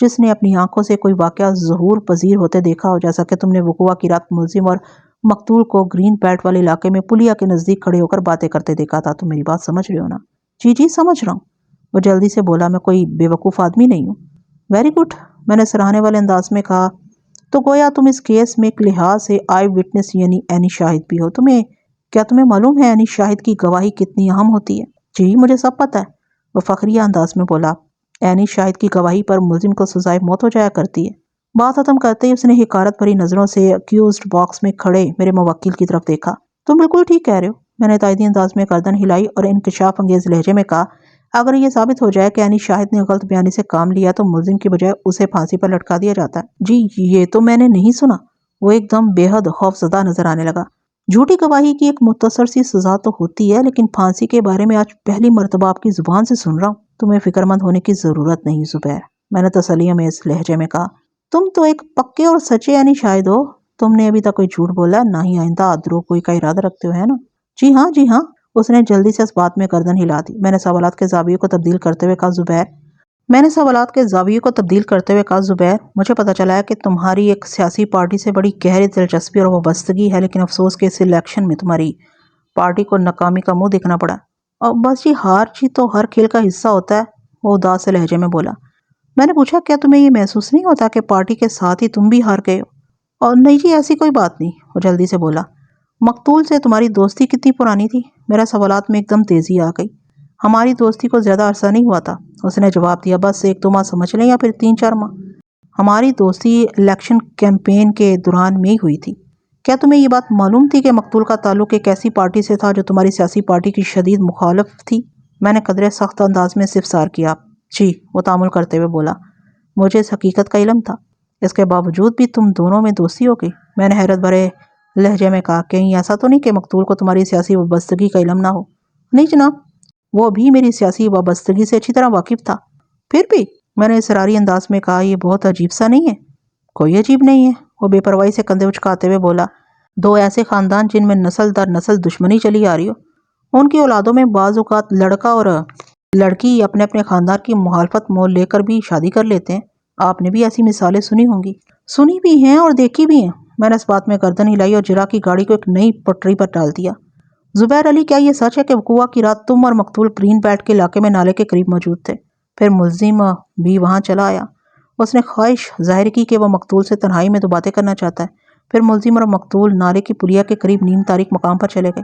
جس نے اپنی آنکھوں سے کوئی واقعہ ظہور پذیر ہوتے دیکھا ہو، جیسا کہ تم نے وقوع کی رات ملزم اور مقتول کو گرین بیلٹ والے علاقے میں پلیا کے نزدیک کھڑے ہو کر باتیں کرتے دیکھا تھا۔ تم میری بات سمجھ رہے ہو نا؟ جی جی سمجھ رہا ہوں، وہ جلدی سے بولا۔ میں کوئی بیوقوف آدمی نہیں ہوں۔ ویری گڈ، میں نے سراہنے والے انداز میں کہا۔ تو گویا تم اس کیس میں ایک لحاظ سے آئی وٹنس یعنی عینی شاہد بھی ہو۔ کیا تمہیں معلوم ہے عینی شاہد کی گواہی کتنی اہم ہوتی ہے؟ جی مجھے سب پتہ ہے، وہ فخریہ انداز میں بولا۔ عینی شاہد کی گواہی پر ملزم کو سزائے موت ہو جایا کرتی ہے۔ بات ختم کرتے ہی اس نے حقارت بھری نظروں سے اکیوزڈ باکس میں کھڑے میرے موکل کی طرف دیکھا۔ تم بالکل ٹھیک کہہ رہے ہو، میں نے تائیدی انداز میں گردن ہلائی اور انکشاف انگیز لہجے میں کہا۔ اگر یہ ثابت ہو جائے کہ عینی شاہد نے غلط بیانی سے کام لیا تو ملزم کی بجائے اسے پھانسی پر لٹکا دیا جاتا ہے۔ جی یہ تو میں نے نہیں سنا، وہ ایک دم بے حد خوفزدہ نظر آنے لگا۔ جھوٹی گواہی کی ایک مختصر سی سزا تو ہوتی ہے، لیکن پھانسی کے بارے میں آج پہلی مرتبہ آپ کی زبان سے سن رہا ہوں۔ تمہیں فکر مند ہونے کی ضرورت نہیں زبیر، میں نے تسلی میں اس لہجے میں کہا۔ تم تو ایک پکے اور سچے عینی شاہد ہو، تم نے ابھی تک کوئی جھوٹ بولا نہ ہی آئندہ دروغ کوئی کا ارادہ رکھتے ہو، ہے نا؟ جی ہاں، اس نے جلدی سے اس بات میں گردن ہلا دی۔ میں نے سوالات کے زاویے کو تبدیل کرتے ہوئے کہا زبیر، مجھے پتا چلا ہے کہ تمہاری ایک سیاسی پارٹی سے بڑی گہری دلچسپی اور وابستگی ہے، لیکن افسوس کہ اس الیکشن میں تمہاری پارٹی کو ناکامی کا منہ دیکھنا پڑا۔ اور بس جی، ہار جیت تو ہر کھیل کا حصہ ہوتا ہے، وہ اداس سے لہجے میں بولا۔ میں نے پوچھا، کیا تمہیں یہ محسوس نہیں ہوتا کہ پارٹی کے ساتھ ہی تم بھی ہار گئے ہو؟ اور نہیں جی، ایسی کوئی بات نہیں، وہ جلدی سے بولا۔ مقتول سے تمہاری دوستی کتنی پرانی تھی؟ میرا سوالات میں ایک دم تیزی آ گئی۔ ہماری دوستی کو زیادہ عرصہ نہیں ہوا تھا، اس نے جواب دیا، بس 1-2 ماہ سمجھ لیں یا پھر 3-4 ماہ۔ ہماری دوستی الیکشن کیمپین کے دوران میں ہی ہوئی تھی۔ کیا تمہیں یہ بات معلوم تھی کہ مقتول کا تعلق ایک ایسی پارٹی سے تھا جو تمہاری سیاسی پارٹی کی شدید مخالف تھی؟ میں نے قدرے سخت انداز میں استفسار کیا۔ جی، وہ تعامل کرتے ہوئے بولا، مجھے اس حقیقت کا علم تھا۔ اس کے باوجود بھی تم دونوں میں دوستی ہو گئی؟ میں نے حیرت بھرے لہجے میں کہا، کہیں ایسا تو نہیں کہ مقتول کو تمہاری سیاسی وابستگی کا علم نہ ہو؟ نہیں جناب، وہ بھی میری سیاسی وابستگی سے اچھی طرح واقف تھا۔ پھر بھی، میں نے اصراری انداز میں کہا، یہ بہت عجیب سا نہیں ہے؟ کوئی عجیب نہیں ہے، وہ بے پرواہی سے کندھے اچکاتے ہوئے بولا۔ 2 ایسے خاندان جن میں نسل در نسل دشمنی چلی آ رہی ہو، ان کی اولادوں میں بعض اوقات لڑکا اور لڑکی اپنے اپنے خاندان کی مخالفت مول لے کر بھی شادی کر لیتے ہیں۔ آپ نے بھی ایسی مثالیں سنی ہوں گی۔ سنی بھی ہیں اور دیکھی بھی ہیں، میں نے اس بات میں گردن ہلائی اور جرا کی گاڑی کو ایک نئی پٹری پر ڈال دیا۔ زبیر علی، کیا یہ سچ ہے کہ وقوع کی رات تم اور مقتول گرین بیلٹ کے علاقے میں نالے کے قریب موجود تھے؟ پھر ملزم بھی وہاں چلا آیا۔ اس نے خواہش ظاہر کی کہ وہ مقتول سے تنہائی میں 2 باتیں کرنا چاہتا ہے۔ پھر ملزم اور مقتول نالے کی پلیا کے قریب نیم تاریک مقام پر چلے گئے۔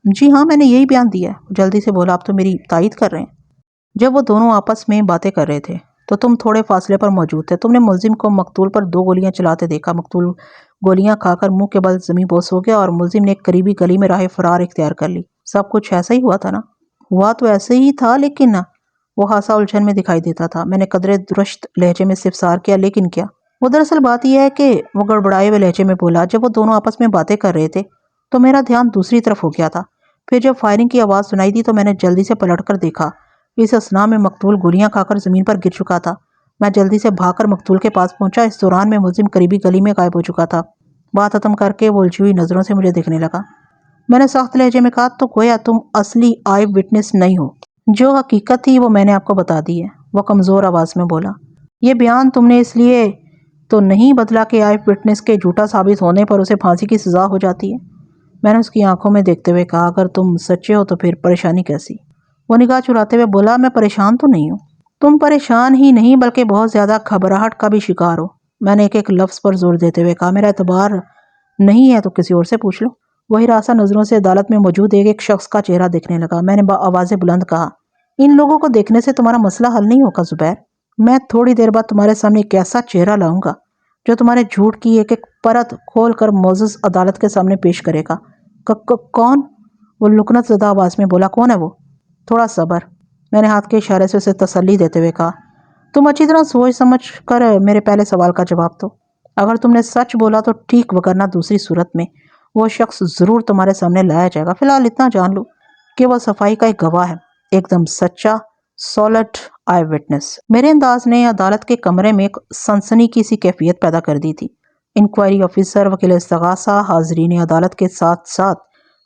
جی ہاں، میں نے یہی بیان دیا ہے، جلدی سے بولا۔ آپ تو میری تائید کر رہے ہیں۔ جب وہ دونوں آپس میں باتیں کر رہے تھے تو تم تھوڑے فاصلے پر موجود تھے۔ تم نے ملزم کو مقتول پر 2 گولیاں چلاتے دیکھا۔ مقتول گولیاں کھا کر منہ کے بل زمیں بوس ہو گیا اور ملزم نے ایک قریبی گلی میں راہ فرار اختیار کر لی۔ سب کچھ ایسا ہی ہوا تھا نا؟ ہوا تو ایسے ہی تھا، لیکن وہ خاصا الجھن میں دکھائی دیتا تھا۔ میں نے قدرے درشت لہجے میں استفسار کیا، لیکن کیا؟ وہ دراصل بات یہ ہے کہ، وہ گڑبڑائے ہوئے لہجے میں بولا، جب وہ دونوں آپس میں باتیں کر رہے تھے تو میرا دھیان دوسری طرف ہو گیا تھا۔ پھر جب فائرنگ کی آواز سنائی دی تو میں نے جلدی سے پلٹ کر دیکھا۔ اس اثناء میں مقتول گولیاں کھا کر زمین پر گر چکا تھا۔ میں جلدی سے بھاگ کر مقتول کے پاس پہنچا۔ اس دوران میں ملزم قریبی گلی میں غائب ہو چکا تھا۔ بات ختم کر کے وہ الجھی ہوئی نظروں سے مجھے دیکھنے لگا۔ میں نے سخت لہجے میں کہا، تو گویا تم اصلی آئی وٹنس نہیں ہو؟ جو حقیقت تھی وہ میں نے آپ کو بتا دی ہے، وہ کمزور آواز میں بولا۔ یہ بیان تم نے اس لیے تو نہیں بدلا کہ آئی وٹنس کے جھوٹا ثابت ہونے پر اسے پھانسی کی سزا ہو جاتی ہے؟ میں نے اس کی آنکھوں میں دیکھتے ہوئے کہا، اگر تم سچے ہو تو پھر پریشانی کیسی؟ وہ نگاہ چراتے ہوئے بولا، میں پریشان تو نہیں ہوں۔ تم پریشان ہی نہیں بلکہ بہت زیادہ گھبراہٹ کا بھی شکار ہو۔ میں نے ایک لفظ پر زور دیتے ہوئے کہا، میرا اعتبار نہیں ہے تو کسی اور سے پوچھ لو۔ وہ ہراساں نظروں سے عدالت میں موجود ایک شخص کا چہرہ دیکھنے لگا۔ میں نے آواز بلند کہا، ان لوگوں کو دیکھنے سے تمہارا مسئلہ حل نہیں ہوگا زبیر۔ میں تھوڑی دیر بعد تمہارے سامنے ایک ایسا چہرہ لاؤں گا جو تمہارے جھوٹ کی ایک ایک پرت کھول کر معزز عدالت کے سامنے پیش کرے گا۔ کون؟ وہ لکنت زدہ آواز میں بولا، کون ہے وہ؟ تھوڑا صبر، میں نے ہاتھ کے اشارے سے اسے تسلی دیتے ہوئے کہا۔ تم اچھی طرح سوچ سمجھ کر میرے پہلے سوال کا جواب دو۔ اگر تم نے سچ بولا تو ٹھیک، وگرنہ دوسری صورت میں وہ شخص ضرور تمہارے سامنے لایا جائے گا۔ فی الحال اتنا جان لو کہ وہ صفائی کا ایک گواہ ہے، ایک دم سچا، سالڈ آئی وٹنس۔ میرے انداز نے عدالت کے کمرے میں ایک سنسنی کی سی کیفیت پیدا کر دی تھی۔ انکوائری آفیسر، وکیل استغاثہ، حاضرین عدالت کے ساتھ ساتھ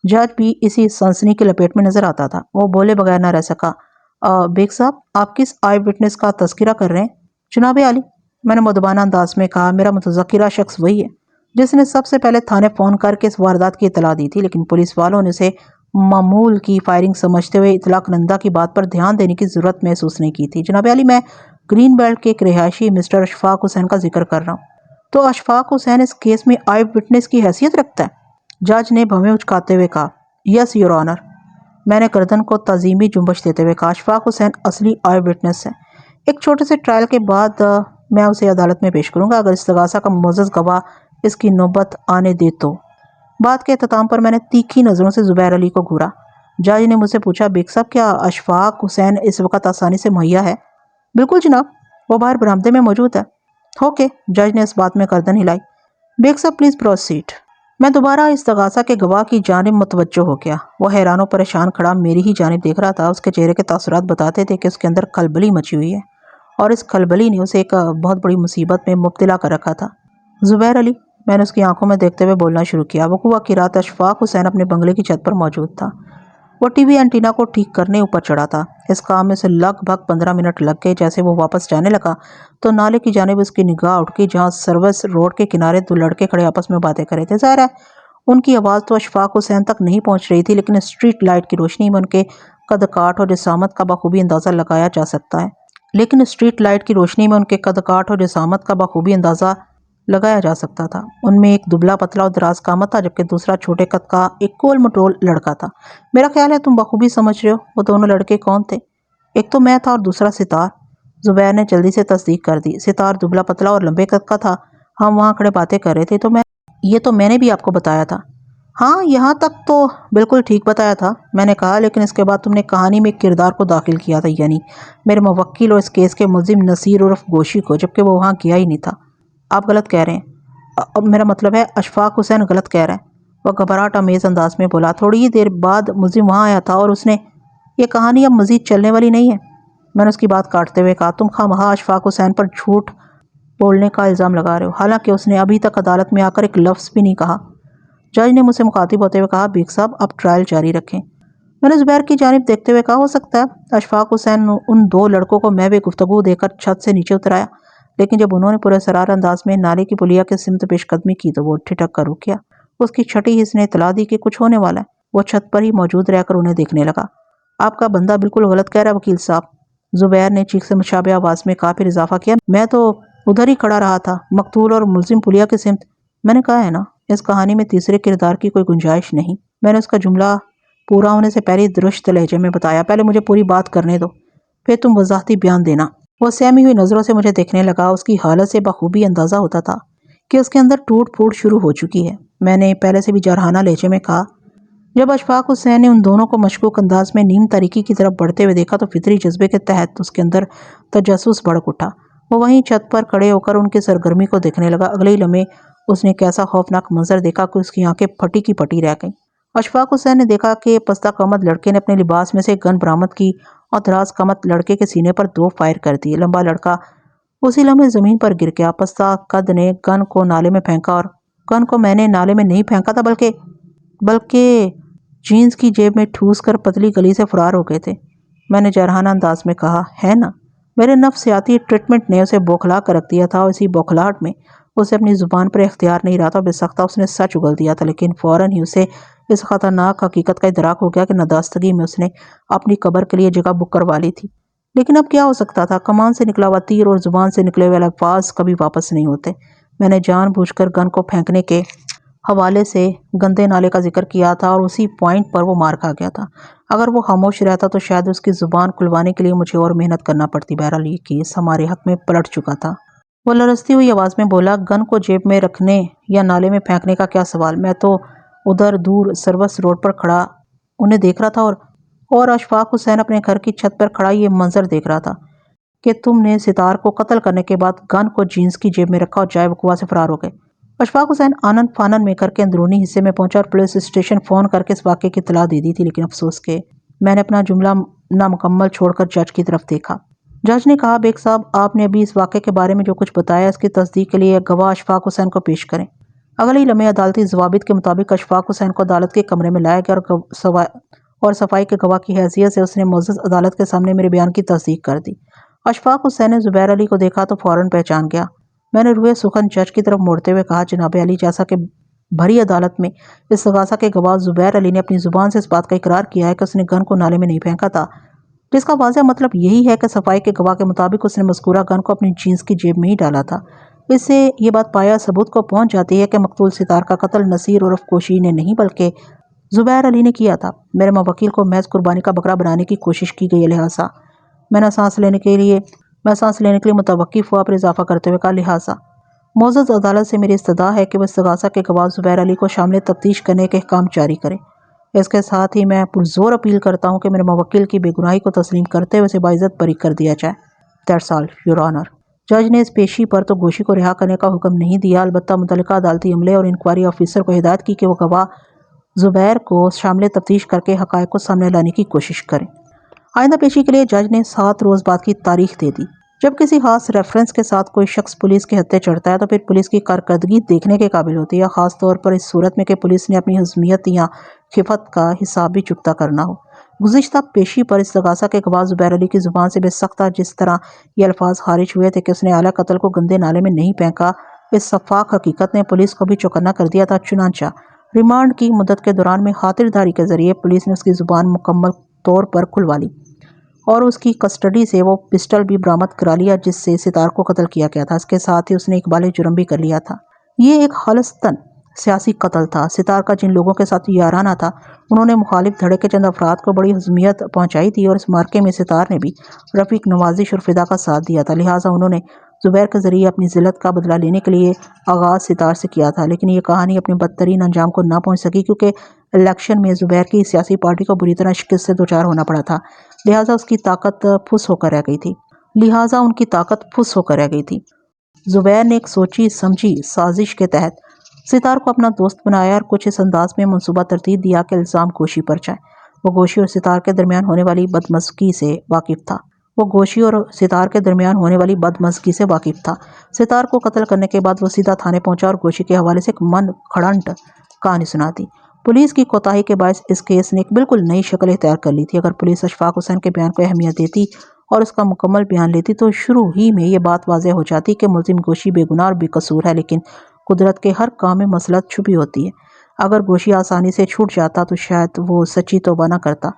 جج بھی اسی سنسنی کی لپیٹ میں نظر آتا تھا۔ وہ بولے بغیر نہ رہ سکا۔ بیگ صاحب، آپ کس آئی وٹنس کا تذکرہ کر رہے ہیں؟ جناب عالی، میں نے مدبانہ انداز میں کہا، میرا متذکرہ شخص وہی ہے جس نے سب سے پہلے تھانے فون کر کے اس واردات کی اطلاع دی تھی، لیکن پولیس والوں نے اسے معمول کی فائرنگ سمجھتے ہوئے اطلاع کنندہ کی بات پر دھیان دینے کی ضرورت محسوس نہیں کی تھی۔ جناب عالی، میں گرین بیلٹ کے ایک رہائشی مسٹر اشفاق حسین کا ذکر کر رہا ہوں۔ تو اشفاق حسین اس کیس میں آئی وٹنس کی حیثیت رکھتا ہے؟ جج نے بھویں اچکاتے ہوئے کہا۔ Yes your owner. میں نے گردن کو تعظیمی جنبش دیتے ہوئے کہا۔ اشفاق حسین اصلی آئی وٹنس ہے۔ ایک چھوٹے سے ٹرائل کے بعد میں اسے عدالت میں پیش کروں گا اگر استغاثہ کا معزز گواہ اس کی نوبت آنے دے تو۔ بات کے اختتام پر میں نے تیکھی نظروں سے زبیر علی کو گھورا۔ جج نے مجھ سے پوچھا، بیگ صاحب کیا اشفاق حسین اس وقت آسانی سے مہیا ہے؟ بالکل جناب، وہ باہر برآمدے میں موجود ہے۔ اوکے، جج نے اس بات میں گردن ہلائی۔ بیگ صاحب پلیز پروسیڈ۔ میں دوبارہ استغاثہ کے گواہ کی جانب متوجہ ہو گیا۔ وہ حیران و پریشان کھڑا میری ہی جانب دیکھ رہا تھا۔ اس کے چہرے کے تاثرات بتاتے تھے کہ اس کے اندر کھلبلی مچی ہوئی ہے اور اس کھلبلی نے اسے ایک بہت بڑی مصیبت میں مبتلا کر رکھا تھا۔ زبیر علی، میں نے اس کی آنکھوں میں دیکھتے ہوئے بولنا شروع کیا۔ وقوع کی رات اشفاق حسین اپنے بنگلے کی چھت پر موجود تھا۔ وہ ٹی وی اینٹینا کو ٹھیک کرنے اوپر چڑھا تھا۔ اس کام میں اسے لگ بھگ 15 منٹ لگ گئے۔ جیسے وہ واپس جانے لگا تو نالے کی جانب اس کی نگاہ اٹھ گئی جہاں سروس روڈ کے کنارے دو لڑکے کھڑے آپس میں باتیں کر رہے تھے۔ ظاہر ہے ان کی آواز تو اشفاق حسین تک نہیں پہنچ رہی تھی، لیکن اسٹریٹ لائٹ کی روشنی میں ان کے قد کاٹ اور جسامت کا بخوبی اندازہ لگایا جا سکتا تھا۔ ان میں ایک دبلا پتلا اور دراز قامت تھا جبکہ دوسرا چھوٹے قد کا ایک گول مٹول لڑکا تھا۔ میرا خیال ہے تم بخوبی سمجھ رہے ہو وہ دونوں لڑکے کون تھے؟ ایک تو میں تھا اور دوسرا ستار۔ زبیر نے جلدی سے تصدیق کر دی۔ ستار دبلا پتلا اور لمبے قد کا تھا۔ ہم وہاں کھڑے باتیں کر رہے تھے تو یہ تو میں نے بھی آپ کو بتایا تھا۔ ہاں، یہاں تک تو بالکل ٹھیک بتایا تھا، میں نے کہا، لیکن اس کے بعد تم نے کہانی میں ایک کردار کو داخل کیا تھا، یعنی میرے موکل اور اس کیس کے ملزم نصیر عرف گوشی کو، جبکہ وہ وہاں گیا ہی نہیں تھا۔ آپ غلط کہہ رہے ہیں۔ اب میرا مطلب ہے اشفاق حسین غلط کہہ رہا ہے، وہ گھبراہٹ آمیز انداز میں بولا۔ تھوڑی ہی دیر بعد ملزم وہاں آیا تھا اور اس نے یہ کہانی اب مزید چلنے والی نہیں ہے۔ میں نے اس کی بات کاٹتے ہوئے کہا، تم خواہ اشفاق حسین پر جھوٹ بولنے کا الزام لگا رہے ہو، حالانکہ اس نے ابھی تک عدالت میں آ کر ایک لفظ بھی نہیں کہا۔ جج نے مجھ سے مخاطب ہوتے ہوئے کہا، بیگ صاحب اب ٹرائل جاری رکھیں۔ میں نے زبیر کی جانب دیکھتے ہوئے کہا، ہو سکتا ہے اشفاق حسین ان دو لڑکوں کو محو گفتگو دے کر چھت سے نیچے اترایا، لیکن جب انہوں نے پورے سرار انداز میں نالے کی پلیا کے سمت پیش قدمی کی تو وہ ٹھٹک کر رک گیا۔ اس کی چھٹی حس نے اطلاع دی کہ کچھ ہونے والا ہے۔ وہ چھت پر ہی موجود رہ کر انہیں دیکھنے لگا۔ آپ کا بندہ بالکل غلط کہہ رہا ہے وکیل صاحب، زبیر نے چیخ سے مشابہ آواز میں کہا، پھر اضافہ کیا، میں تو ادھر ہی کھڑا رہا تھا، مقتول اور ملزم پلیا کے سمت۔ میں نے کہا ہے نا، اس کہانی میں تیسرے کردار کی کوئی گنجائش نہیں۔ میں نے اس کا جملہ پورا ہونے سے پہلے درست لہجے میں بتایا، پہلے مجھے پوری بات کرنے دو، پھر تم وضاحتی بیان دینا۔ وہ سہمی ہوئی نظروں سے مجھے دیکھنے لگا۔ اس کی حالت سے بخوبی اندازہ ہوتا تھا کہ اس کے اندر ٹوٹ پھوٹ شروع ہو چکی ہے۔ میں نے پہلے سے بھی جارحانہ لہجے میں کہا، جب اشفاق حسین نے ان دونوں کو مشکوک انداز میں نیم تاریکی کی طرف بڑھتے ہوئے دیکھا تو فطری جذبے کے تحت اس کے اندر تجسس بھڑک اٹھا۔ وہ وہیں چھت پر کھڑے ہو کر ان کی سرگرمی کو دیکھنے لگا۔ اگلے ہی لمحے اس نے ایک ایسا خوفناک منظر دیکھا کہ اس کی آنکھیں پھٹی کی پٹی رہ گئیں۔ اشفاق حسین نے دیکھا کہ پستہ قامت لڑکے نے اپنے لباس میں سے گن برآمد کی اور دراز قامت لڑکے کے سینے پر 2 فائر کر دیے۔ لمبا لڑکا اسی لمحے زمین پر گر گیا۔ پستہ قد نے گن کو نالے میں پھینکا، اور گن کو میں نے نالے میں نہیں پھینکا تھا بلکہ جینز کی جیب میں ٹھوس کر پتلی گلی سے فرار ہو گئے تھے۔ میں نے جارحانہ انداز میں کہا، ہے نا، میرے نفسیاتی ٹریٹمنٹ نے اسے بوکھلا کر رکھ دیا تھا، اور اسی بوکھلاہٹ میں اسے اپنی زبان پر اختیار نہیں رہا تھا۔ بے سختہ اس نے سچ اگل دیا تھا، لیکن فوراً ہی اسے اس خطرناک حقیقت کا ادراک ہو گیا کہ نداستگی میں اس نے اپنی قبر کے لیے جگہ بک کروا لی تھی۔ لیکن اب کیا ہو سکتا تھا؟ کمان سے نکلا ہوا تیر اور زبان سے نکلے ہوئے الفاظ کبھی واپس نہیں ہوتے۔ میں نے جان بوجھ کر گن کو پھینکنے کے حوالے سے گندے نالے کا ذکر کیا تھا، اور اسی پوائنٹ پر وہ مار کھا گیا تھا۔ اگر وہ خاموش رہتا تو شاید اس کی زبان کھلوانے کے لیے مجھے اور محنت کرنا پڑتی۔ بہرحال یہ کیس ہمارے حق میں پلٹ چکا تھا۔ وہ لرزتی ہوئی آواز میں بولا، گن کو جیب میں رکھنے یا نالے میں پھینکنے کا کیا سوال؟ میں تو ادھر دور سروس روڈ پر کھڑا انہیں دیکھ رہا تھا، اور اشفاق حسین اپنے گھر کی چھت پر کھڑا یہ منظر دیکھ رہا تھا کہ تم نے ستار کو قتل کرنے کے بعد گن کو جینز کی جیب میں رکھا اور جائے وقوع سے فرار ہو گئے۔ اشفاق حسین آنن فانن میں کر کے اندرونی حصے میں پہنچا اور پولیس اسٹیشن فون کر کے اس واقعے کی اطلاع دے دی تھی، لیکن افسوس کہ میں نے اپنا جملہ نامکمل چھوڑ کر جج کی طرف دیکھا۔ جج نے کہا، بیگ صاحب آپ نے ابھی اس واقعے کے بارے میں جو کچھ بتایا اس کی تصدیق کے لیے گواہ اشفاق حسین کو پیش کریں۔ اگلے ہی لمحے عدالتی ضوابط کے مطابق اشفاق حسین کو عدالت کے کمرے میں لایا گیا، اور صفائی کے گواہ کی حیثیت سے اس نے معزز عدالت کے سامنے میرے بیان کی تصدیق کر دی۔ اشفاق حسین نے زبیر علی کو دیکھا تو فوراً پہچان گیا۔ میں نے روئے سخن جج کی طرف موڑتے ہوئے کہا، جناب علی، جیسا کہ بھری عدالت میں استغاثہ کے گواہ زبیر علی نے اپنی زبان سے اس بات کا اقرار کیا ہے کہ اس نے گن کو نالے میں نہیں پھینکا تھا، جس کا واضح مطلب یہی ہے کہ صفائی کے گواہ کے مطابق اس نے مذکورہ گن کو اپنی جینس کی جیب میں ہی ڈالا تھا۔ اس سے یہ بات پایا ثبوت کو پہنچ جاتی ہے کہ مقتول ستار کا قتل نصیر عرف کوشی نے نہیں بلکہ زبیر علی نے کیا تھا۔ میرے موکل کو محض قربانی کا بکرا بنانے کی کوشش کی گئی ہے، لہٰذا میں سانس لینے کے لیے متوقف ہوا پر اضافہ کرتے ہوئے کہا، لہٰذا معزز عدالت سے میری استدعا ہے کہ وہ استغاثہ کے گواہ زبیر علی کو شامل تفتیش کرنے کے احکام جاری کرے۔ اس کے ساتھ ہی میں پرزور اپیل کرتا ہوں کہ میرے موکل کی بے گناہی کو تسلیم کرتے ہوئے اسے باعزت بری کر دیا جائے۔ That's all your owner. جج نے اس پیشی پر تو گوشی کو رہا کرنے کا حکم نہیں دیا، البتہ متعلقہ عدالتی عملے اور انکوائری آفیسر کو ہدایت کی کہ وہ گواہ زبیر کو شامل تفتیش کر کے حقائق کو سامنے لانے کی کوشش کریں۔ آئندہ پیشی کے لیے جج نے 7 روز بعد کی تاریخ دے دی۔ جب کسی خاص ریفرنس کے ساتھ کوئی شخص پولیس کے ہتھے چڑھتا ہے تو پھر پولیس کی کارکردگی دیکھنے کے قابل ہوتی ہے، خاص طور پر اس صورت میں کہ پولیس نے اپنی حزمیت یا خفت کا حساب بھی چکتا کرنا ہو۔ گزشتہ پیشی پر استغاثہ کے گواہ زبیر علی کی زبان سے بے سختہ جس طرح یہ الفاظ خارج ہوئے تھے کہ اس نے اعلیٰ قتل کو گندے نالے میں نہیں پھینکا، اس شفاف حقیقت نے پولیس کو بھی چوکنا کر دیا تھا۔ چنانچہ ریمانڈ کی مدت کے دوران میں خاطرداری کے ذریعے پولیس نے اس کی زبان مکمل طور پر کھلوا لی اور اس کی کسٹڈی سے وہ پسٹل بھی برآمد کرا لیا جس سے ستار کو قتل کیا گیا تھا۔ اس کے ساتھ ہی اس نے اقبال جرم بھی کر لیا تھا۔ یہ ایک خالصتاً سیاسی قتل تھا۔ ستار کا جن لوگوں کے ساتھ یارانہ تھا، انہوں نے مخالف دھڑے کے چند افراد کو بڑی حزمیت پہنچائی تھی اور اس مارکے میں ستار نے بھی رفیق نوازش اور فدا کا ساتھ دیا تھا، لہٰذا انہوں نے زبیر کے ذریعے اپنی ذلت کا بدلہ لینے کے لیے آغاز ستار سے کیا تھا۔ لیکن یہ کہانی اپنے بدترین انجام کو نہ پہنچ سکی کیونکہ الیکشن میں زبیر کی سیاسی پارٹی کو بری طرح شکست سے دوچار ہونا پڑا تھا، لہٰذا ان کی طاقت پھس ہو کر رہ گئی تھی۔ زبیر نے ایک سوچی سمجھی سازش کے تحت ستار کو اپنا دوست بنایا اور کچھ اس انداز میں منصوبہ ترتیب دیا کہ الزام گوشی پر جائے۔ وہ گوشی اور ستار کے درمیان ہونے والی بدمزگی سے واقف تھا۔ ستار کو قتل کرنے کے بعد وہ سیدھا تھانے پہنچا اور گوشی کے حوالے سے ایک من کھڑنٹ کہانی سنا دی۔ پولیس کی کوتاہی کے باعث اس کیس نے ایک بالکل نئی شکل اختیار کر لی تھی۔ اگر پولیس اشفاق حسین کے بیان کو اہمیت دیتی اور اس کا مکمل بیان لیتی تو شروع ہی میں یہ بات واضح ہو جاتی کہ ملزم گوشی بے گناہ اور بے قصور ہے، لیکن قدرت کے ہر کام میں مصلحت چھپی ہوتی ہے۔ اگر گوشی آسانی سے چھوٹ جاتا تو شاید وہ سچی توبہ نہ کرتا۔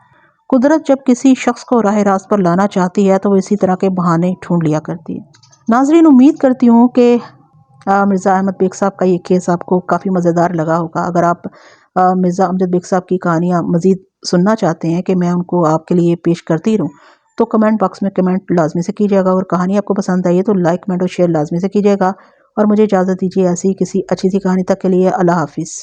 قدرت جب کسی شخص کو راہ راست پر لانا چاہتی ہے تو وہ اسی طرح کے بہانے ڈھونڈ لیا کرتی ہے۔ ناظرین، امید کرتی ہوں کہ مرزا احمد بیگ صاحب کا یہ کیس آپ کو کافی مزیدار لگا ہوگا۔ اگر آپ مرزا امجد بیگ صاحب کی کہانیاں مزید سننا چاہتے ہیں کہ میں ان کو آپ کے لیے پیش کرتی رہوں تو کمنٹ باکس میں کمنٹ لازمی سے کیجیے گا، اور کہانی آپ کو پسند آئی ہے تو لائک، کمنٹ اور شیئر لازمی سے کیجیے گا، اور مجھے اجازت دیجیے ایسی کسی اچھی سی کہانی تک کے لیے۔ اللہ حافظ۔